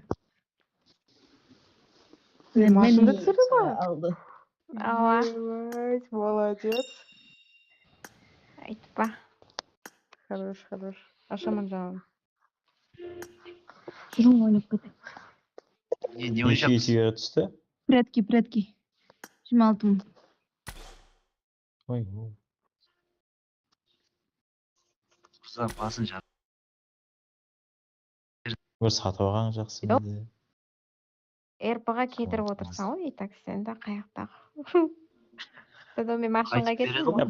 Машында түсірді ба? Алды. Ала. Молодец. Айтпа. Хорош, хорош. Ашаман жаным. Жүрің ойнап кетек. Не есеге түсті? Предки. 26 мың. Ой, Басын жар. бір сатып алған жақсы еді. РП-ға кетіріп отырсың ғой, и так сен де қаяқтағы. Содан мен машинға кеттім ғой.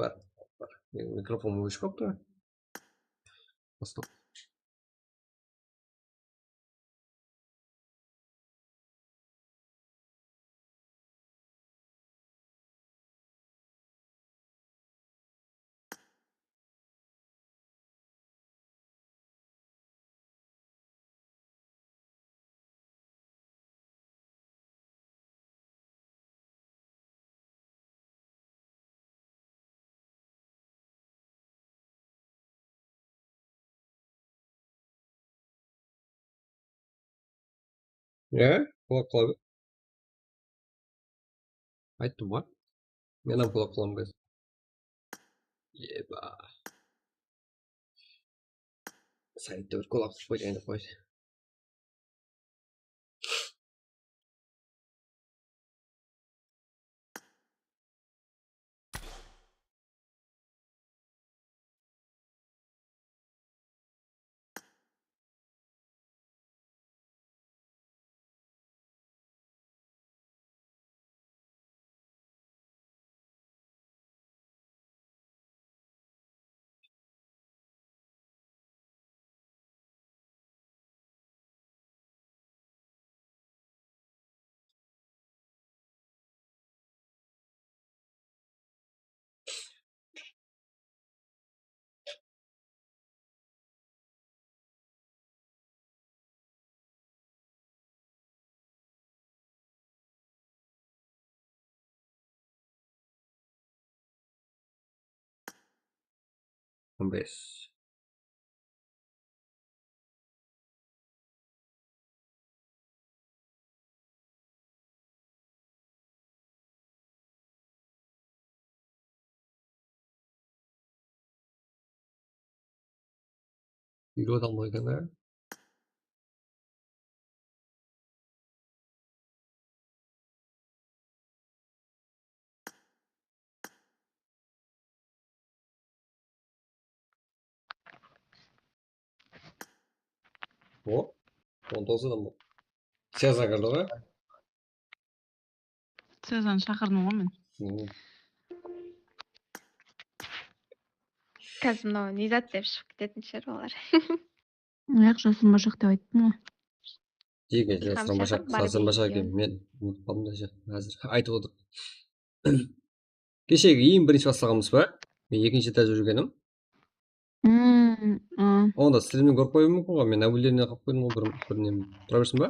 Бар. Менің микрофоным өшіп қалыпты. Бастап. Құлақ құлап. Айттым ба? Менің құлақ құлам қазір. Еба. Сайтта бір құлақ қойды енді қойды. Бес. Үйге адам қойған да. О, 19 адам бұл. Сезан кірді ғой? Сезан шақырдым ғой мен. Қазір мынау Низат деп шығып кететін шығар олар. Аяқ жасым башақ деп айттым ғой. Жеке Илхам Сарсанбаша шақырып бар Сарсанбаша дейді. екен. Мен ұмытып қалдым да қазір айтып отыр. Кешегі ең бірінші бастағанбыз ба? Мен екінші этажда жүргенім. Онда стримнен көріп қоюым мүмкін ғой. Мен наблюдение қылып қойдым ғой бірінен. Тұра берсін ба?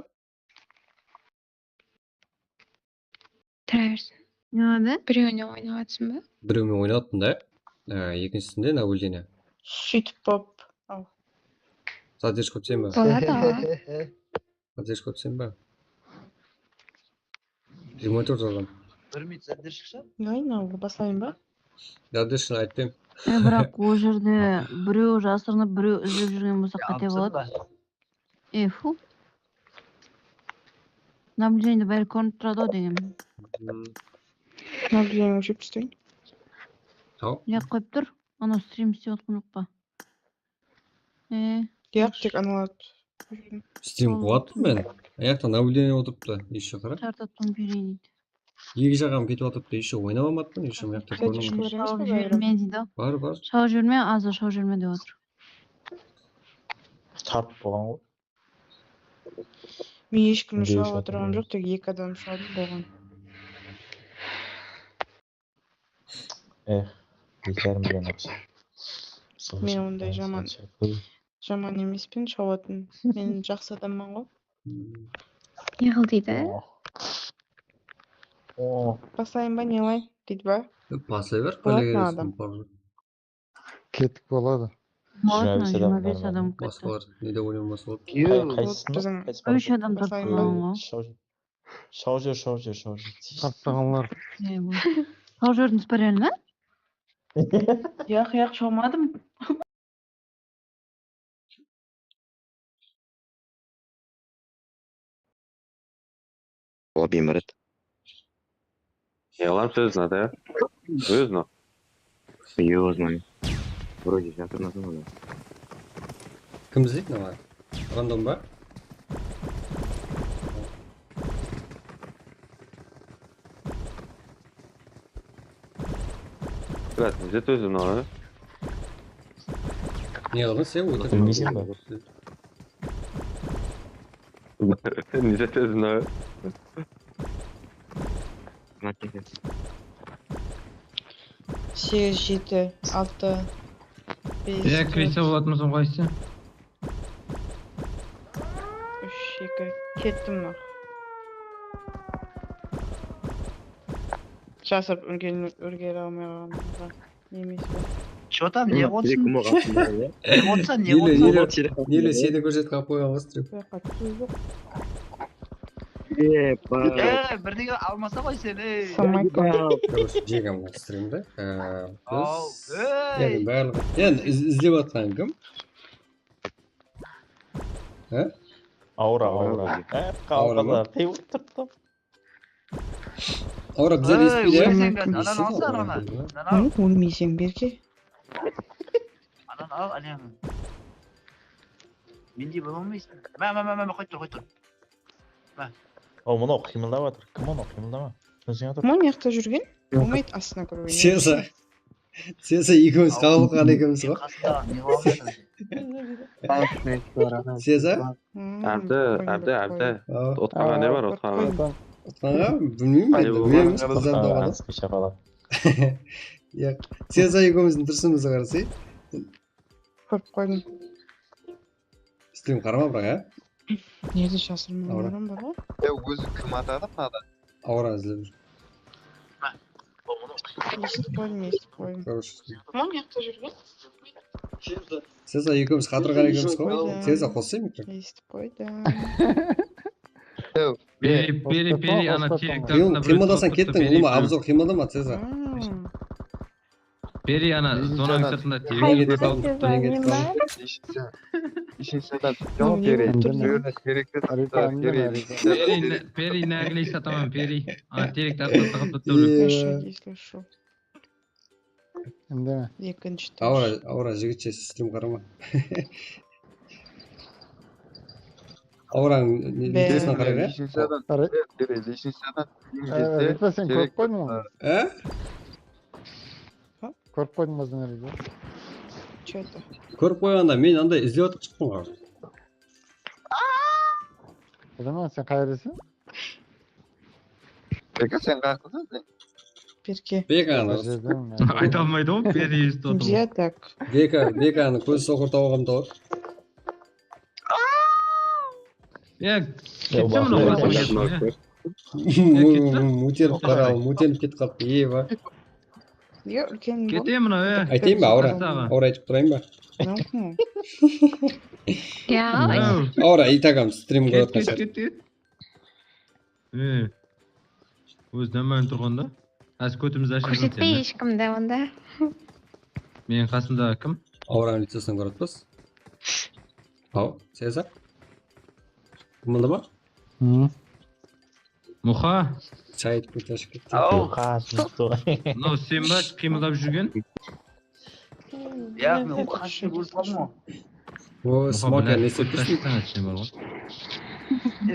Тұра берсін. Неді? Біреуіне ойнап жатсың ба? Біреумен ойнап жаттым да. Екіншісінде наблюдение. Сөйтіп боп. Ау. Задержка өтсем ба? Болады ғой. Задержка өтсем ба? 24 адам. Ойнауға басайын ба? Задержканы айттым. Бірақ ол жерде біреу жасырынып, біреу іздеп жүрген болса қате болады. Фу. Наблюдениеде бәрі көрініп тұрады ғой деген. Наблюдение өшіп түстейін. Ау. Яқ қойып тұр. Анау стрим істеп отқан жоқ па? Яқ тек аналарды. Стрим қуаттым мен. Аяқта наблюдение отырыпты. Еще қара. Тартаттың берейін дейді. Екі жағам кетіп отырыпты. Еще ойнап алмадым. Еще аяқта көрінемін. Шауып жіберме дейді. Бар. Шауып жіберме, азы шауып жіберме деп отыр. Тартып болған ғой. Мен ешкімді шауып отырғам жоқ, тек 2 адам шаудым болған. Бекерімден ақша. Мен ондай жаман емеспін шауатын. Мен жақсы адаммын ғой. Неғыл дейді? Басайын ба, не олай? Дейді ба? Басай бер. Болатын адам. Кетік болады. 25 адам кетті. Басқалар неде ойнамаса болады. Біздің 3 адам тартып қалған ғой. Шау жер. Тартпағанлар. Шауып жібердіңіз ба реально? Яқ шаумадым. Обимрет. Yalan söz надо, ya. Өзно. Ее знаю. Вроде центр назвал. Кім іздейді мына? Рандом ба? Брат, где ты знал, Не қылдың сен өтірік. Білмейсің ба? Нельзя ты знал. Сегіз, 7, 6, 5, кіресе болатынмысың қайсы? 3, 2, кеттім ма? Жасырып өргері алмай қалғанға немес ба? Что там, не отсын? Нелі сені көрсетіп қалып қойған ғой стрим. Бірдеңе алмаса ғой сені. Короче, жегем бұл стримді. Енді барлығы. Енді іздеп атқан кім? Аура. Қалқада қиылып тұрды. Аура біздер еспейді. Өлмейсең берке. Адан ал, әлем. Менде бұл olmayсың. Мә, қойт тұр. О, мұнау қимылдап жатыр. Кім мұнау қимылдама? Мұн яқта жүрген? Болмайды астына көрген. Сеза екеуміз қабылған екеуміз ғой. Сеза? Әбді. Отқанға не бар, отқанға? Отқанға? Білмеймін енді. Білмейміз қызарды оғаны. Сеза екеуміздің тұрсымызды қарасы. Көріп қойдым. Стрим қарама бірақ, ә? Неде жасырмағаным бар ғой? Өзі кім атады мынада? Аура іздеп жүр. Естіп қойдым. Мұн яқта жүрген? Сеза екеуміз қатырған екеуміз ғой. Сеза қосайым екен. Естіп қойдым. Пери, ана теректар. Қимылдасаң кеттің, ұлыма абзор қимылдама, Сеза. Пери, ана зонаның сыртында Пери, нәгілей сатаман, Пери. Ана теректарды тығып тұтты. Екінші Аура жігітше стрим қарама. Аураң несінен қарайға? Сен көріп қойдың ғой? Көріп қойдың ба зонарыды? Көріп қойғанда мен андай іздеп атып шықтым ғой. Zaman sen kayırırsın. Beka sen kalktın sen. Берке. Беканы Айта алмайды ғой, бері естіп отырмын. Где так? Беканы көз соқыртып алғанымда бар. Кетті мынау. Мутеніп қарал, мутеніп кетіп қалыпты. Еба. Я үлкен Кете мынау, Айтайын ба, Аура? Аура айтып тұрайын ба? Аура, итагам стрим көріп Кет. Өз нөмірін тұрғанда. Аз көтімізді ашып Көрсетпей ешкімді онда. Менің қасымда кім? Аураның лицесін көріппіз. Ау, Сеза? Кімді ба? Мұха? Чай айтып кетті ашып кетті. Мынау сен ба қимылдап жүрген? Ya ben o kaçtı vursam mı? О, смокер не істеп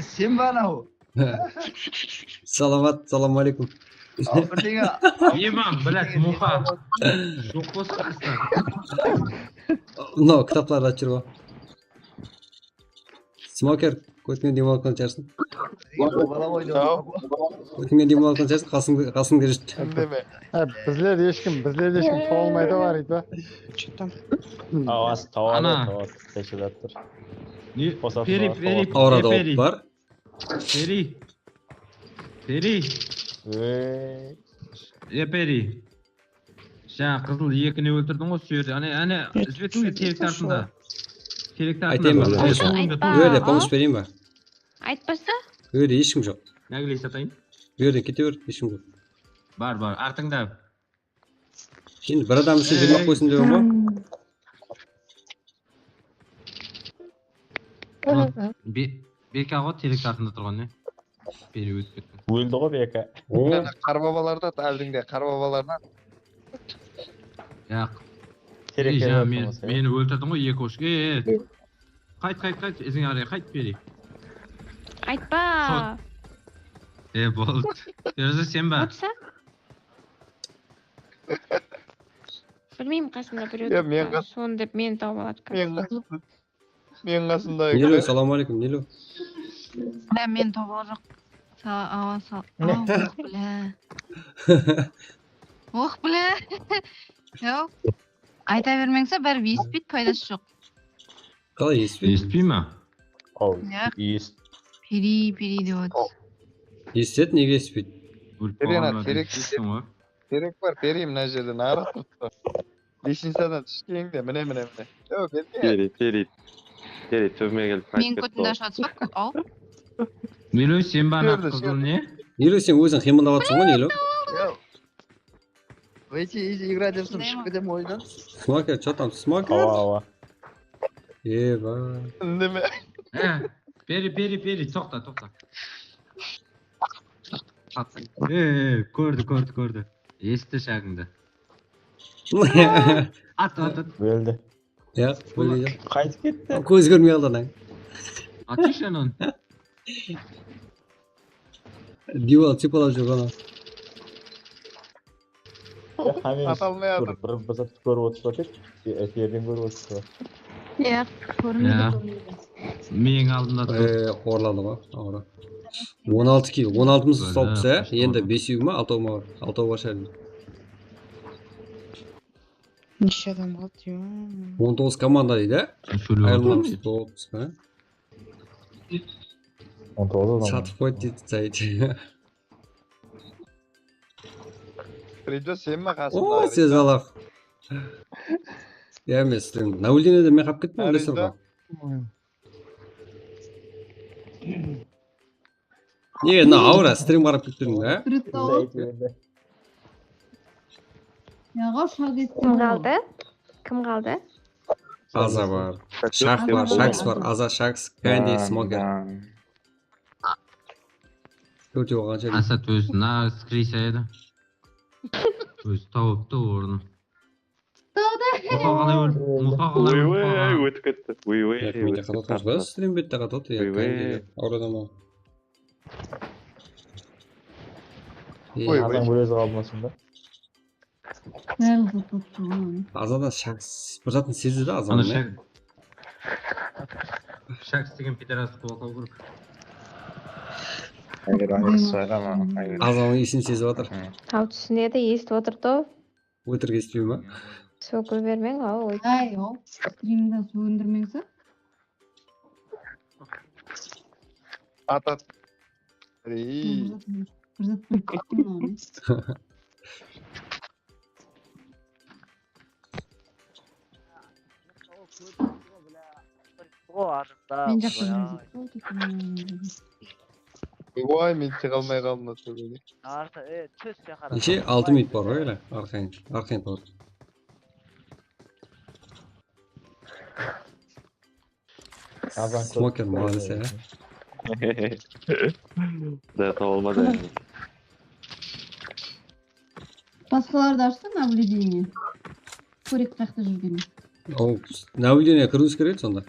Sen bana o. Саламат, салам алейкум. Ебам, блядь, мұха. Жоқ болса қасында. Мынау кітаптарды ашып жүр ғой. Смокер, көтіңе демалқан шығарсың. Көтіңе демалқан шығарсың, қасыңда жүрді. Bizler ешкім тоғылмайды бар еді ба? Ана. Аурада оп бар. Пери. Пери. Жаңа қызыл екіні өлтірдің ғой сүйерді. Әне, үзбетіңге терек тартында. Айтайын ба? Өйде помощь берейін ба? Айтпаса? Өйде ешкім жоқ. Нәгілей сатайын? Өйде кете бер, ешкім жоқ. Бар, артыңда. Şimdi bir adam için жүрмек қойсын деп ма? Бека ғой терек тартында тұрған не? Бері өтіп кетті. Өлді ғой Бека. Қарбабаларда әлдіңде қарбабалардан. Мені өлтірдің ғой екі ош. Қайт, ізің арай, қайт бері. Айтпа. Болды. Өзі сен ба? Отса? Білмеймін қасымда біреу тұр. Соны деп мені тауып алады. Мен қасымда. Нелу, салам алейкум, Нелу. Мен тауып жоқ. Ох, бля. Жоқ. Айта бермеңсе, бәрі еспейді, пайдасы жоқ. Қалай еспейді? Еспей ма? Пери деп отыр. Естеді, неге еспейді? Терек бар, пери мына жерден ары тұрды. Лестницадан түскенде, міне. Пери, төбіме келіп Мен көтімді ашып атсақ, ау? Нелу, сен ба ана қызыл не? Нелу, сен өзің қимылдап атсың ғой, Нелу? Выйти и играть в шкафе ойдан. Смокер, что там, смокер? Еба. Неме? Пери, тоқта. Көрді. Есті шағыңды. Ат. Өлді. Өлді. Қайтып кетті. Көз көрмей алды анаң. Атыш анан. Дивал типалап жүр ғана. Аталмай атыр. Bir zat көріп отырса тек, эфирден көріп отырса. Көрмейді. Менің алдымда тұр. Қорлады ғой, ауыра. 16 кил, 16-мыз салып бізә, енді 5-үй ма, 6-ау ма, 6-ау бар шәрді. Неше адам қалды, 19 команда дейді, айырылмамыз, 9 па? 19 адам. Сатып қойды дейді, Саид. Придет сен ма қасымда? О, Сезалов. Я емес, на өлденеде мен қап кеттім, өлесір ба? Не, на аура, стрим қарап кеттің, ә? Кім қалды? Аза бар, Шакс бар, Аза, Шакс, Канди, Смокер. Төртеу қанша дейді? Асат өзі нағыз крейса еді. Өзі тауыпты орны. Мұқа қалай өтіп кетті. Менде қатотымыз ба? Стрим бетте қатот, Канди, аурада ма? Адам өлесі қалмасын да. Азадан Шакс, бір затын сезді да Азадан, Шакс деген пидорасты болғау көріп. Hayır aynı söyleme. Hayır. Ağzının iyisini sezip atır. Tau түсінеді, естіп отырды. Өтірік естібей ма? Сөкіре бермең, ау. Ай, о. Стримді сөндірмеңсі. At. Ей. Кырзатпай кеттің оны. Мен жақта жүрмін. Ой, мен шыға алмай қалдым сөйлеуге. Неше? 6 минут бар ғой әлі. Арқайын бар. Смокер молодец ya. Да, olmadı. Басқаларды ашса наблюдение. Көрек қаяқта жүргенін. Ол наблюдение кіруіміз керек сонда.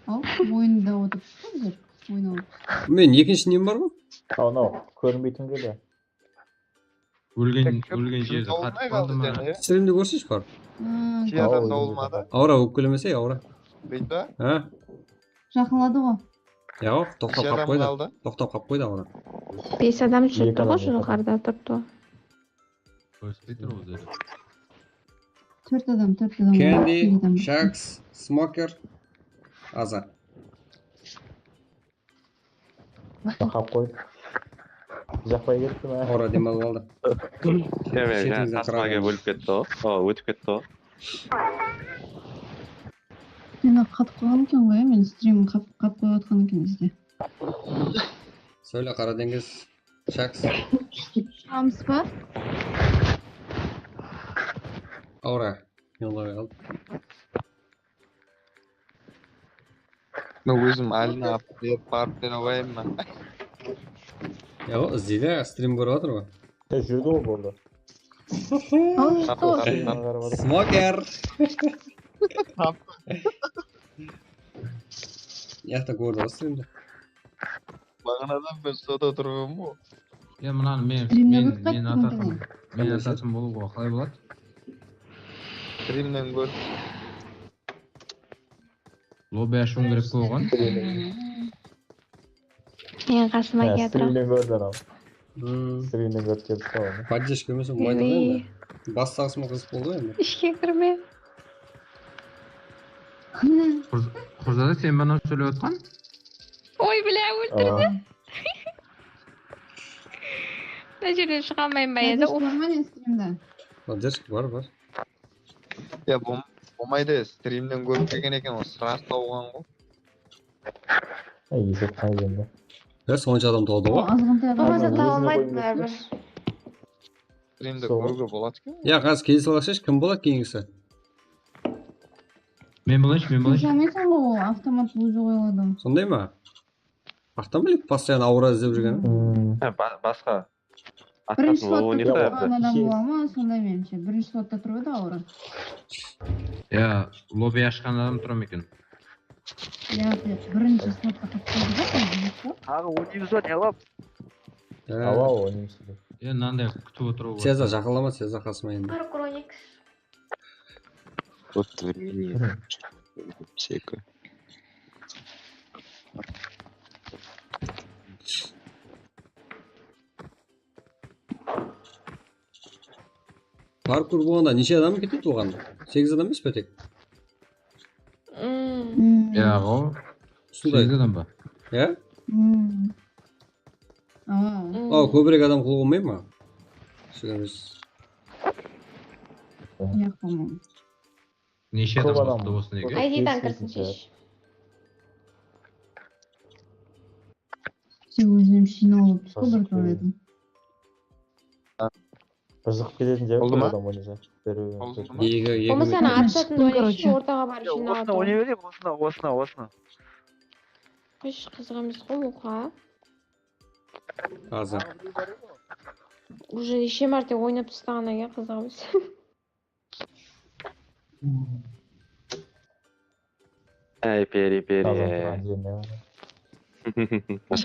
Ал, ойында отырып біздер. Ойнап. Мен екінші нем бар ма? Анау көрінбейтін келе. Өлген жерде қатып қалды ма? Стримде көрсейші бар. Кей адамда olmadı. Аура өкілемесе, аура. Бейді? Ha? Жақылады ғой. Yok, to'xtab qolib qo'ydi. To'xtab qolib qo'ydi avra. 5 адам жүрді ғой, жоғарыда тұрды. Ko'rsatib o'zi. 4 адам. Candy, Shax, Smoker, Aza. Жақап қойды. Жақпай кетті ме? Аура демалып алды. Evet, tasmaga bo'lib ketdi o. O'tib ketdi o. Мен қатып қалған екен ғой, мен стримін қап қойып отқан екен бізде. Söyle Karadeniz, Shax. Шығамыз ба? Аура, yo'lga oldi. Ben özüm eline alıp barıp bere koyayım mı? Yo'q, izlaydi, stream ko'rib o'tir u. Жүрді ғой болды. Smoker. Yaxta ko'rdi o streamda. Bag'anadan bir soda turibman bu. Ya mınani men atasım bo'lib qalay bo'ladi? Streamdan ko'r. Lobby ashun kerak bo'lgan. Men qasma keltirdim. Streamden gördü anam. Streamden görüp geldi tamam. Поддержка bo'lmasa bo'lmaydi endi. Bassasimi qizib bo'ldi endi. Ishga kirmay. Xurzada sen bana söyleyotgan? Oy bilan o'ldirdi. Najeriya chiqolmayman endi. Поддержка var. Ya bo'lmaydi, streamdan ko'rib kelgan ekan, o sras topgan qo'y. İyi sepay endi. Ya soncha adam tug'di O ku. azg'inta Bo'lmasa topolmaydi baribir. Streamda ko'rga bo'ladi-ku. Ya hozir kelsalashish kim bo'ladi keyingisi? Men bo'lish. Bilmaysan bu avtomat o'zi qo'yiladi. Sondaymi? Baxtam bilib постоянно aura izlab yurgan. Boshqa. Birinchi slotda turgan odam bormi? Sonday menimcha. Birinchi slotda turadi aura. Ya, lobby ashgan adam turam ekan. Yo'q, birinchi slotda turadi. Ha, o'zingizni yalab. Hava oynayışdı. Ya nanday kutib o'tirib. Seza jaqillama, Seza qasma endi. Parkronik. Вот времени. Всякое. Parkur bo'lganda necha odam ketdi to'g'anda? 8 odam emas tek? Ya, o. Shunday. 8 odam bor. Ya? Ko'proq odam qulib olmaymi? Tushunamiz. Yo'q, bo'lmaydi. Necha odam bo'lsin ekan? ID'dan kirsin ish. Sen o'zim shinolib chiqib turdim. Kızık gidince Oldu mu? adam oynayacak. Bo'lmasa atlatib o'ynash, o'rtaga borib shinolib. O'ynayverib, o'sna. Ish qiziq emas-ku bu ha. Hozir. Уже necha marta o'ynab tashlagan ekan, qiziq emas. Ey peri.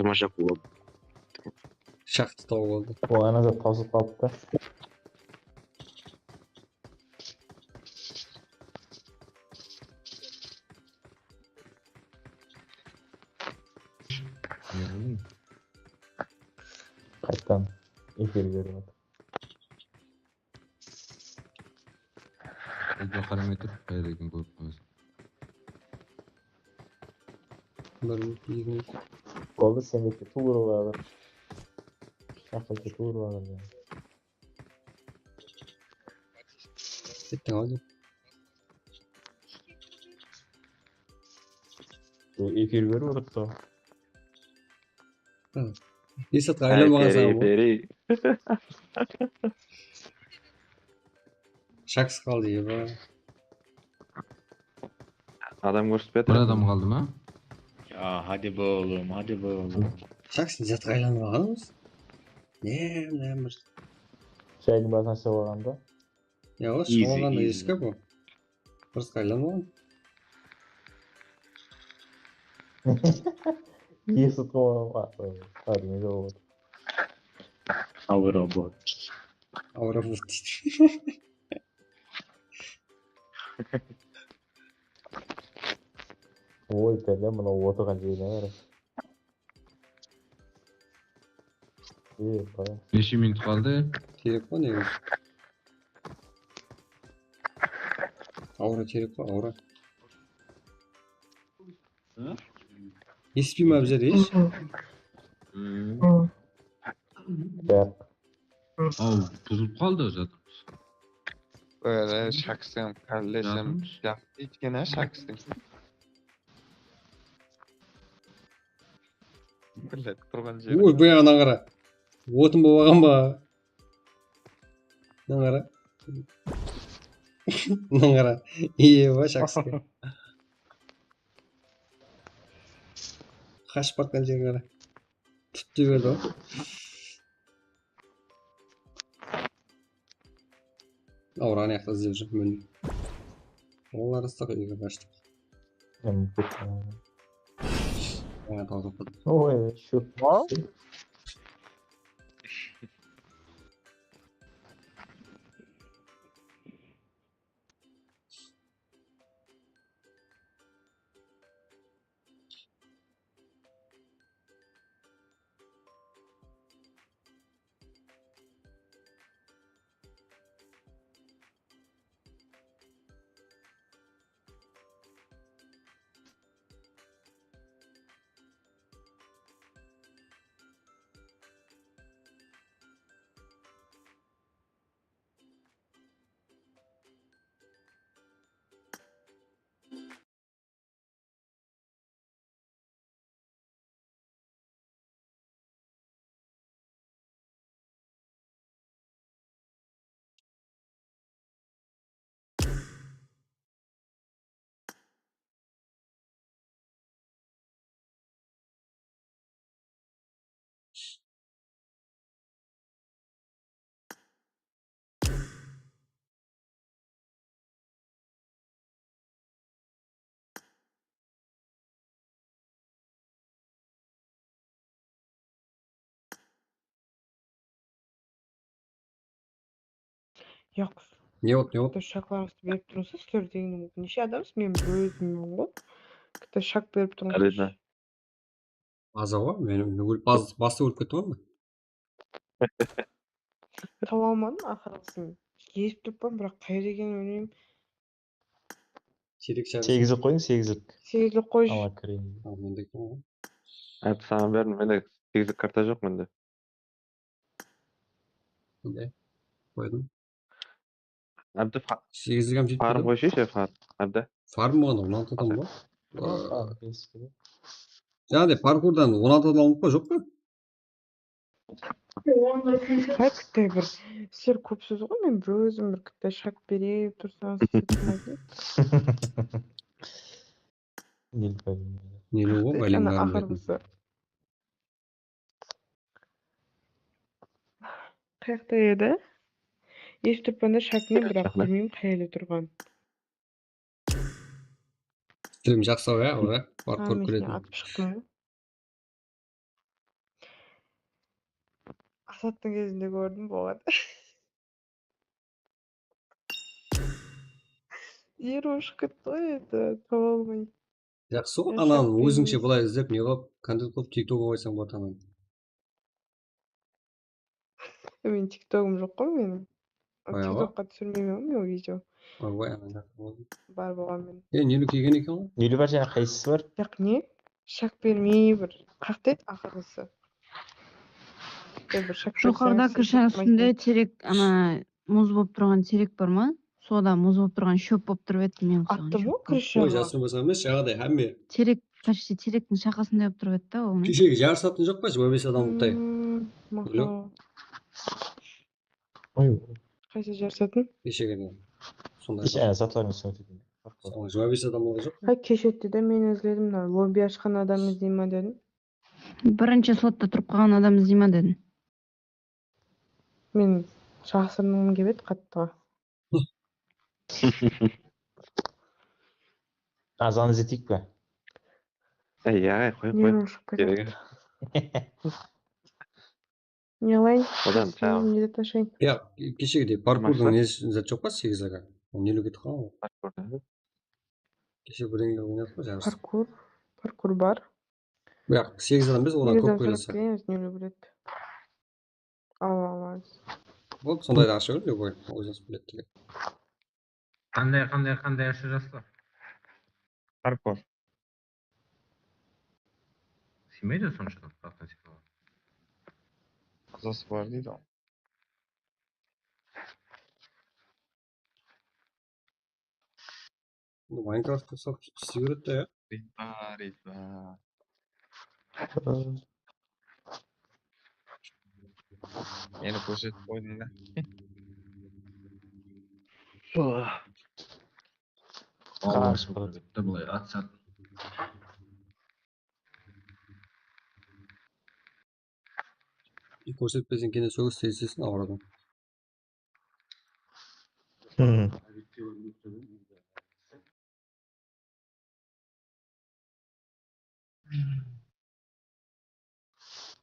Maşa kullandı. Shaxtni topib oldi. Bu anaza tavsiz kaldı. Қайттан эфир беріп жатыр. Қолға қарамай тұрып, қайда екен көріп қойсын. Қолды сендекке туырып алыр. Шақыртып туырып алыр. Кеттің ау деп. Эфир беріп отырды. Есатқа айламаған саған бұл. Шакс қалды еба. Адам көрсетпеді. Bir adam kaldı mı? Ya hadi be oğlum, hadi be oğlum. Шакс жатқа айланып алғанбыз. Не бір. Шайдың басына шығып алғанда. Я ол шығып алғанда ескі бұл. Дұрысқа айланып алған. Есіт қоғам. Кәдімгі жауап отыр. Ауыр обот. Ауыр обот дейді. Ой, пәле, мынау отырған жеріне қарай. Бара. 5 minut kaldı. Керек қой негізі. Аура керек қой, аура. Еспей ма біздер еш? Av buzulup kaldı zaten. Böyle şaksın, kardeşim. Ya hiç gene şaksın. Böyle тұрған жері. Ой, бұяғынан қара. Отын болған ба? Мынаны қара. Мынаны қара. Еба шаксқа. Қашып баққан жерге қара. Түтті берді ғой. Аураны яқта іздеп жүр міне. Олар ыстық үйге қаштық. Ой, шөп. Yok. Не вот, не вот. Şaklarsız berip turursunuz sizler degенім. Неше адамсыз? Мен бір өзіммін ғой. Кітті шак беріп тұрмын. Аза ғой, мен басты өліп кетті ғой. Таба алмадым ақырғысын. Естіп тұрпам, бірақ қай деген өлеймін. Сегізік қойың, сегізік. Сегізік қой. Ала кірейін. Мендегі ғой. Әп саған бердім, менде сегізік карта жоқ менде. Де, қойдым. Әбді сегізігім жетті. фарм қойшы фарм. Әбді. Фарм болғанда 16 адам ба? Жаңағыдай паркурдан 16 адам алып па, жоқ па? Қай кітті бір сіздер көпсіз ғой, мен бір өзім бір кітті шак беріп тұрсаңыз Нелі ғой, бәлем бәрін ақырғысы. Қаяқта еді? Естіп тұрпанда шакмен, бірақ білмеймін қайлы тұрған. Тілім жақсы ау, ұра? Паркур көретін. Атып шықтым. Асаттың кезінде көрдім болғады. Жер ұшып кетті ғой, таба алмай. Жақсы ғой, ананы өзіңше былай іздеп, не қылып, контент қылып, тиктокқа қойсаң болады ананы. Менин тиктогум жок го менин. Аяга? Тиктокко түшүрмөймүн мен видео. Ойбай анда. Бар болгон мен. Нилүү кийген экен го. Нилүү бар жана кайсысы бар? Жак не? Шак бермей бир кактайт акыркысы. Бир шак Жукарыда крыша үстүндө терек ана муз болуп турган терек бармы? Сууда муз болуп турган шөп болуп туруп эт мен Аттымы Ой, крышага? жасырын болсо эмес, жагыдай хамме. Терек почти теректин шакасындай болуп туруп эт да ол. Кишиге жарышатын жок белчи, 15 адам утай. Мага. Ой. Кайсы жарышатын? Кишиге де. Сондай. Кеше сатыларын сатып. Соң 15 адам болған жоқ. Хай кешетти да мен изледим мына лобби ачкан адам издейм дедим. Биринчи слотто туруп калган адам издейм дедим. Мен шахсырным келбейт каттыга. Азан изетикпи? Я, Мен кой. ушуп кетет. Не алайын? Одан чаа. Не ташайын? Я кишиге паркурдун несі зат жоқ па 8 ага. Нелүү кетип калган. Паркурда. Кеше биринге ойнап па жарыс. Паркур бар. Бирок 8 адам эмес, одан көп койласа. Нелүү билет. Алабыз. Болуп сондай да аша берди любой өзүңүз билет деле. Кандай аша жазса? Паркур. Симейді соншадан практика. Кызасы бар дейді ол. Майнкрафтты салып істей берет да, я. Ритва. Мені көрсетіп қойдың да. Қалашым көрсетті бұлай атсат. Көрсетпесең кене сөгіс тезесін ауырады.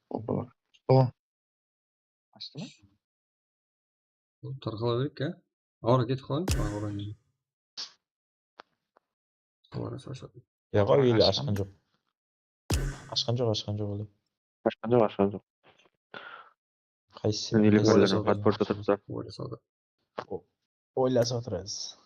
Опа. О. Açtı mı? Тарқала берейік, ә? Ауыра кетіп қалайын, ауыра не? Ауыра сашады. Я ғой или ашқан жоқ. Ашқан жоқ ол. Ашқан жоқ. Қайсы? Нелегерлерін паспорт отырса. Ойласады. Ойласа отырасыз.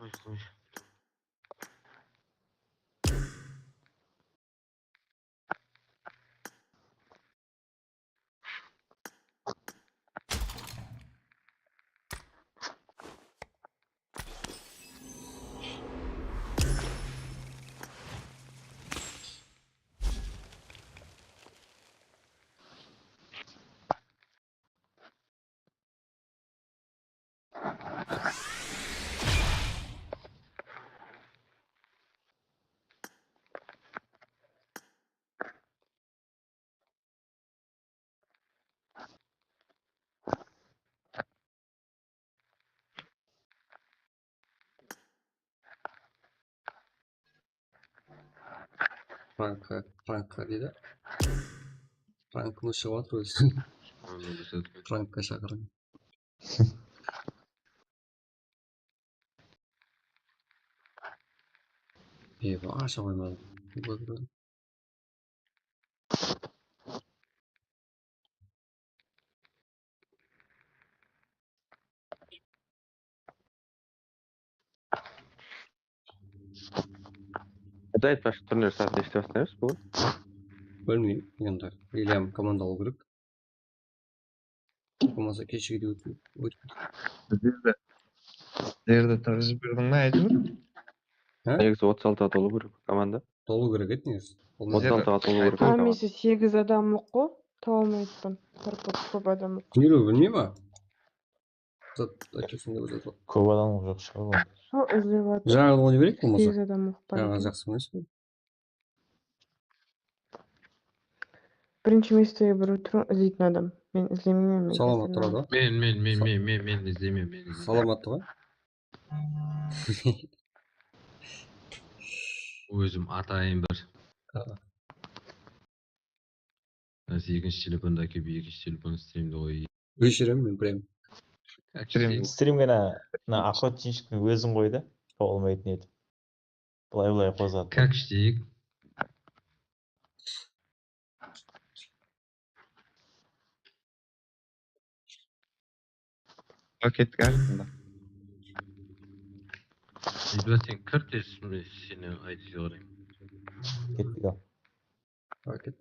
Qo'y. Frankka дейді. Frank'ımız шығып жатыр өзі. Frank'қа шақырын. Аша қоймадым. Дайт башка турнир саатында иштеп атпайбыз бүгүн? Білмеймін, енді Ильям команда алу керек. Болмаса кешігіде өтіп. Жерде тагызып бердің ме айтып? Негізі 36 толу керек команда. Толу керек еді негізі. 36 толу керек команда. Амесі 8 адамлық қой, таба алмайтпын. Көп адамлық. Нелеу білмей ма? Зат айтасың деп өзі. Көп адамлық жоқ шығар ол. Сол іздеп жатыр. Жаңағы ойны берейік болмаса? 8 адамлық бар. Жаңағы жақсы емес пе? Бірінші местеге бір іздейтін адам. Мен іздемеймін. Саламат тұрады. Мен іздемеймін. Саламатты ғой? Өзім атайын бір. Екінші телефонда әкеліп екінші телефон стримді қой. Өшіремін мен прям. Стримге мына охотничектің өзін қой да. Болмайтын еді. Былай қозғады. Как штейік? Kettik aslında. Ibla sen kırt esmi seni aytıyor oraya. Kettik al. Окей.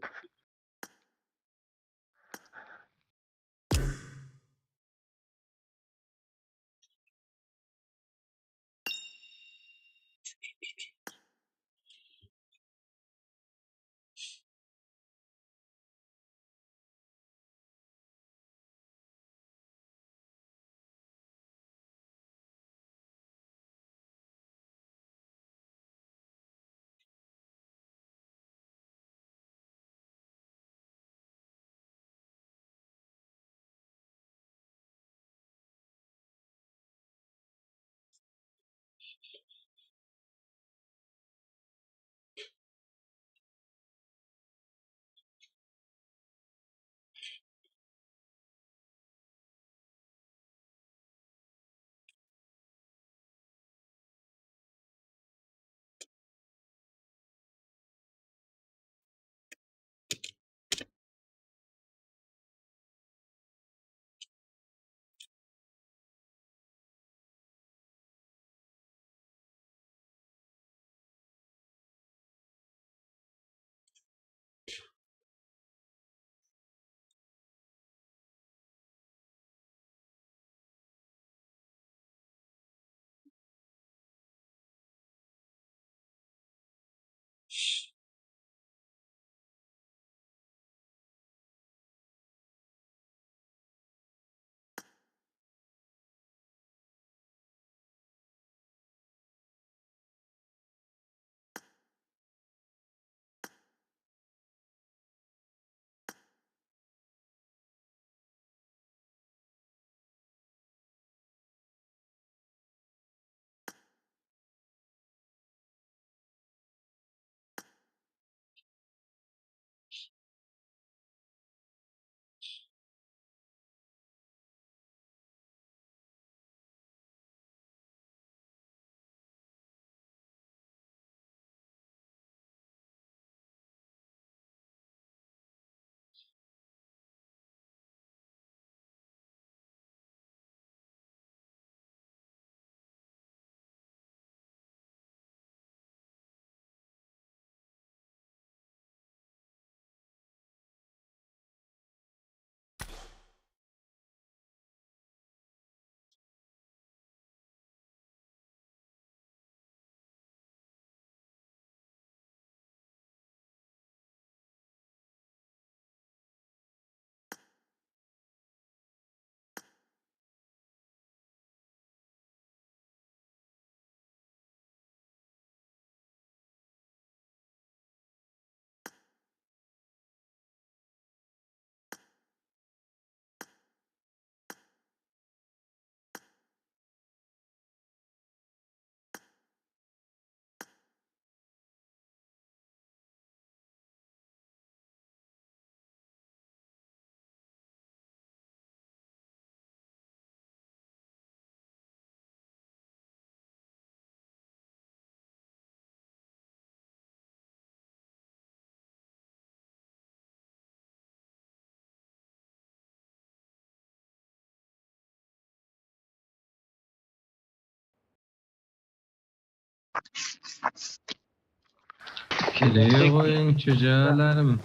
Keleye koyun çocuğlarım.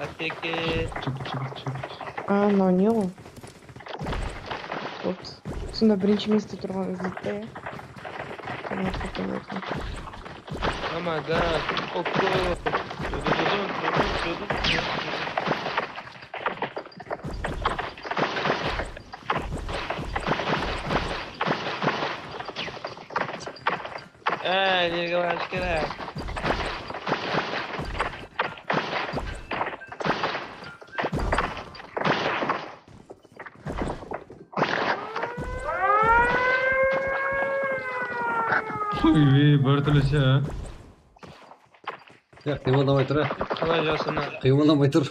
Ateke. Çık. А, мынау не ғой? Вот. Сонда бірінші месте тұрған іздейді да, Амага. Око. Nereye var kerak? Uy, bir türlü şey. Ya kıymalamay tur. Қалай жасына? Kıymalamay tur.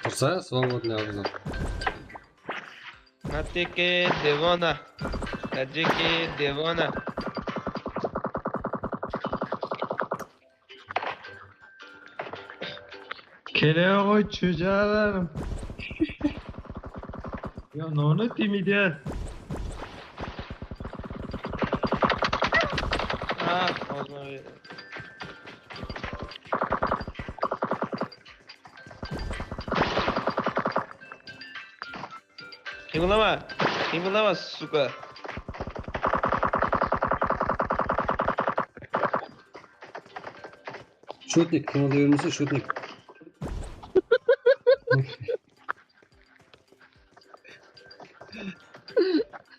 Tursa свободный обзор. Натеке Девона. Таджике Девона. Kele koy çocuğlarım. Ya ne onu timide? Ha, ağzına ver. Қимылдама, сука. Шутник, кімді бермесе шутник.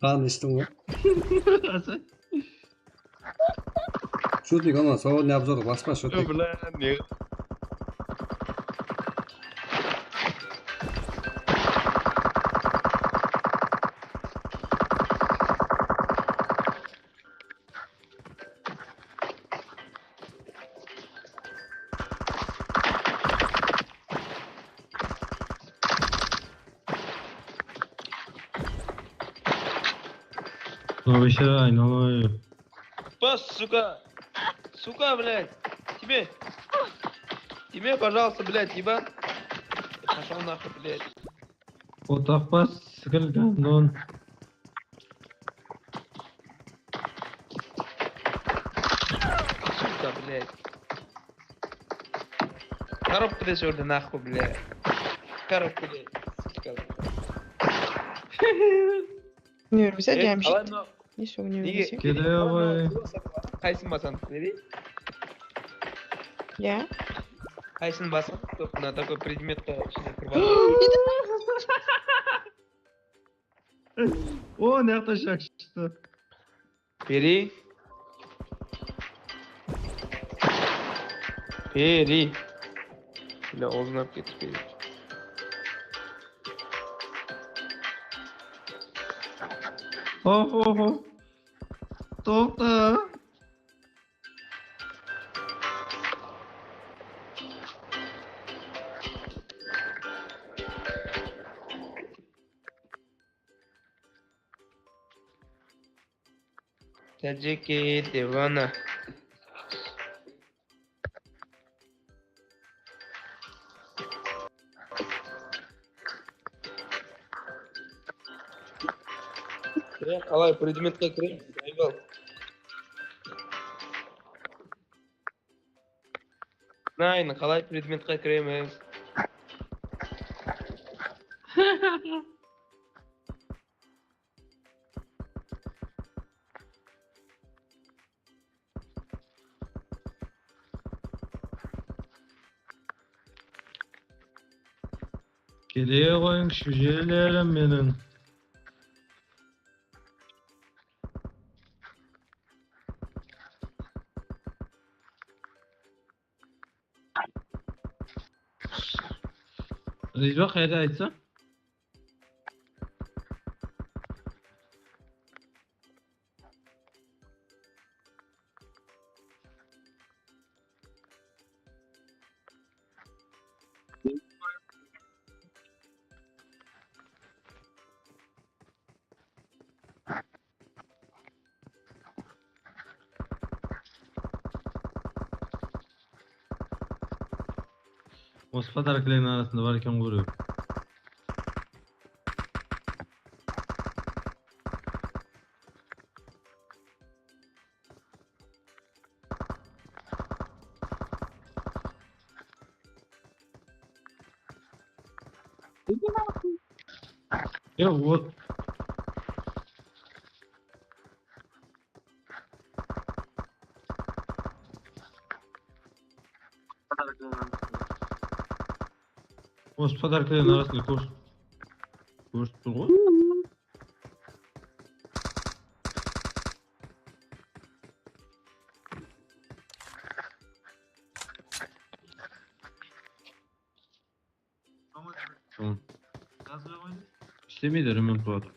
Қан іштің ғой? Шутник, ана, свободный обзор, баспа шутник. Обещай, ну. Пас, сука. Сука, блядь. Тебе, пожалуйста, блядь, ебан. Пошел нахуй, блядь. Отақпас сікілген нон. Сука, блядь. Коробку да сюда, нахуй, блядь. Коробку, блядь. Сука. Университет ямщик. Неше университет? Келе ғой. Қайсын басан, бери? Я? Қайсын басан, чтоб на такой предметті ішіне кіріп О, не жақта шақшты. Бери. Бля, узнап кетіп бери. О. Тоқта. Таджики Девона. Қалай предметке кіреміз? Айбал. Найны, қалай предметке кіреміз? Келе қойың шүжелерім менің. Rıcva қайда айтса? Осы подаркілердің арасында бар екен ғой. Вот. Осы подаркілердің арасында көрсетіп тұр ғой. İşlemeydi ремонт болады.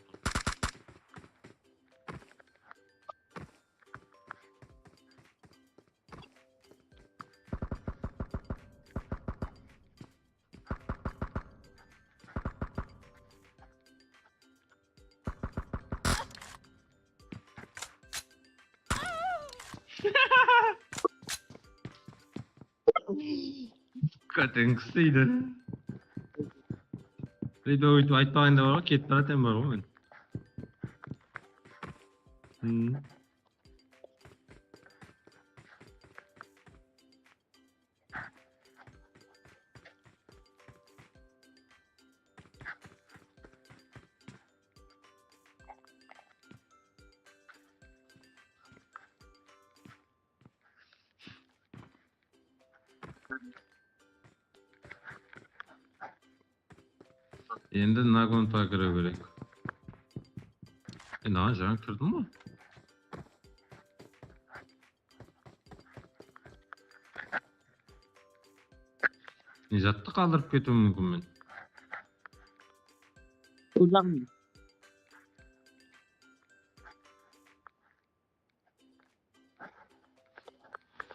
Hakikaten kısıydı. Bir de oydu aytpaganda var, ketip baratem var o men. Endi nagon takira gerek. Nah, jangan kirdin mi? Nijatni qoldirib ketishim mumkin men. Uzoqmi?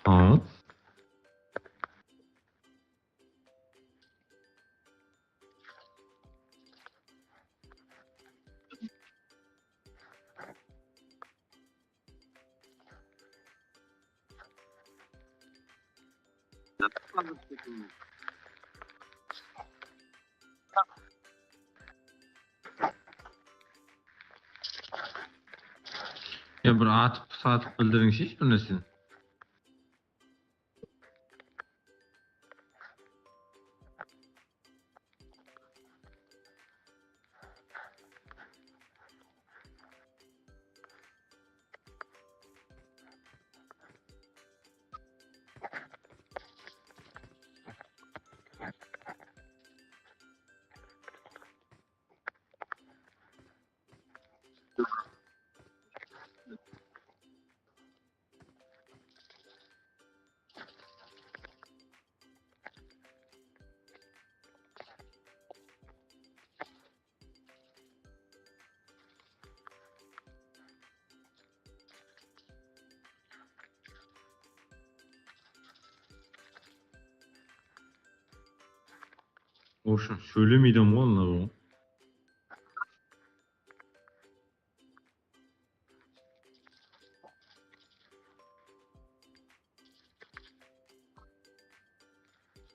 Ha. Ya bir atıp satıp bildiringchi hech bir narsani. Oşun söylemeydim onlar o.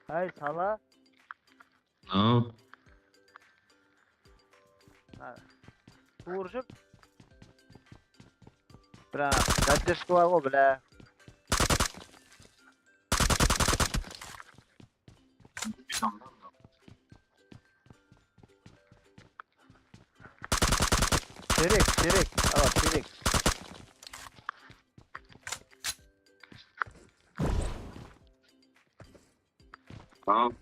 Hey sala. Ne? Tuğurcup. Bira, gaddeşki var o bile. Çeyrek. Evet, çeyrek. Tamam.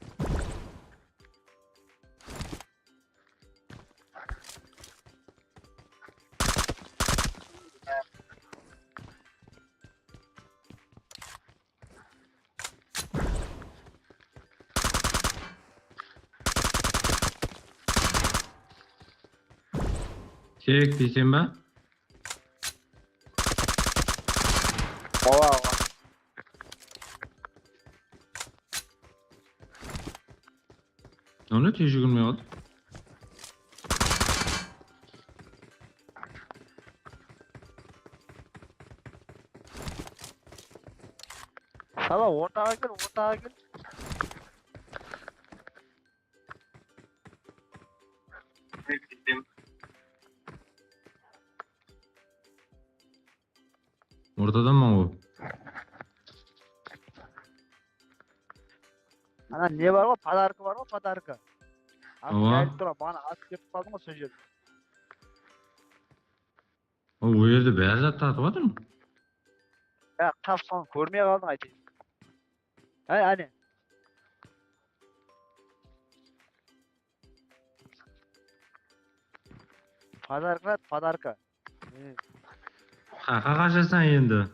Çek diyeceğim ben. Ova. Onu tecrübüm yok. Sala ortağa gel. Ortadan mı o? Ana ne var mı? Padarkı var mı? Padarkı. Ova. Gelip dur bana az yapıp kaldı mı söyleyeceğim. O yerde beyaz zat tatı mı? Ya kafsan görmeye kaldın aytayım. Hani. Padarka. Haqa qaşasan endi.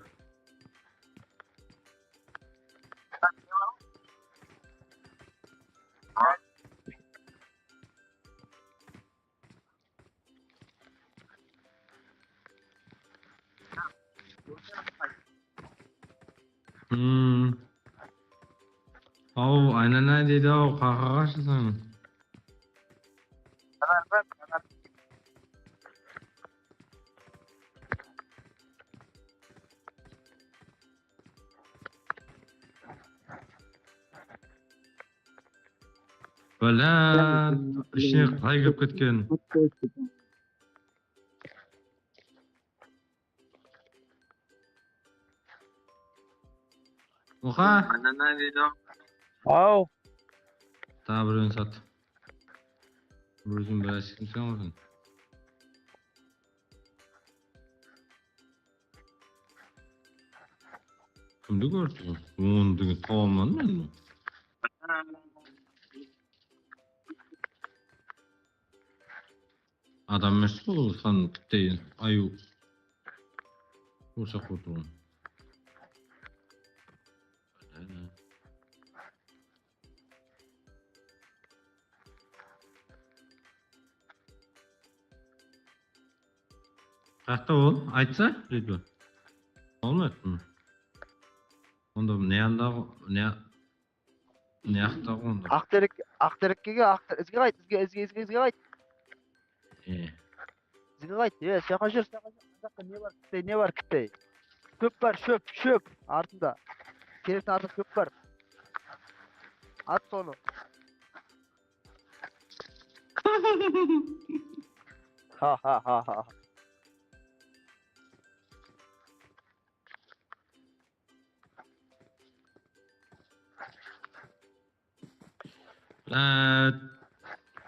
Au, aynen ne dedi o? Haqa qaşasan. Бля, ішіне қай кіріп кеткен. Оқа? Ау. Тағы біреуін сат. Өзің біраз кімсің ғой. Кімді көрсің? Оны деген таба алмадым мен. Адам емес қой ол сан тіптен аю. Қоршақ отырған. Қақта ол? Айтса? Жеті. Olmadı mı? Onda ne anda ne akta onda? Akterekkeге ізге қайт, ізге қайт. Ізге қайт. Сяқа жүр. Жаққа не бар кіттей. Көп бар, шөп. Артында. Керектің артында көп бар. Ат соны. Ха.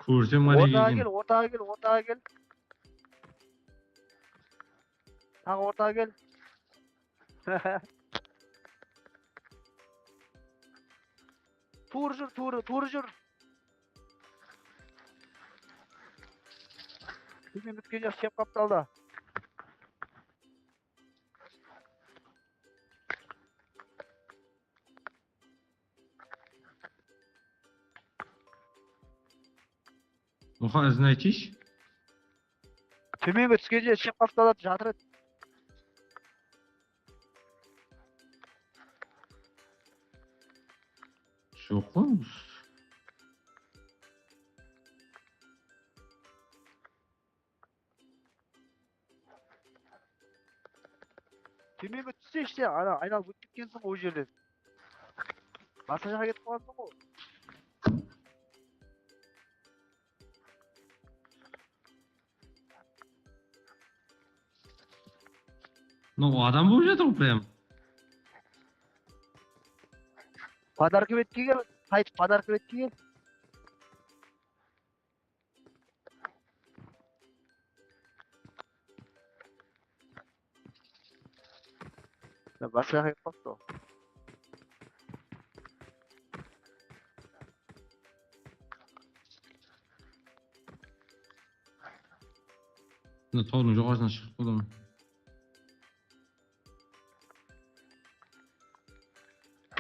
Kurşun var Ortağa gel. Tағы ortağa gel. Тур жүр. Түмен біткен жақ шеп қапталды. Oha, значит? Төменге түскен жер шеп қапталады, жатыр еді. Yok mu? Төменге түссе іште, айналып өтіп кеткенсің ол жерден. Басқа жаққа кетіп қаласың ғой. Ну, адам болып жатыр прям. Подарка бетке кел, қайтып подарка бетке кел. Басқа жаққа кетіп қалыпты ғой. Таудың жоғарысына шығып қалдым.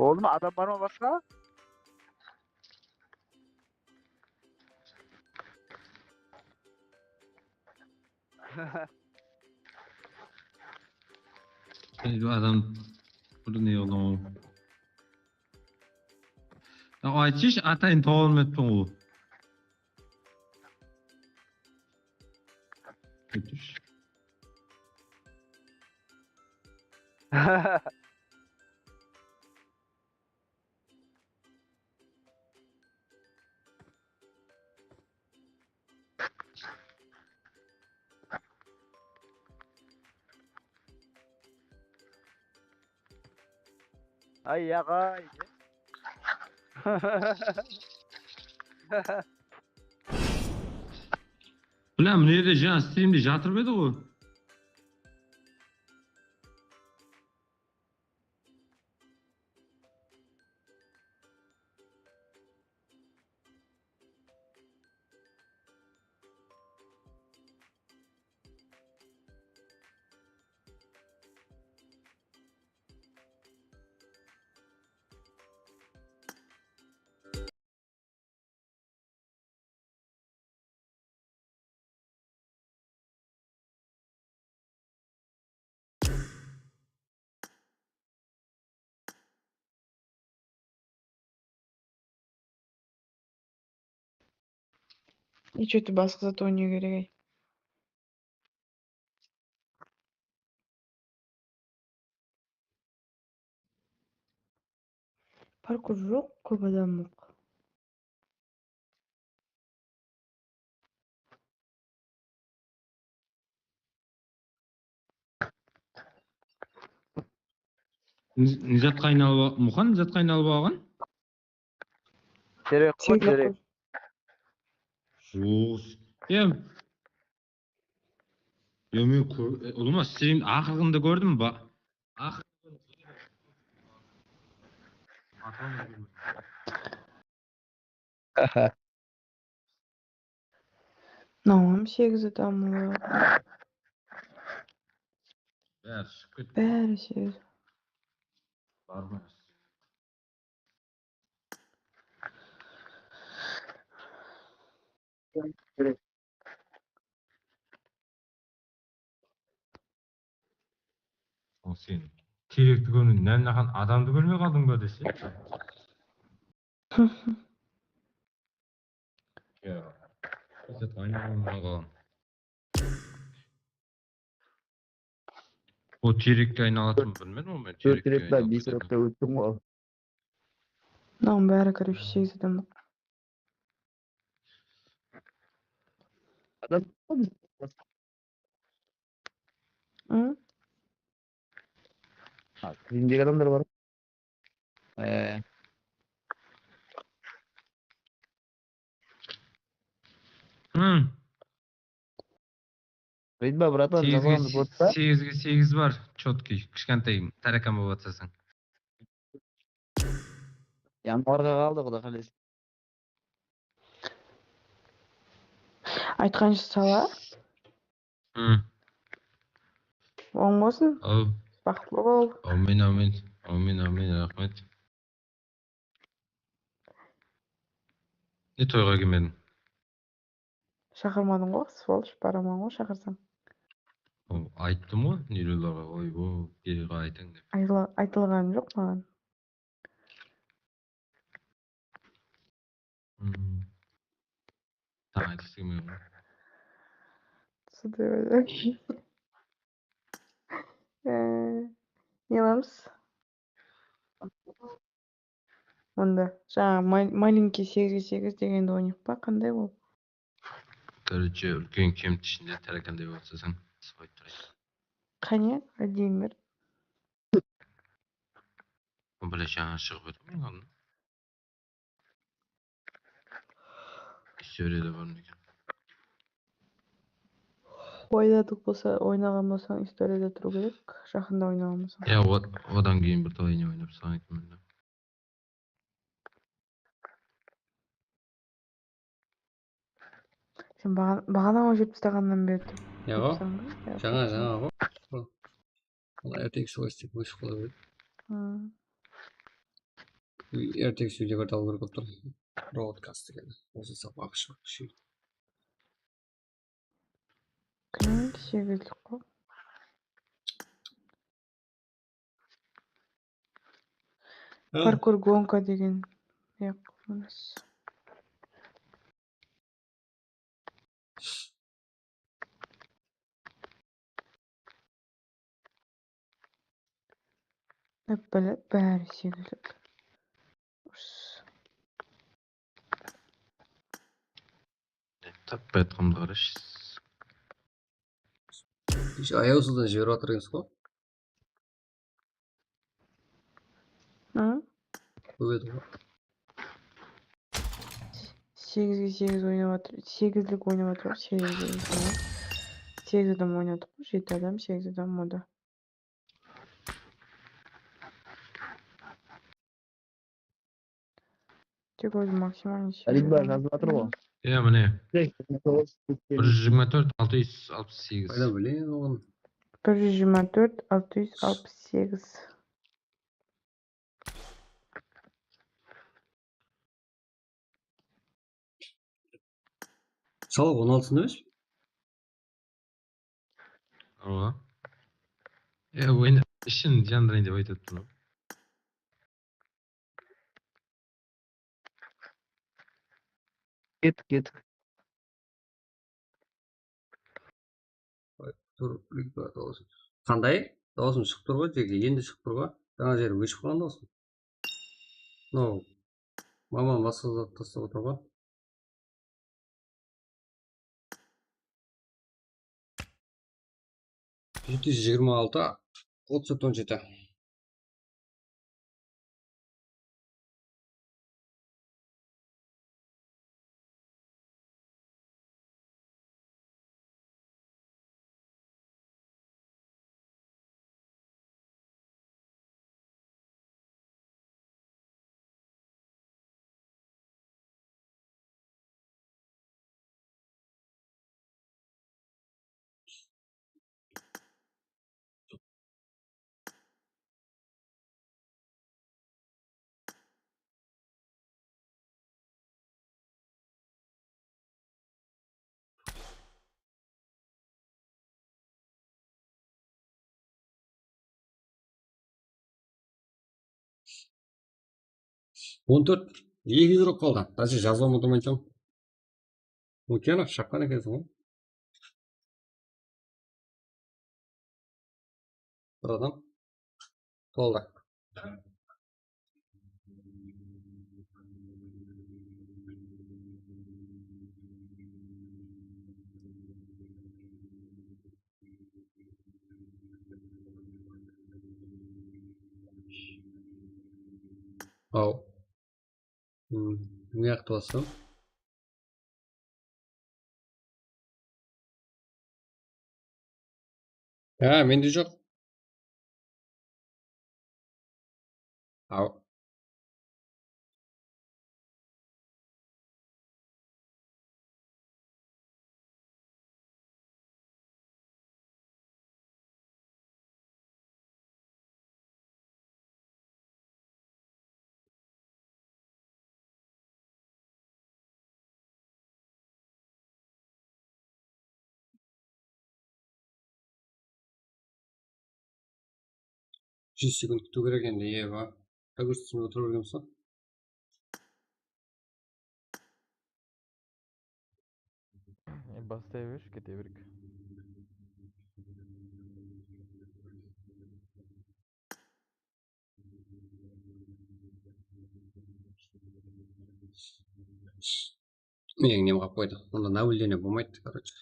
Oldu mu? Adam var mı başka? Adam burada ne yolum? Ya aytış atayın toğul metpin o. Götür. Ay ağay. Ulan nerede can streamde жатыр еді ғой. И что-то басқа зат ойнау керек ай. Паркур жоқ, көп адам жоқ. Низатқа айналып Мұқан низатқа айналып алған? Терек қой, терек. Жоғыз. Мен ұлыма стрим ақырғында көрдім ба? Мынауым 8 адамлы. Бәрі 8. Ол сен теректі көрмедің, нәмнаған адамды көрмей қалдың ба десе? О терекке айналатынын білмедім ғой мен. Терек та 5 рокта өттім ғой. Мынауым бәрі, короче, 8 адамлы. Адам Filmdeki adamlar var. Ритба, братан, жазған бортта. 8-ге 8 бар, чоткий, кішкентай, таракан болып атсасың. Январға қалды, құда қалесін. Айтқаншы сала. Оң болсын. Бақытлы бол. Аумин, рахмет. Не тойға келмедің? Шақырмадың ғой, сволочь, бараман ғой, шақырсаң. Айттым ғой, Нелюлаға, ой, береға айтың деп. Айтылған жоқ маған. Таң айтқысы келмей ғой. Судай ойлай. Не аламыз? Онда, жаңа маленький 8-ге 8 дегенді ойнайық па? Қандай ол? Короче, үлкен кемт ішінде таракандай болып атсасың, сойып тұрайын. Қане, Владимир? Бля, жаңа шығып өтім мен қалдым. Историяда бар екен. Ойнаған болсаң, историяда тұру керек. Жақында ойнаған болсаң. Одан кейін бір тойыне ойнап саған екенмін. Сен бағана ғой жеп тастағаннан бері тұрып. Жаңа ғой. Ол ертегі солай істеп өсіп қала береді. Ертегі видеоға алу керек болып тұр. Broadcast деген. Осы сапақ шығып. Күн 8-лік қой. Паркур гонка деген. Яқымыз. Бәрі 8-лік. Таппай атқанымды қарашы. Аяусыздан жіберіп жатыр екенсіз ғой? Көп еді ғой. 8-ге 8 ойнап жатыр. 8-лік ойнап жатыр ғой. 8 адам ойнадық қой. 7 адам, 8 адам ода. Тек өзі максимальный 8 Ритба, жазып жатыр ғой. Міне. 124, 668. Қайда білейін оған? 124, 668. Салық 16-сында емес пе? Оға. Ойна, ішін жандырайын деп айтып тұрмын. Кеттік. Қандай? Дауысым шығып тұр ғой, теге енді шығып тұр ғой. Жаңа жері өшіп қалған дауысым. Мынау маман басқа зат тастап отыр ғой. $726, 37-17. 14 2 жүріп қалған. Даже жазып ұмытылмайтын. Өйткені шаққан екенсің ғой. Bir adam. Solda. Ау. Ne yaptı basın? Ha, mende жоқ. Ау. Жүз секунд күту керек енді, еба. Тәгірсізме отырып жүргенсің? Бастай бер, кете берік. Мен нем қап қойды. Онда нәуілдене болмайды, короче.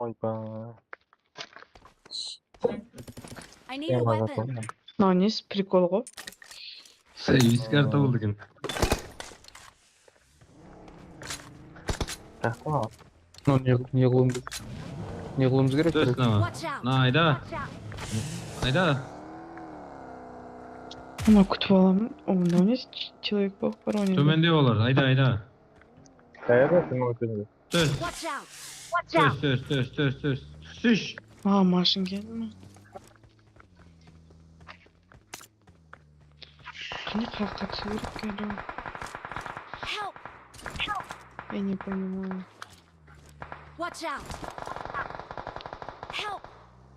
Ойпа. I need a weapon. Мынау несі прикол ғой. Сервис карта болды екен. Не қылуымыз керек? Айда. Айда. Ана күтіп аламын. Онда несі человек болып бар ойын. Төменде олар. Айда. Қайда сен өтесің? Төс. Сүш. Машин келді ме? Қане қаққа түсу керек келді. Я не понимаю. Watch out! Help!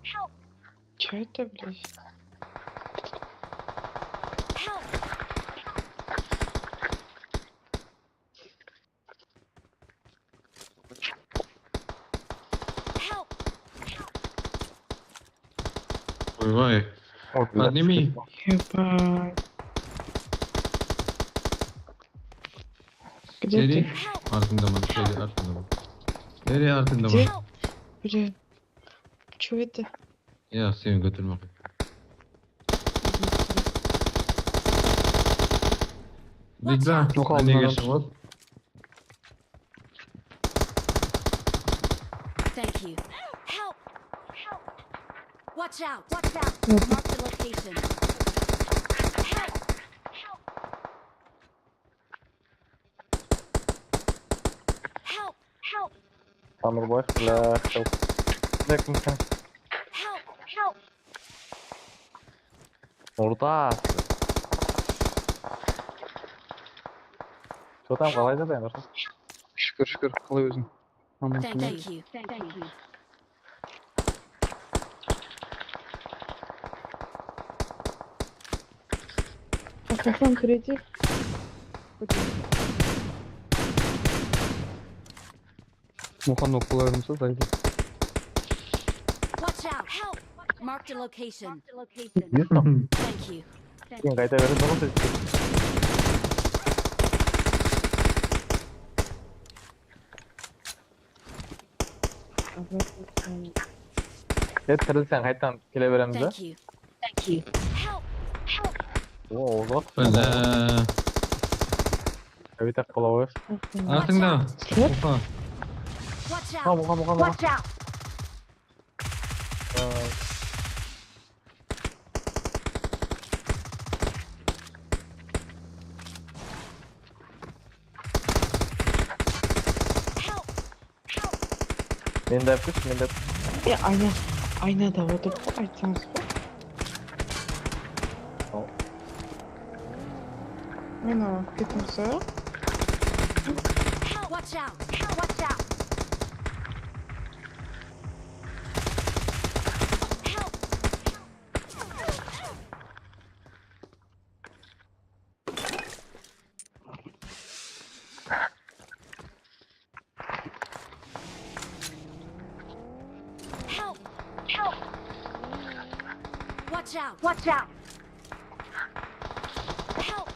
Help! Че это, блядь? Help! Ойбай. Подними. Ебать. Где Сери. ты? Артындамын. Сери артындамын. Сери артындамын. Бля. Че это? Я сені götürme. Бигда. Неге шығып? Thank you. Help! Help! Watch out! Watch out! Mark the location. Help! Help! Help! Help! Tamir boş, la help. Bekle sen. Help! Help! Orada. Çoğdan kalayda dayanırsın. Şükür, қалай өзің? Thank you. Thank you. Қасан кредит? Мұқан оқуларымсыз, айда. Watch out! Help! Mark the location. Есім. Thank you. Сен қайта беріп тұрмыз. Тірілсен қайтан келе береміз да? Thank you. Thank you. Help! Help! О, олғат. Бәлі. Әбетек қола қойыр. Артыңда. Опа. Watch out! Мұқан. Watch out! Help! Help! Мен де әпкіш, мен де Айнада отырып айтсаңыз ғой. Мен алып кетіңіз. Help! Watch out! Watch out! Watch out! Watch out! Help!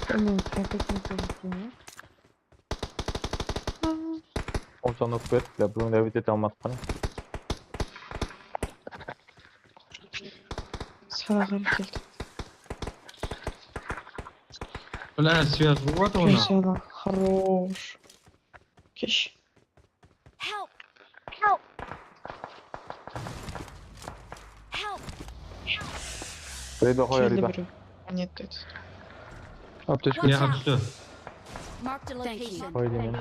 Блин, опять не получилось. Olsan ok berip, bля, bunu da bitete almazsın. Сағағым келді. Бля, свет, вот он. Красава, хорош. Кеш. Help! Help! Help! Riba koy, Келді riba. біреу. Нет, деді. Apteşke. Я отсюда. Marked a location. Koy diyeyim.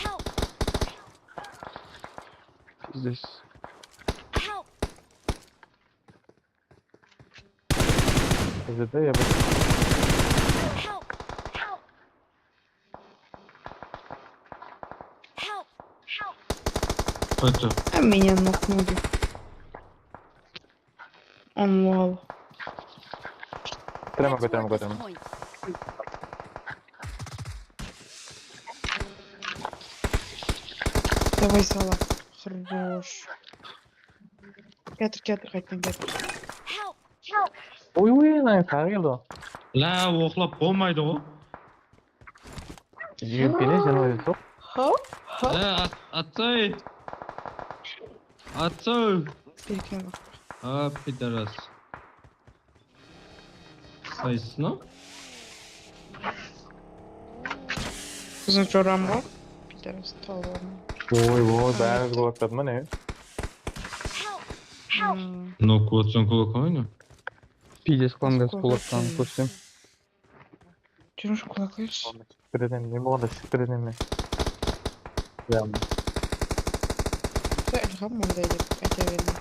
Help! Здесь. Help! Bizde ya bu. Help! Help! Help! Help! Это. А меня нокнули. Он вал. Trema koy, Let's trema work koy, this trema. point. Давай сала. Хорош. Кетір, қайтан кетір. Help! Help! Oy oy, lan sağa geldi o. La, oxlap bo'lmaydi o. Yigit beni sen oyun sok. La, atsoy. Atsoy. Перекинь. А, пидорас. Сайс, ну? Kızın çoram var. Bir tane stalvarım. Oy oy, ben kulaklarım ne? Ну, кулаксан кулак ойна. Пиздец кылам kulaktan koştum. Жүріш құлақайш. Şükür edeyim, ne bu kadar şükür edeyim ben. Ya. Sen ilham мұндай деп айта берме.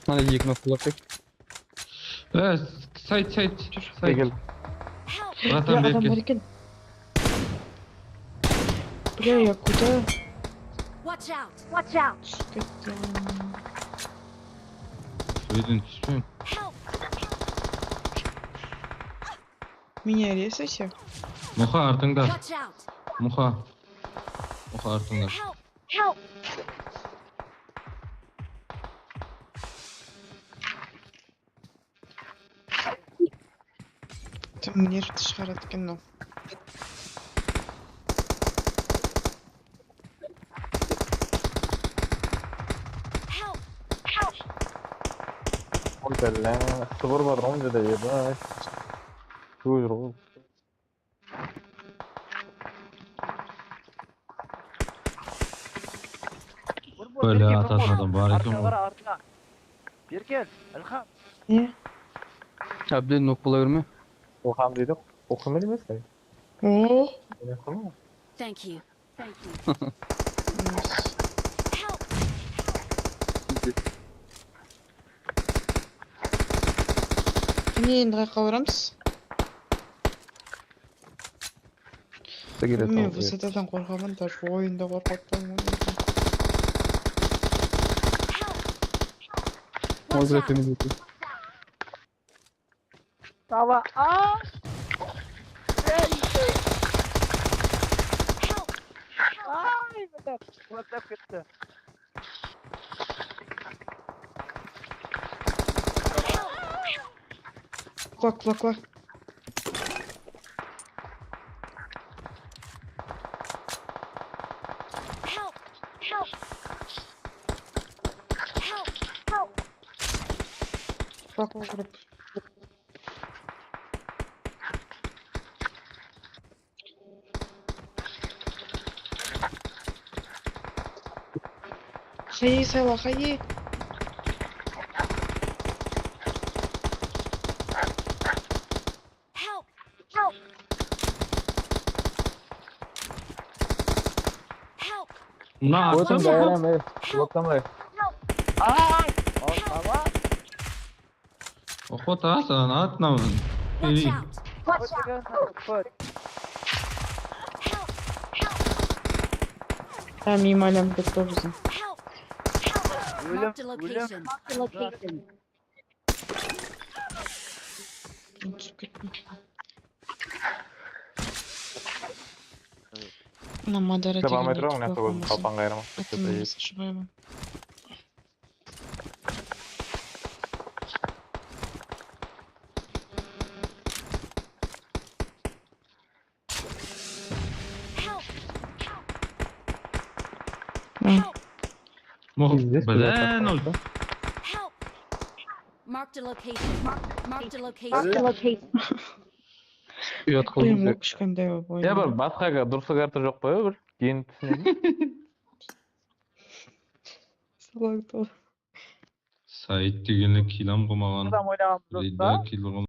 Mana yekme kulak çek. Сайт. Gel. Братан, адам бар берке. екен. Бля, я куда? Watch out! Watch out! Түсіп кеттім. Үйден түспейм. Help! Меня резайся. Мұха, артыңда. Watch out! Мұха. Мұха, артыңда. Help! Help! Там нервті шығарады екен мынау. Help! Help! Oy lan, sıfır var onca da yedi. Ay. Buyur oğlum. Böyle atasmadan bari kim o? Berkel, Ilham. Ne? Abdel nok bulaverme. Ilham dedik. Okumaydı mı sen? Oo. Tamam. Thank you. Thank you. Help! Міне енді қайқа барамыз? Мен высотадан қорқамын, даже ойында қорқатпаймын. Ой, блядь, temizlik. Tamam. Aa! Ay, bedel. Kulaklar gitti. Kulak. Help! Help! Help! Help! Kulak vurup. Хайи, Сайла, хайи. Help! Help! Help! Мына Отын атсам. дайрам, kulaktan Ay! Tamam. Охота асан, атнамын. Watch Бери. out! Watch out! Put. Там мималям готовится. Help! Marked a location. Marked a location. Ана Мадара Деп алмай деген тұрмын, ютуб нәрсе көзім болмаса. қалпан қайырма. Атын болмаса шыбаймын. Блин, ult. Marked a location. Marked a location. Ұят Қойым қылдым. ол кішкентай болып Я бір ойнайды. басқа дұрыс карта жоқ қой, бір кейін түсінемін. Салаң тол. Сайт дегені килам қылмаған. Адам ойнағанбыз Лейда доста. кил қылмаған.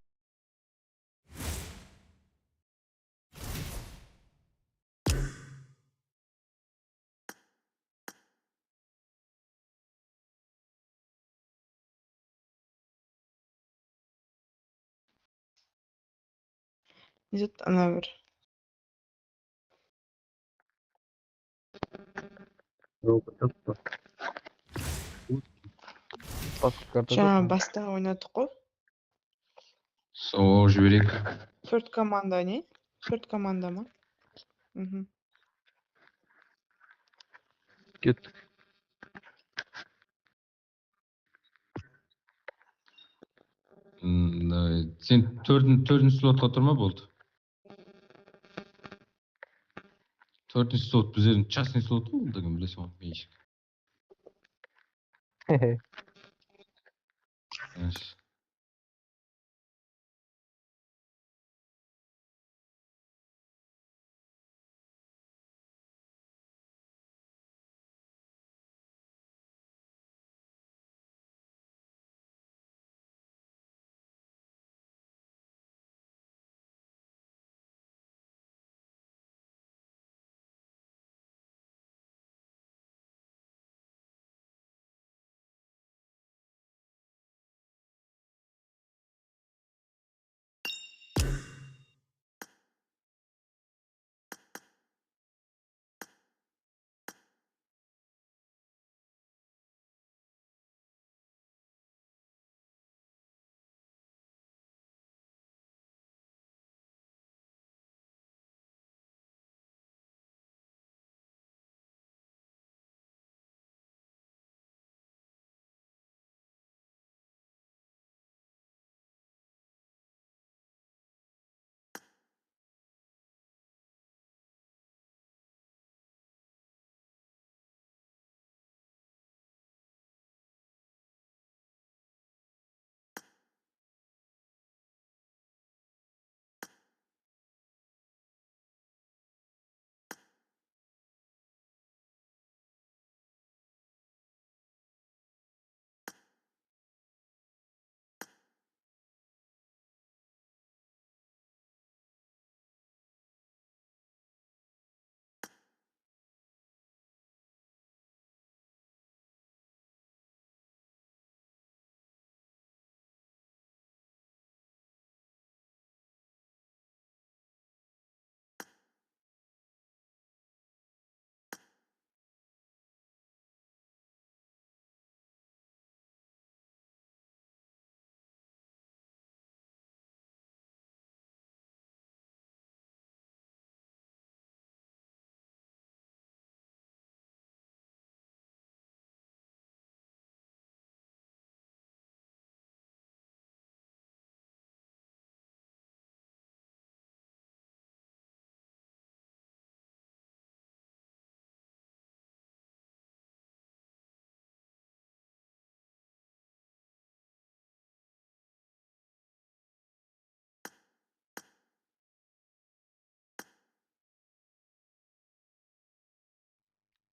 Низет ана бір. Жаңа баста ойнадық қой. Соғып жіберейік. 4 команда не? 4 команда ма? Мгм. Кеттік. Сен төртінші слотқа тұрма болды. Төртінші слот біздердің частный слот ол деген білесің ғой меншік.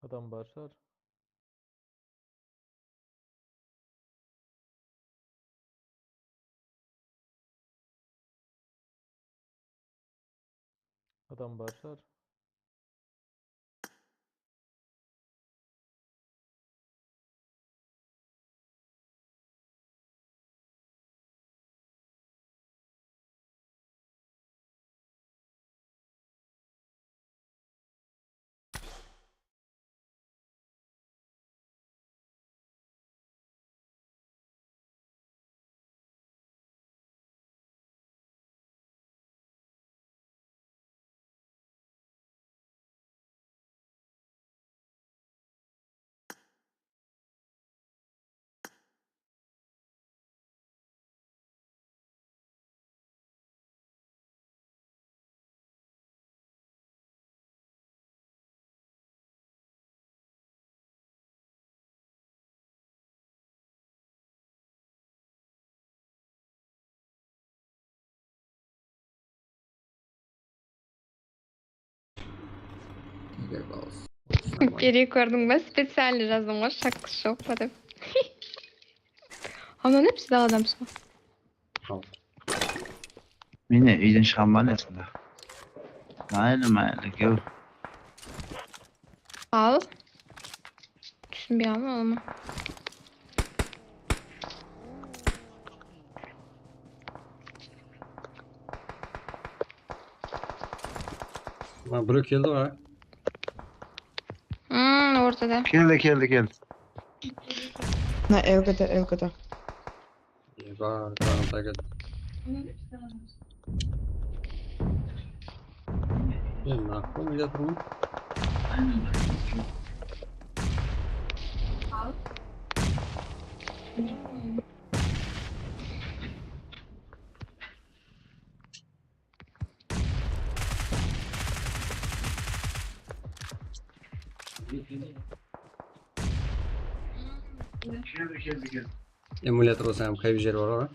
Адам бар шығар. Адам бар шығар. Перекөрдің ба? Специально жаздым ғой, шаққысы жоқ па деп. Ана не біз даладамыз ғой. Мені үйден шығам ба несінде? Майлы, кеу. Ал. Түсінбей алма, алма. Біреу келді ғой. Ортада. Келді. На ЛГД. Еба, қарағымда келді. Мен нақпы үйде тұрмын. Эмулятор болсам қай жер бар ғой?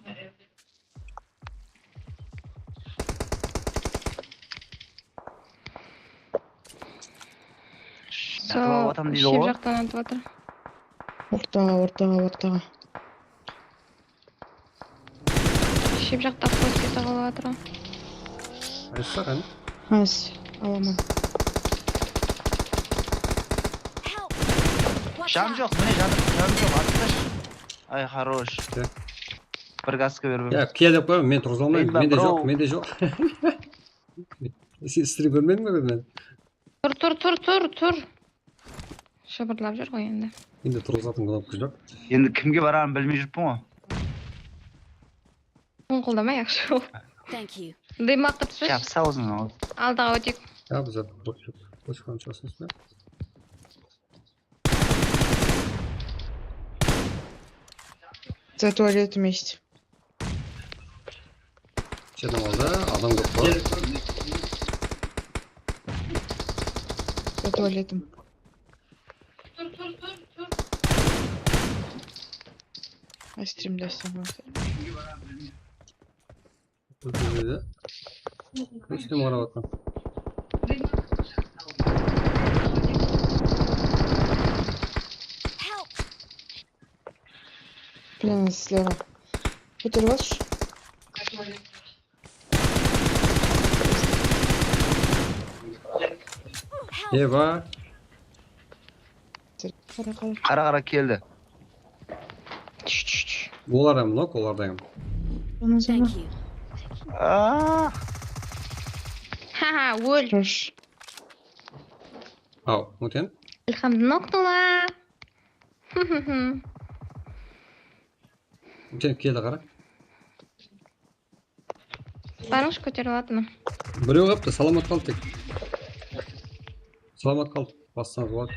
Шеп жақтан атып жатыр. Ортаға. Шеп жақта қоске тағылып жатыр. Айтса қане? Аз, аламын. Жан жоқ, міне жан жоқ, атқаш. Ай, хорош. Бір газқа беріп. Я, ке деп қойым, мен тұрғыз алмаймын. Менде жоқ. Сен істіріп көрмедің бе мен? Тұр. Шабырлап жүр ғой енді. Енді тұрғызатын кнопка жоқ. Енді кімге барарын білмей жүрпін ғой. Қыңқылдамай жақсы ол. Дымақты түсіш. Жапса өзің ол. Алдағы өтек. Я, біз қошқан часыз бе? За туалетом есть. Жердің алда, адам көп бар. За туалетом. Стримда сама. Işte mora bakın. Блин, слева. Хоть вас? Ева. Қара келді. Олар hem nok, олар da hem. Ха-ха, өл. Ау, өтен? Илхамды ноқтыла. Өтен келді қара. Барыңыз көтеріп атыны. Біреу қапты, саламат қалды тек. Саламат қалды, бассаңыз болады.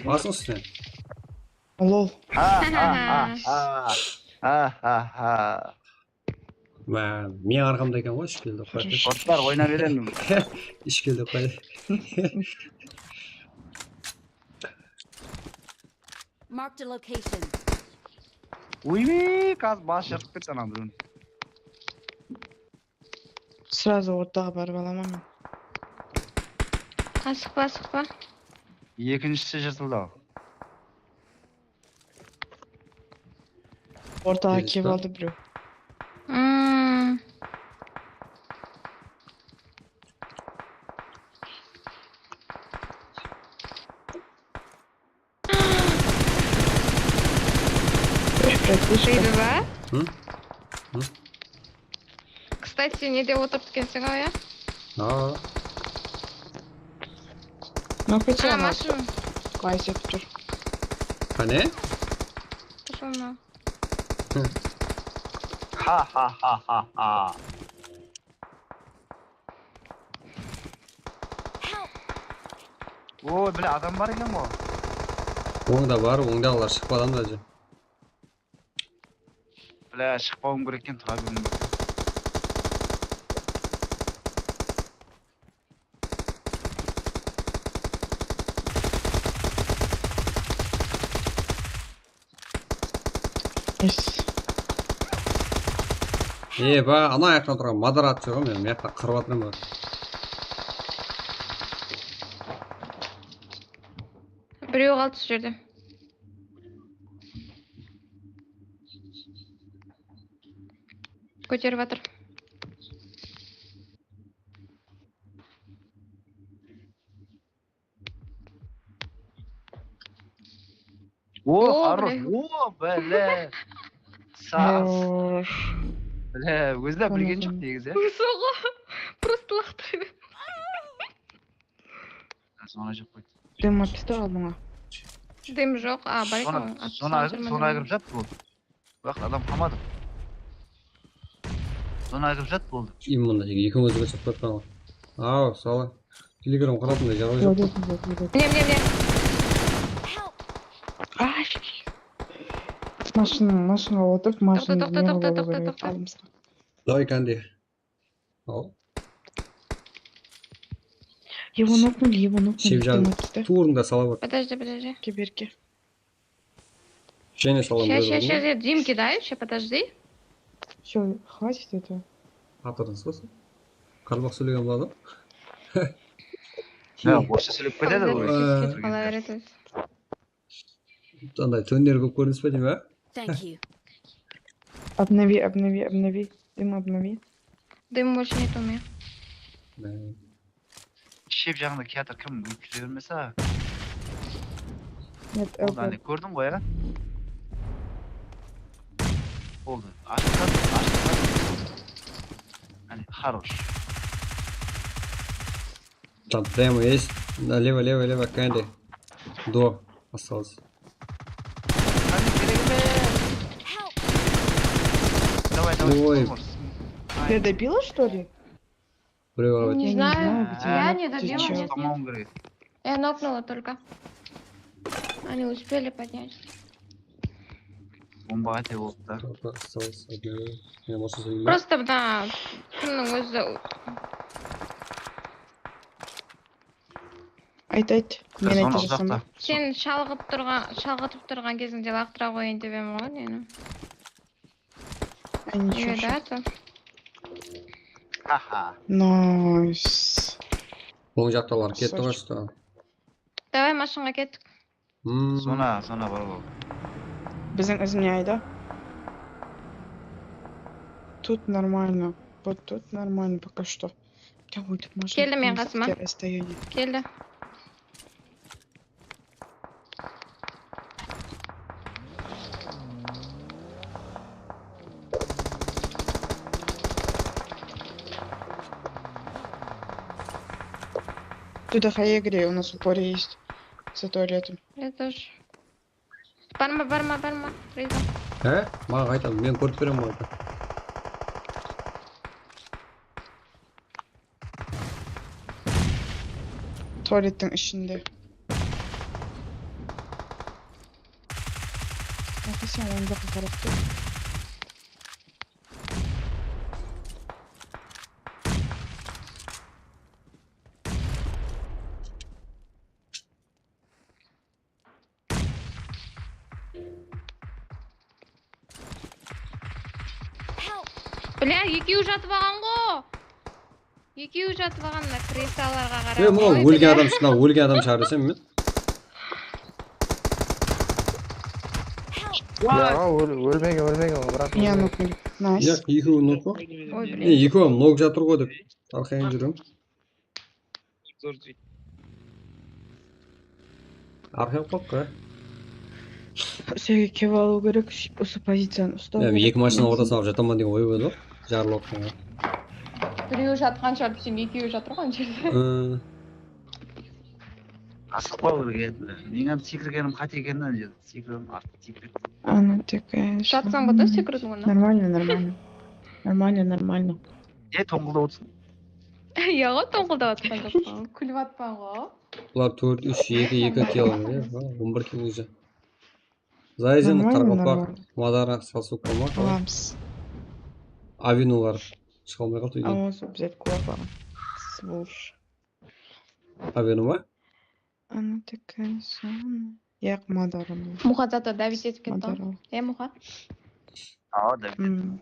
Басың үстіне. Лол. Мен арқамда екен ғой, ішкелді қойды. Қоттар ойна беремін. Ішкелді қойды. Marked a location. Уйми, қаз бас жыртып кетті ана біреуін. Сразу ортаға барып аламын мен. Асықпа. Екіншісі жыртылды. Ортаға кеп алды біреу. Жейді ба? Hı? Кстати, неде отырып кенсің ау, я? Ну, хотя Ана машина. Қайсет тұр. Қане? Тұр мынау. Ха-ха-ха-ха-ха. Ой, біле, адам бар екен ғой. Оңда бар, оңдағылар шықпадан да же. Біле, шықпауым керек екен, тұра беруім керек. Ба, ана аяқтан тұрған модерация ғой, мен аяқта қырып атырмын ба. Бирөө калды şu жерде. Көтеріп атыр. О, О, хорош. бля. О, бля. Сас. Бля, өзі де білген жоқ негізі. Соға. Просто лақтырды. Соны жоқ қойды. Дым атысты алдыңа. Дым жоқ. Бар екен. Зона кіріп жат болды. Бірақ адам қалмады. Зона кіріп жат болды. Именно екеумізді көшіп кеткен ғой. Ау, салы. Телеграм қаратындай жағдай жоқ. Міне. Машинаға отырып, машинаны не қылып алу керек Тоқта. қалымызға. Давай, Канди. Ал. Его нокнули. Шевжан, Дым атысты. турында сала бар. Подожди. Кеберке. Шене салам Сейчас, берді. я дым кидаю, сейчас подожди. Все, хватит этого. Атырдың сосын. Қарбақ сөйлеген болады. Осы сөйлеп кетеді ғой. Қала береді. Андай төнер көп көрініс пе деймін, Thank you. Обнови. Дым обнови. Дым больше нет у меня. Шеп жағында театр кім өткізе бермесе. Нет, Оны көрдің ғой, ә? Болды. Ашықтан. Хорош. Там прямо есть. Лево, Канди. До. Осталось. Давай. Ой. Ты добила, что ли? Біреу Не знаю, где. я не Ты добила. чё? Нет. По-моему, говорит. Я нокнула только. Они успели поднять. Бомба ате болды да. Осталось. Я может занимать. Просто мына кімнің өзі Айт. Мен айта жасам ба? сен шалғытып тұрған кезіңде лақтыра қояйын деп едім ғой нені. Ничего. Да, то. Ха-ха. Найс. Оң жақталар кетті ғой что. Давай машинға кеттік. Зона бар ғой. Біздің ізіне айда. Тут нормально. Вот тут нормально пока что. Келді мен қасыма. Келді. Туда хаегри, у нас в упоре есть. За туалетом. Я тоже. Барма. Риза. Маған айтам, мен көріп берем ғой. Туалеттің ішінде. Сен оң жаққа қарап тұр. Бля, екеуі жатып алған ғой. Екеуі жатып алған мына креслоларға қарап. Мынау өлген адам шынау өлген адам шығар десем мен. Өлмеген, бірақ. Я нокнули. Найс. Екеуі нок па? Ой, бля. Екеуі нок жатыр ғой деп талқайын жүрем. Арқайып қалып қой. Сені кеп алу керек, осы позицияны ұстау керек. Екі машина ортасына алып жатамын деген ой болды ғой. Жарылып отқан. Біреуі жатқан шығар, сен екеуі жатыр ғой ана жерде. Асықпау керек еді. Менің секіргенім қате екен ана жерде. Секіргенім артық секірді. Она такая. Жатсаң ба да секірдің оны? Нормально. Тоңғылдап отырсың. Иә ғой, тоңғылдап жатқан жоқпын. Күліп атпан ғой. Бұлар 4, 3, 2 кило. 11 кило уже. Зайзен, Қарақалпақ, Мадара, Салсука ма? Аламыз. Авинулар шыға алмай қалды үйден. Ауыз обязательно кулаком. Слушай. Авину ма? Она такая самая. Я к Мадарам. Мұха зато давить етіп кетті. Мұха? Давид.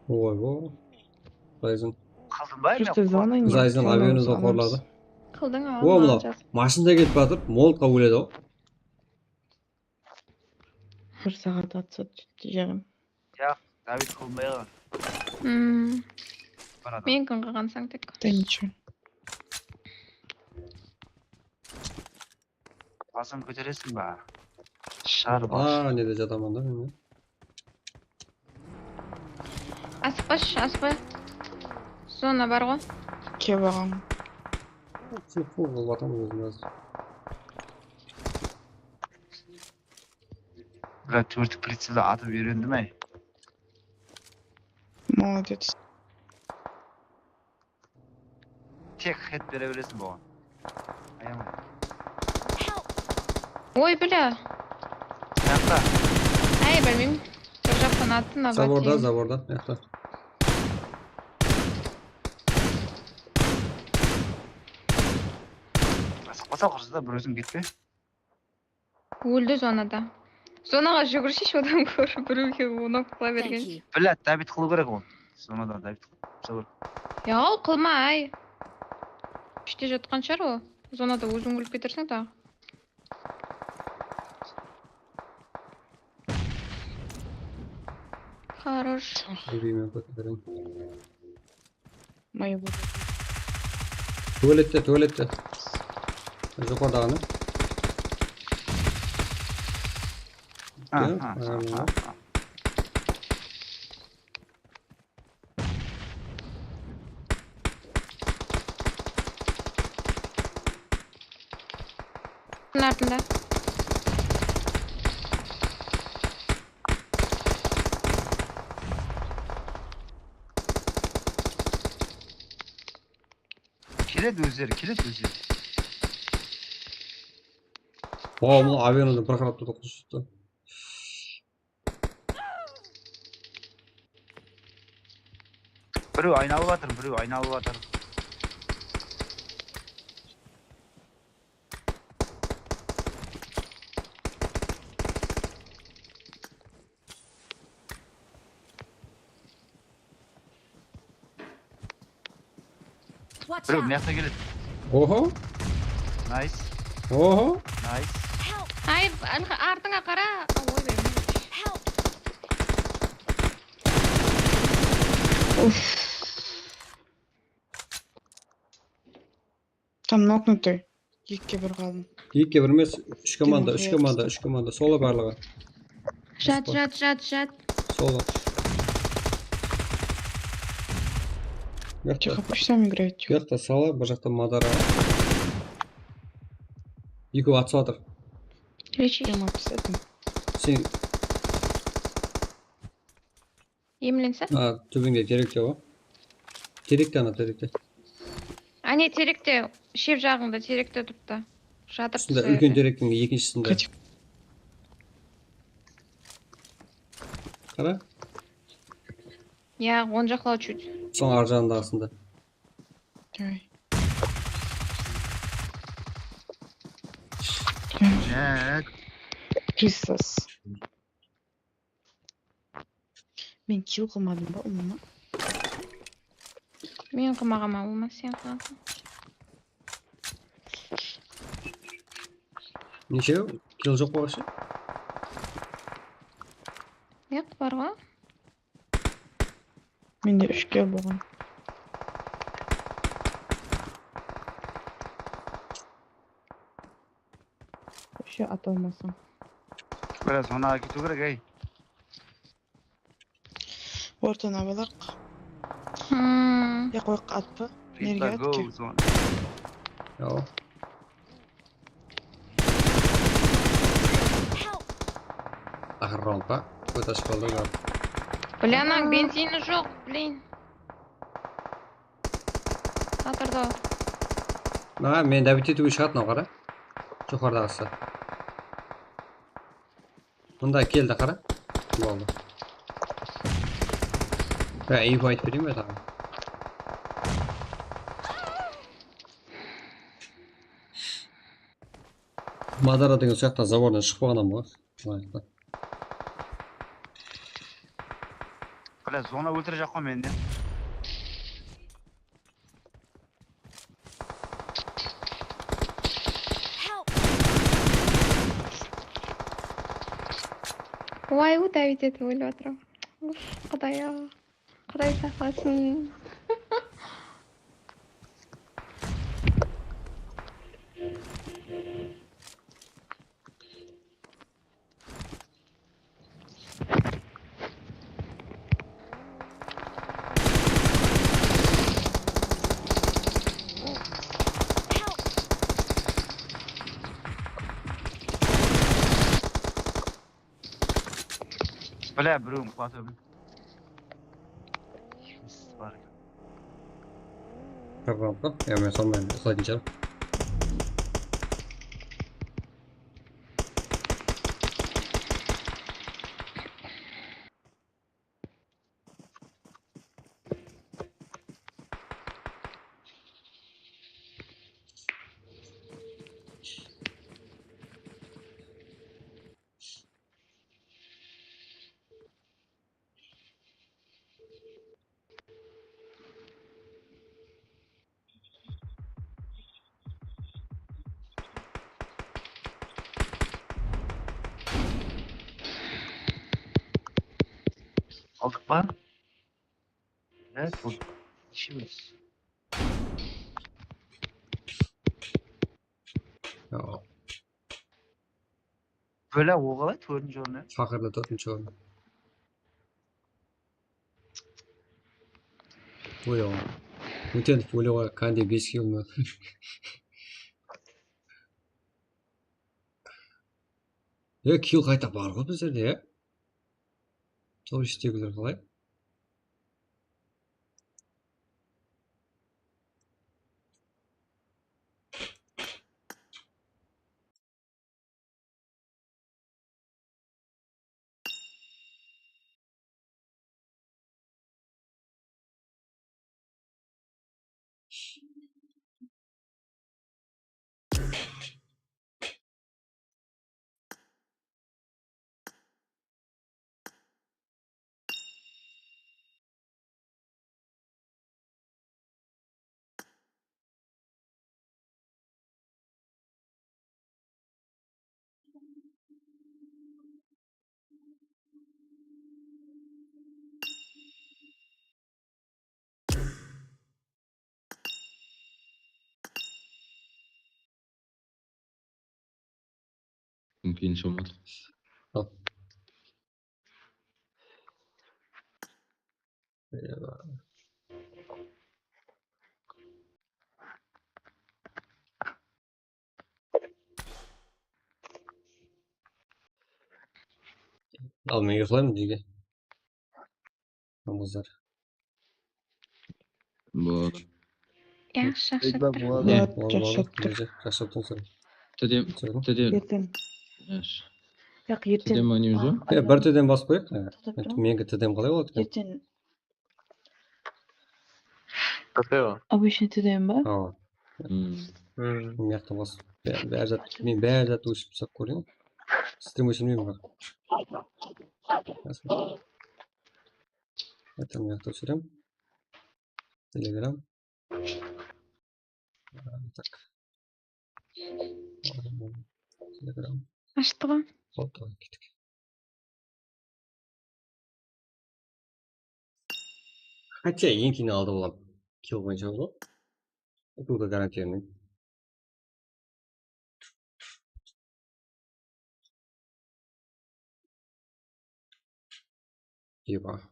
Ой. Зайзен. Қалдың ба? Просто зона нет. Зайзен авиуны да қорлады. Qilding О, ma'lum мынау jaz. машинада кетіп жатып, молотқа өледі ғой. 1 saat atsat жегім. Yo'q, David qilmay qo'y. Men kun qilgansang tek. Да ничего. Басын көтересің ба? Шар бас. Неде жатамын да мен. Аспа. Зона бар ғой. Ке бағам. Фу, болып жатамын өзім қазір. Бірақ төрттік прицелді атып үйрендім ай. Молодец. Тек хет бере бересің бұған. Аямай. Ой, бля. Жақта. Ай, білмеймін. Бір жақтан аттың Заборда, яқта. Қоса құрсыда бір өзің кетпе. Өлді зонада. Зонаға жүгірші одан көрі біреуге оны қыла берген. Біләт, Давид қылу керек ол. Зонада Давид қылу. Я, ол қылма, ай. Іште жатқан шығар о. Зонада өзің өліп кетерсің тағы. Хорош. Время көтерейін. Мои буду. Туалетте. Жоғардағаны. Артында. Келеді өздері. Мұны авианодан бір қарап тұрды құшты. Біреу айналып жатыр. Біреу мына жақта келеді. Охо. Найс. Ай, артыңа қара. Ой, бермей. Там нокнутый. Екке бір қалдым. Екке бір емес, үш команда. Солы барлығы. Жат. Солы. Тихо, пусть сам играет. Bu жақта Сала, бұл жақта Мадара. Екеуі атысып жатыр. Прямо обсетім. Сен... Емленсі? Төбеңде теректе ғой. Теректе. Ане теректе, шеп жағыңда теректе тұрыпты. Жатыр тұсында. Үлкен теректің екіншісінде. Қара? Я, он жақлау чуть. Соң ар жағындағысында. Давай. Пристас. Мен кил қылмадым ба ұмыма? Мен қылмағама ұмыма, сен қыласың. Неше? Кил жоқ болғашы? Яқ, бар ғой. Менде 3 кил болған. Еще аталмасам. Biraz ona кету керек, ей. Ортана балақ. Я қойық атпы. Нерге атке? Яу. Ақыр раундқа көташып қалды ғой. Бляның бензині жоқ, блин. Қатырды. Мен дәбет етуге шығатын ау қара. Жоғардағысы. Мұнда келді қара. Болды. Инфо айтып берейін бе тағы? Мадара деген сияқты забордан шықпағанам ғой. Бля, зона өлтіре жоқ қой менде. Ой, Давид етіп ойлап отырамын. Уф, Құдай-ау. Құдай сақтасын. Бля, біреуін құлатып. Бар. Пожалуйста. Я мен сонымен ұстайтын шығармын. Aldık mı? Evet, bu işimiz. Ja. Böyle oğlan turuncu onu. Фақырда 4-ші орын. Ой, Өтенов өлеуға қандай 5 кило ма? Килл қайта бар ғой біздерде, е? Сол іштегілер қалай? Mümkün olmadı. Al. Al мен ұйықтаймын неге? Намаздар. Болады. Yaxshi, yaxshi. Жақсы отырсың. Теден. Ертең. Яш. Жоқ, ертең. Теден ойнаймыз ба? Бір теден басып қояйық. Менгі тедем қалай болады екен? Ертең. Какая? Обычный тедем ба? Мен жақта басып. Мен бәрі зат өшіп сап көрейін. Стрим өшірмеймін бірақ. Это мен жақта өшірем. Телеграм. Так. Телеграм. Ашты ғой. Фото кеттік. Хотя ең кейін алды болам. Килл бойынша ғой. Бұл да гарантированный. Еба.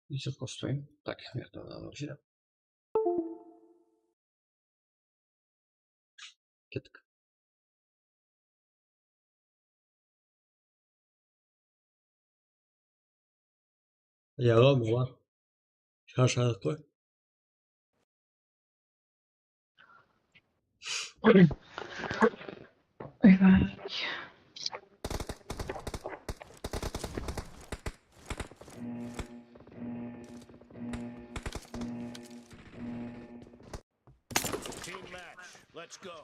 Еще построим. Так, это надо сюда. Кеттік. Яғам бар. Шаршадық қой. Ойбай. Team match. Let's go.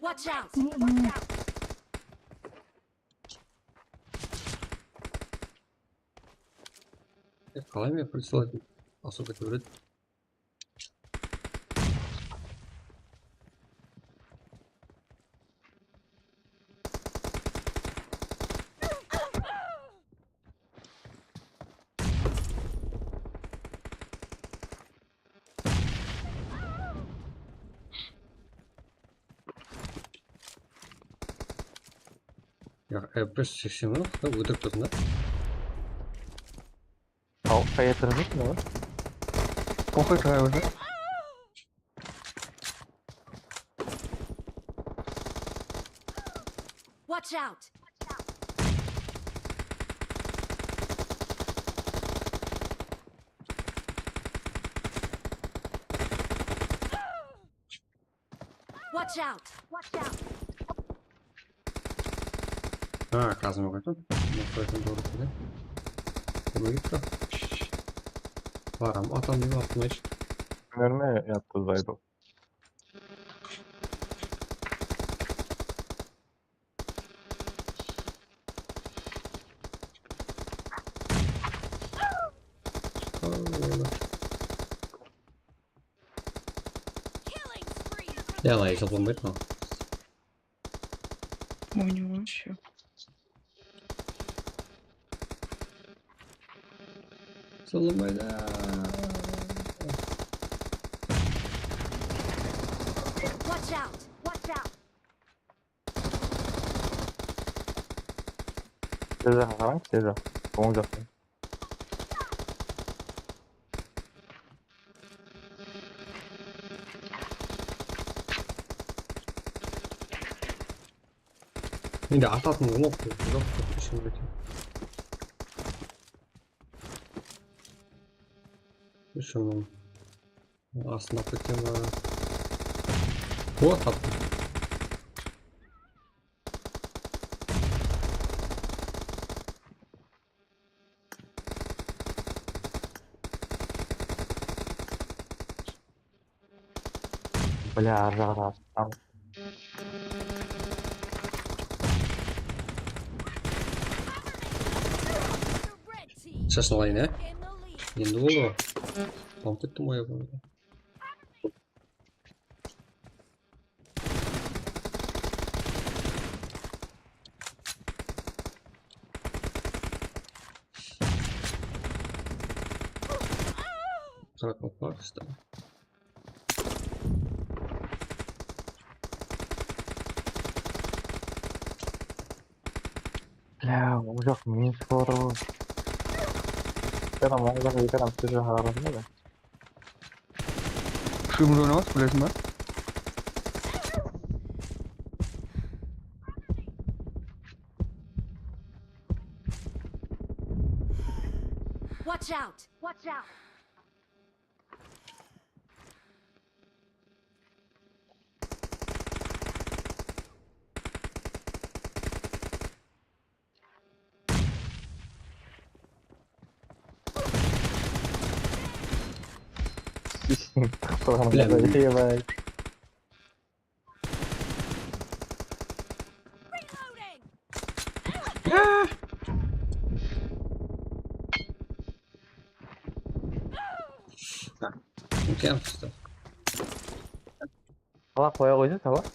Watch out! Қалай мен присылать особо көреді. Ya FPS 80 mı? Da ödür kızına. Tavukta yatırmış mı? Pokey driver'da. Watch out! Watch out! Watch out! Ha, kazma koydum. Koydum doğru dedi. Buna gitti. Varam atam gibi atma hiç. Önüme yattı Zaydo. Yalan hesaplanmayı mı? У него еще. Salınmaydı. Watch out! Watch out! Ceza falan ceza. Olacak. Şimdi atatın onu okuyor. Yok şimdi bakayım. Şunun aslında bakayım var. O tatlı. Бля, жара. Там. Ses alayın he. Енді oldu. Pomp ettim o yapımda. Krakop var işte. Бля, olacak mı? Sonra. Kadam olacak bir kadam ceza harabı ne? Şumru ne var? Bilirsin ben. Watch out! Watch out! Bilmiyorum. Mükemmel işte. Salak koya koydu salak.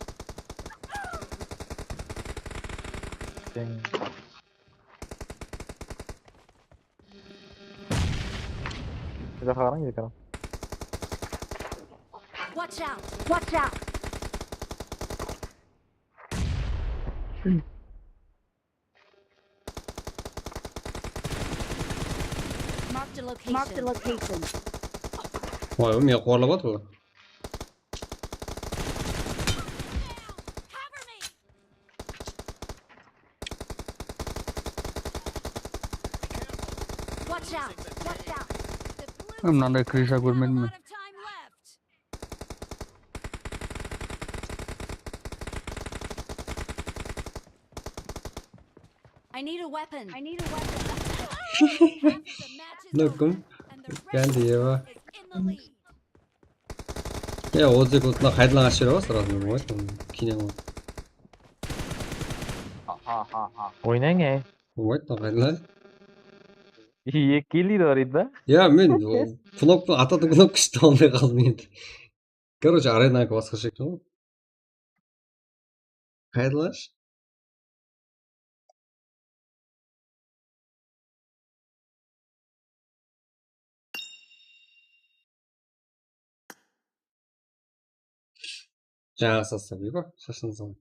Ceza harabı gibi kadam. Watch out! Watch out! Marked a location. Marked a location. Vay oğlum ya kovalamadı mı? Watch out! Watch out! Bundan da krişa görmedim mi? I need a weapon. I need a weapon. Lokum. Geldi ya. Отзык отына қайдалан ашып жібере сразу болмайды. Кейінен ғой. Ойнang ey. Болмайды, қайдалан. 2 лидер бар еді да? Мен кнопка ататын кнопка ішті алмай қалдым енді. Короче, аренаға басқаша екен ғой. Қайдалаш? Жаңа состав ей ба? Шашын салайын.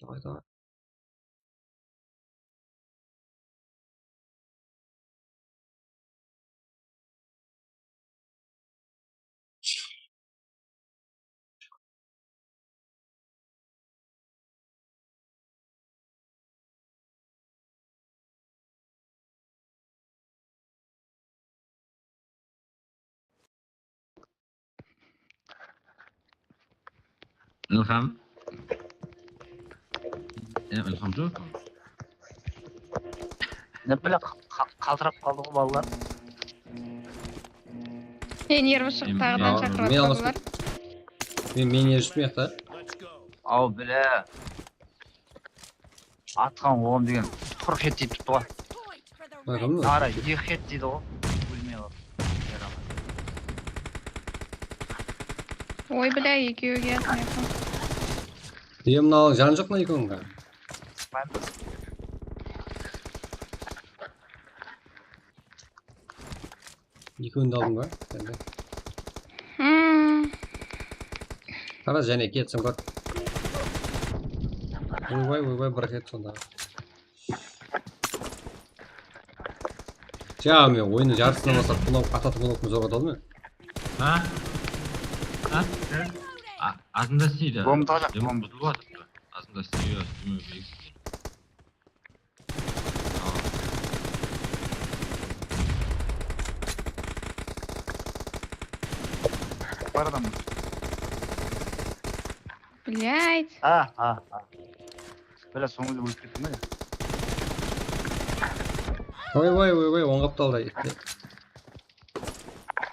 Давай. İlham. İlham жоқ. Ne böyle kaldırıp kaldı bu ballar. Нерві шығып тағыдан шақырып жатыр. Мен ерішпейік та. Ау біле. Атқан оғым деген құр хет дейді тұтты ғой. Ара, 2 хет дейді ғой. Өлмей қалды. Ой, бля, екеуге атмайқын. Мынау жан жоқ мына екеуіңге? Екеуіңді алдың ба? Қара және кетсің көр. Ойбай, бір кет сонда. Мен ойынның жарысынан бастап ататын кнопканы зорға алдым мен. Азында істейді. Бомба тағылап. Демон бұзылып жатыр. Азында істейді. Бар адам. Блядь. Бля, соңында өліп кеттің бе? Ой, оң қапталда.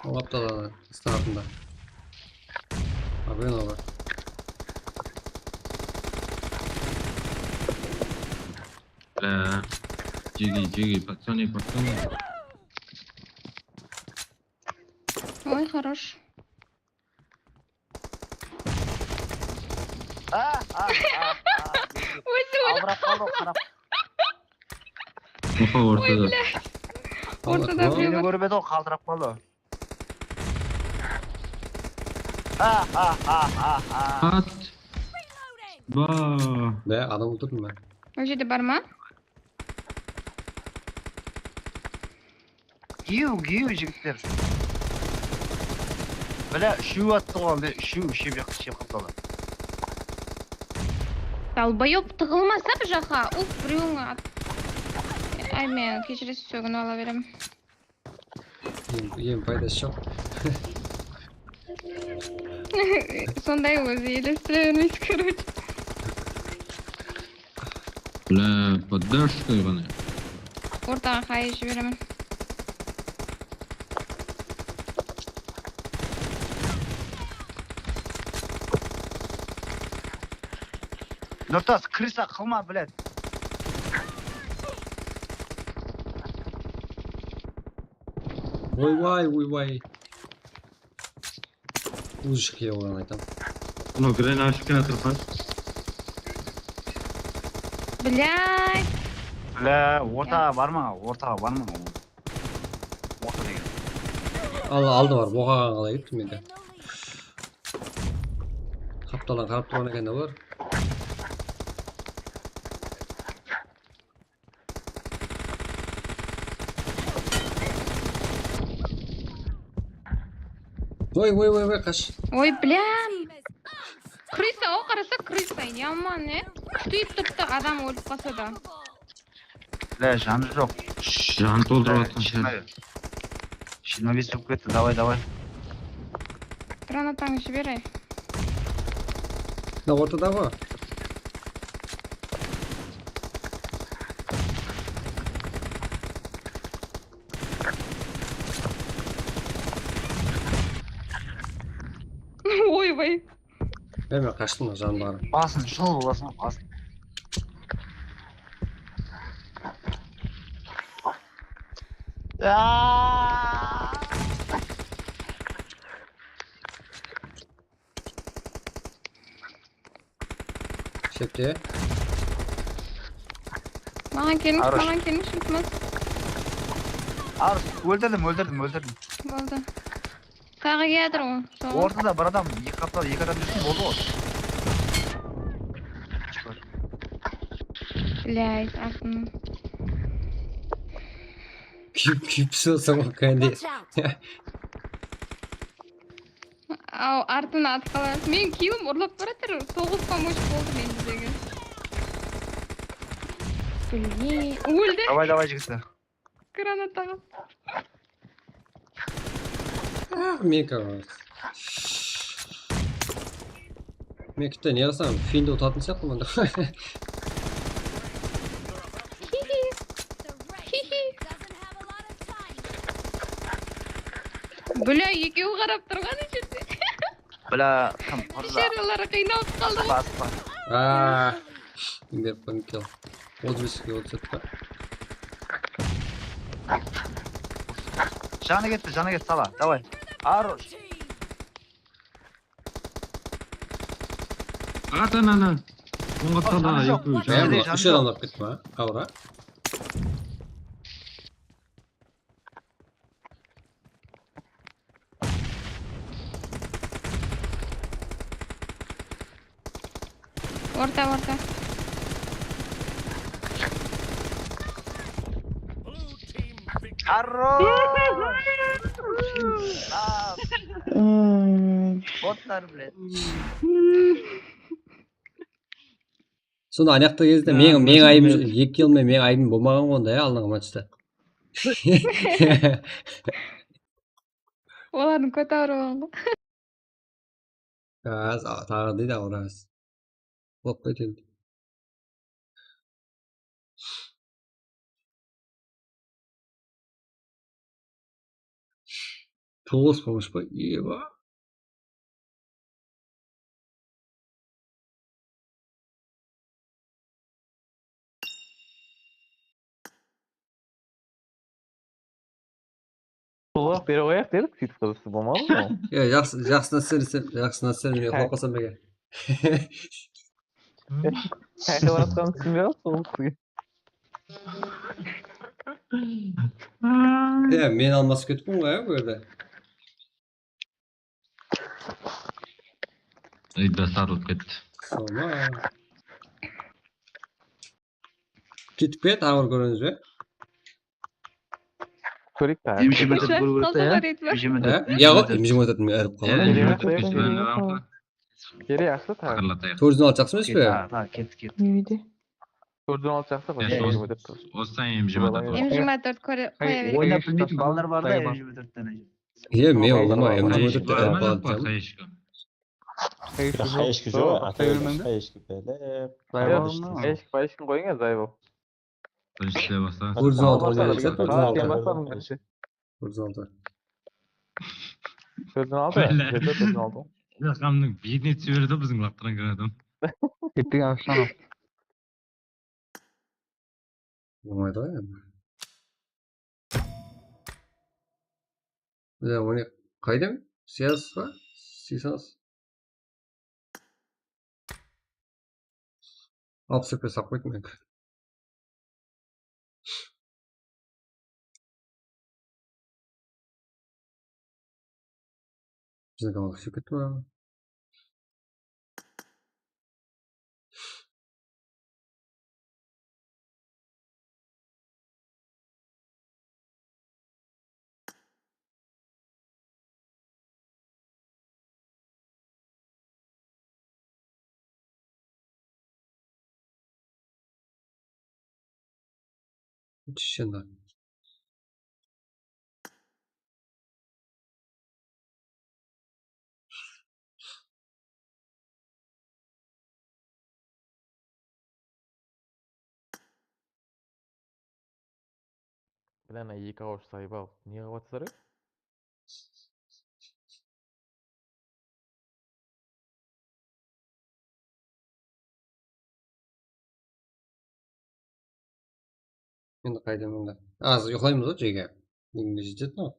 Оң қапталда, стартында. Абен оға. Бля, жеги, пацаны. Ой, хорош. Алдырап қалды ғой, қарап. Ортада. Ортада Мені біреу бар. көріп еді ғой, қалдырап қалды. At. Ба. Адам өлтірдім мен. Ол жерде бар ма? Кеу жігіттер. Бля, үшеу атты ғой, үшеу шеп қалды. Далбайоп тығылмаса бір жаққа. Уф, біреуің ат. Ай, мен кешіресі сөгін ала берем. Ем пайдасы жоқ. Сондай өзі елестіре бермейсіз, короче. Бля, поддержка ғана. Ортаға қайы жіберемін. Нұртас, крыса қылма, блядь. Ойбай. Өзі шықия оған айтам. Бұны грен ашып жатыр қаш. Блядь. Бля, ортаға барма. Aldı var. Boğağa kalay gitti miydi? Kaptalan karap duran ekan da var. Voy kaç. Ой, блям. Крыса, о, қараса крыса. Яман, Күтіп тұрды адам өліп қалса да. Бля, жаны жоқ. Жан толтырып жатқан шығар. 25 болып кетті, давай. Гранатаңды жібер. Да ортада ғой. Ойбай. Мен қаштым жан бар. Басын, жол басын, басын. Шепте. Маған келіңіз, ұтмас. Арыс, өлтірдім. Болды. Тағы келдір ол. Ортада бір адам, екі адам жүрсін болды ғой. Блядь, артын. Küpsü olsam kendi. Ау, артына атып қалады. Мен килім ұрлап баратыр. 9 помощь болды менде деген. Блин, өлді. Давай, жігіттер. Гранатаға. Мека. Мекте не жасам? Финді ұтатын сияқты мұнда. Бля, екеуі қарап тұрған жерде. Бля, кім құрда? Шералары қиналып қалды. Спа. Беріп қойым кел. 35-ке 37-қа. Жаны кетті, сала. Давай. Арыш. Ата-ана. Оңғаттада екеуі. Үш адамдап кетті ма? Аура. Орта. Боттар, блядь. Сонда аяқта кезде менің айым 2 ел мен айым болмаған ғой да алдыңғы матчта. Олардың көт ауырған ғой. Тағы дейді ауырас. Болып кетеді. Тоғыз помощь па? Еба. Солақ бері қояқ дедік, сөйтіп қызысы болмады ма? Жақсы нәрсе мен ұйықтап қалсам беге. Қайда баратқанын түсінбей қалды сол кісіге. Мен алмасып кетіппін ғой бұл жерде. Үйді сарылып кетті. Сома. Кетіп бе? Тағы көріңіз бе? Көрейік та. Емжім әріп қалады. Керей ақсы тағы. Төрден алып жақсы емес пе? Кетті. Үйде. Төрден алып жақсы ғой. Осыдан М24 М24 қоя берейік. Ойнап білмейтін балалар бар да, М24-тен. Мен олама М24-ті әріп қалады. Хаешкі жоқ, хаешкі бәлі. Хаешкін қойыңа, Зайбол. Біріншісі баса. Төрден алып Қамның бетіне түсе берді біздің лақтыран гранатам. Кеттік ақшаны. Болмайды ғой енді. Оны қайдам? Сиясыз ба? Сиясыз. 60 FPS сап қойдым мен. Bizdeki balık şirketi var. Şimdi. Bilen екі ауыш сайып ал. Не қылып жатсыздар? Şimdi kaydımında. Az yoxlayımız o cege. Bugün жетеді ма?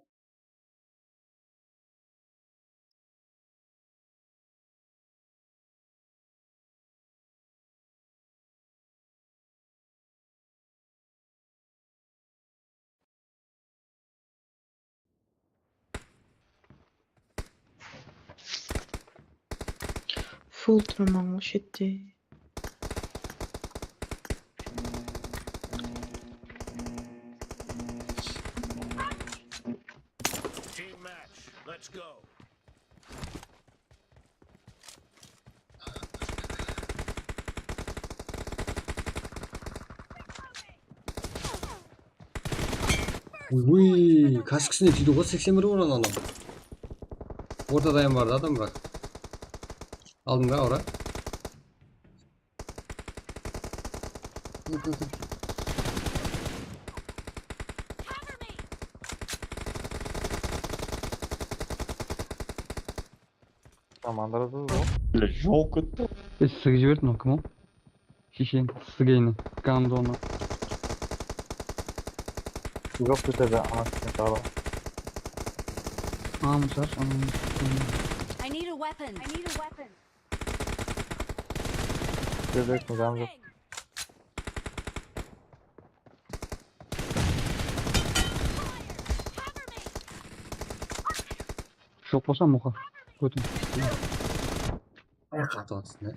Full tırmanmış etti. Team match. Let's go. Uy, kaç kişinin tüydü? 81 vuran adam. Ortadayım vardı adam bırak. Aldım da ora. Dur. Командаларыңыз Жоқ етті. Сізге жібердім кім ол? Шешең сізгені гандоны. Жоқ кетеді анасымен тағы. Амшаш. I need a weapon. I need a weapon. Göreceksiniz canım yok. Жоқ болса мұқа. Көтім. Kaptı aslında.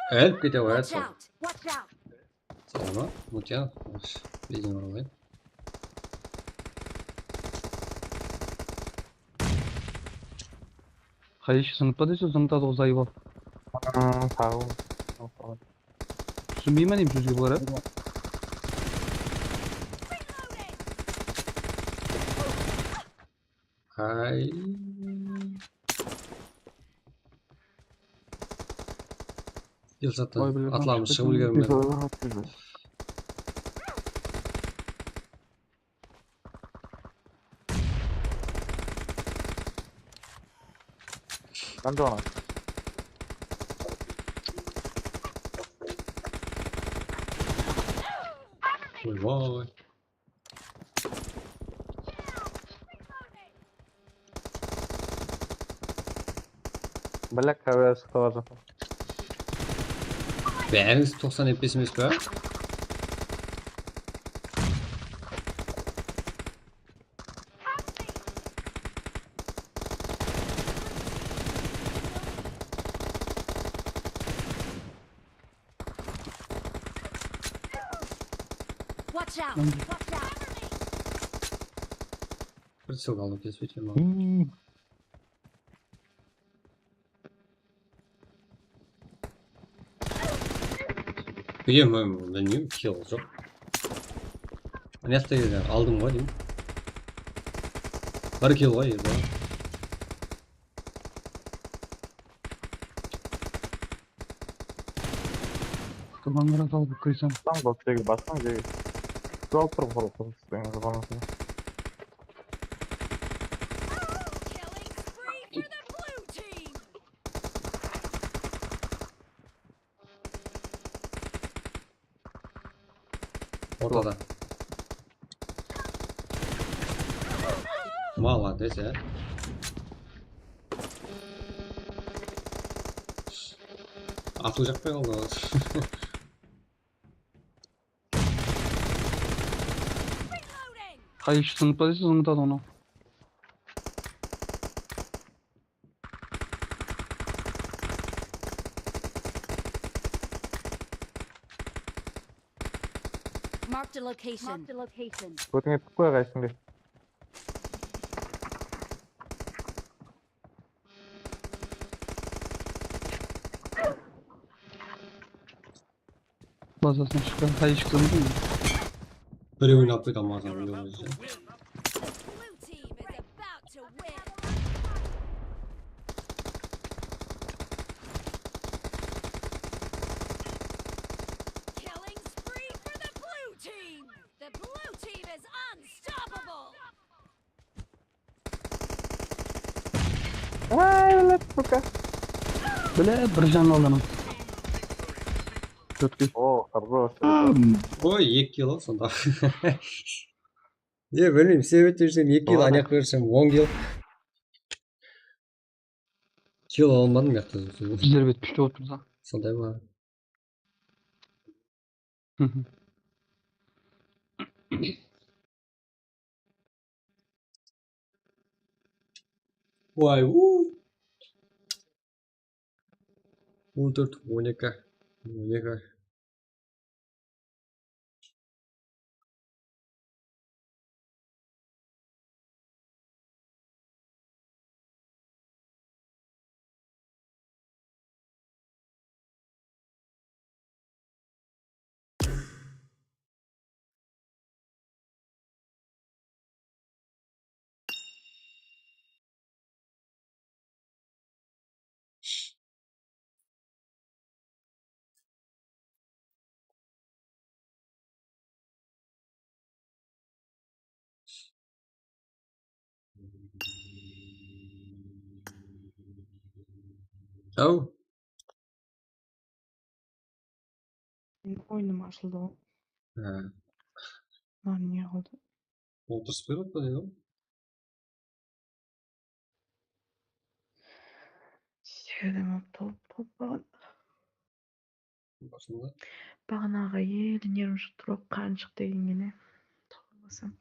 Help kete var Watch son. out. Watch out. Sonra Mutyan. Bilgin orayı. Қай іші сыныпта десе сыныпта ұзайып ал. Тағы. Түсінбей ма деймін сөзге бұлар, Hay. Yılsattan atlamış çıkıp gelmedi. Ben de ona. Vay. Black Havaya sıktı var zaten. Beğeniniz 90 FPS'imiz be. Watch out. Watch out. Прицел kaldı kesin. Bilmiyorum bilmiyorum kill olacak. Neyse ya aldım var değil mi? Var kill var ya. Командалар алып кірсем. Там бокстегі басқан жегі. Жол тұрып қалып тұрып балансына. Ortada. Молодец, а. Атуу жакпай калды азыр. Kayış sınıfları sınıfta da onu. Marked a location. Marked a location. Көтіңе тік қой қайсыңды. Bazasına çıkan kayış sınıfı mı? Birebir yaptık ama azam biliyoruz ya. Killing spree for the blue team. The blue team is unstoppable. Ay, ulan buka. Böyle bir can alalım. Kötü. О, хорошо. Ой, 2 кило сонда. Я білмеймін, себет берсем 2 кило, аяқ берсем 10 кило. Кило алмадым мықты. Bizler bet pişti otursa. Сондай ма? Vay uuu. 14, 12. 12. Ау. Oyunum açıldı o. Lan niye oldu? 31 отпа дейді ғой. Sevdim o topu. Басында. Бағанағы ел нервім жұқтырып қаншық дегенге не. Тағылмасам.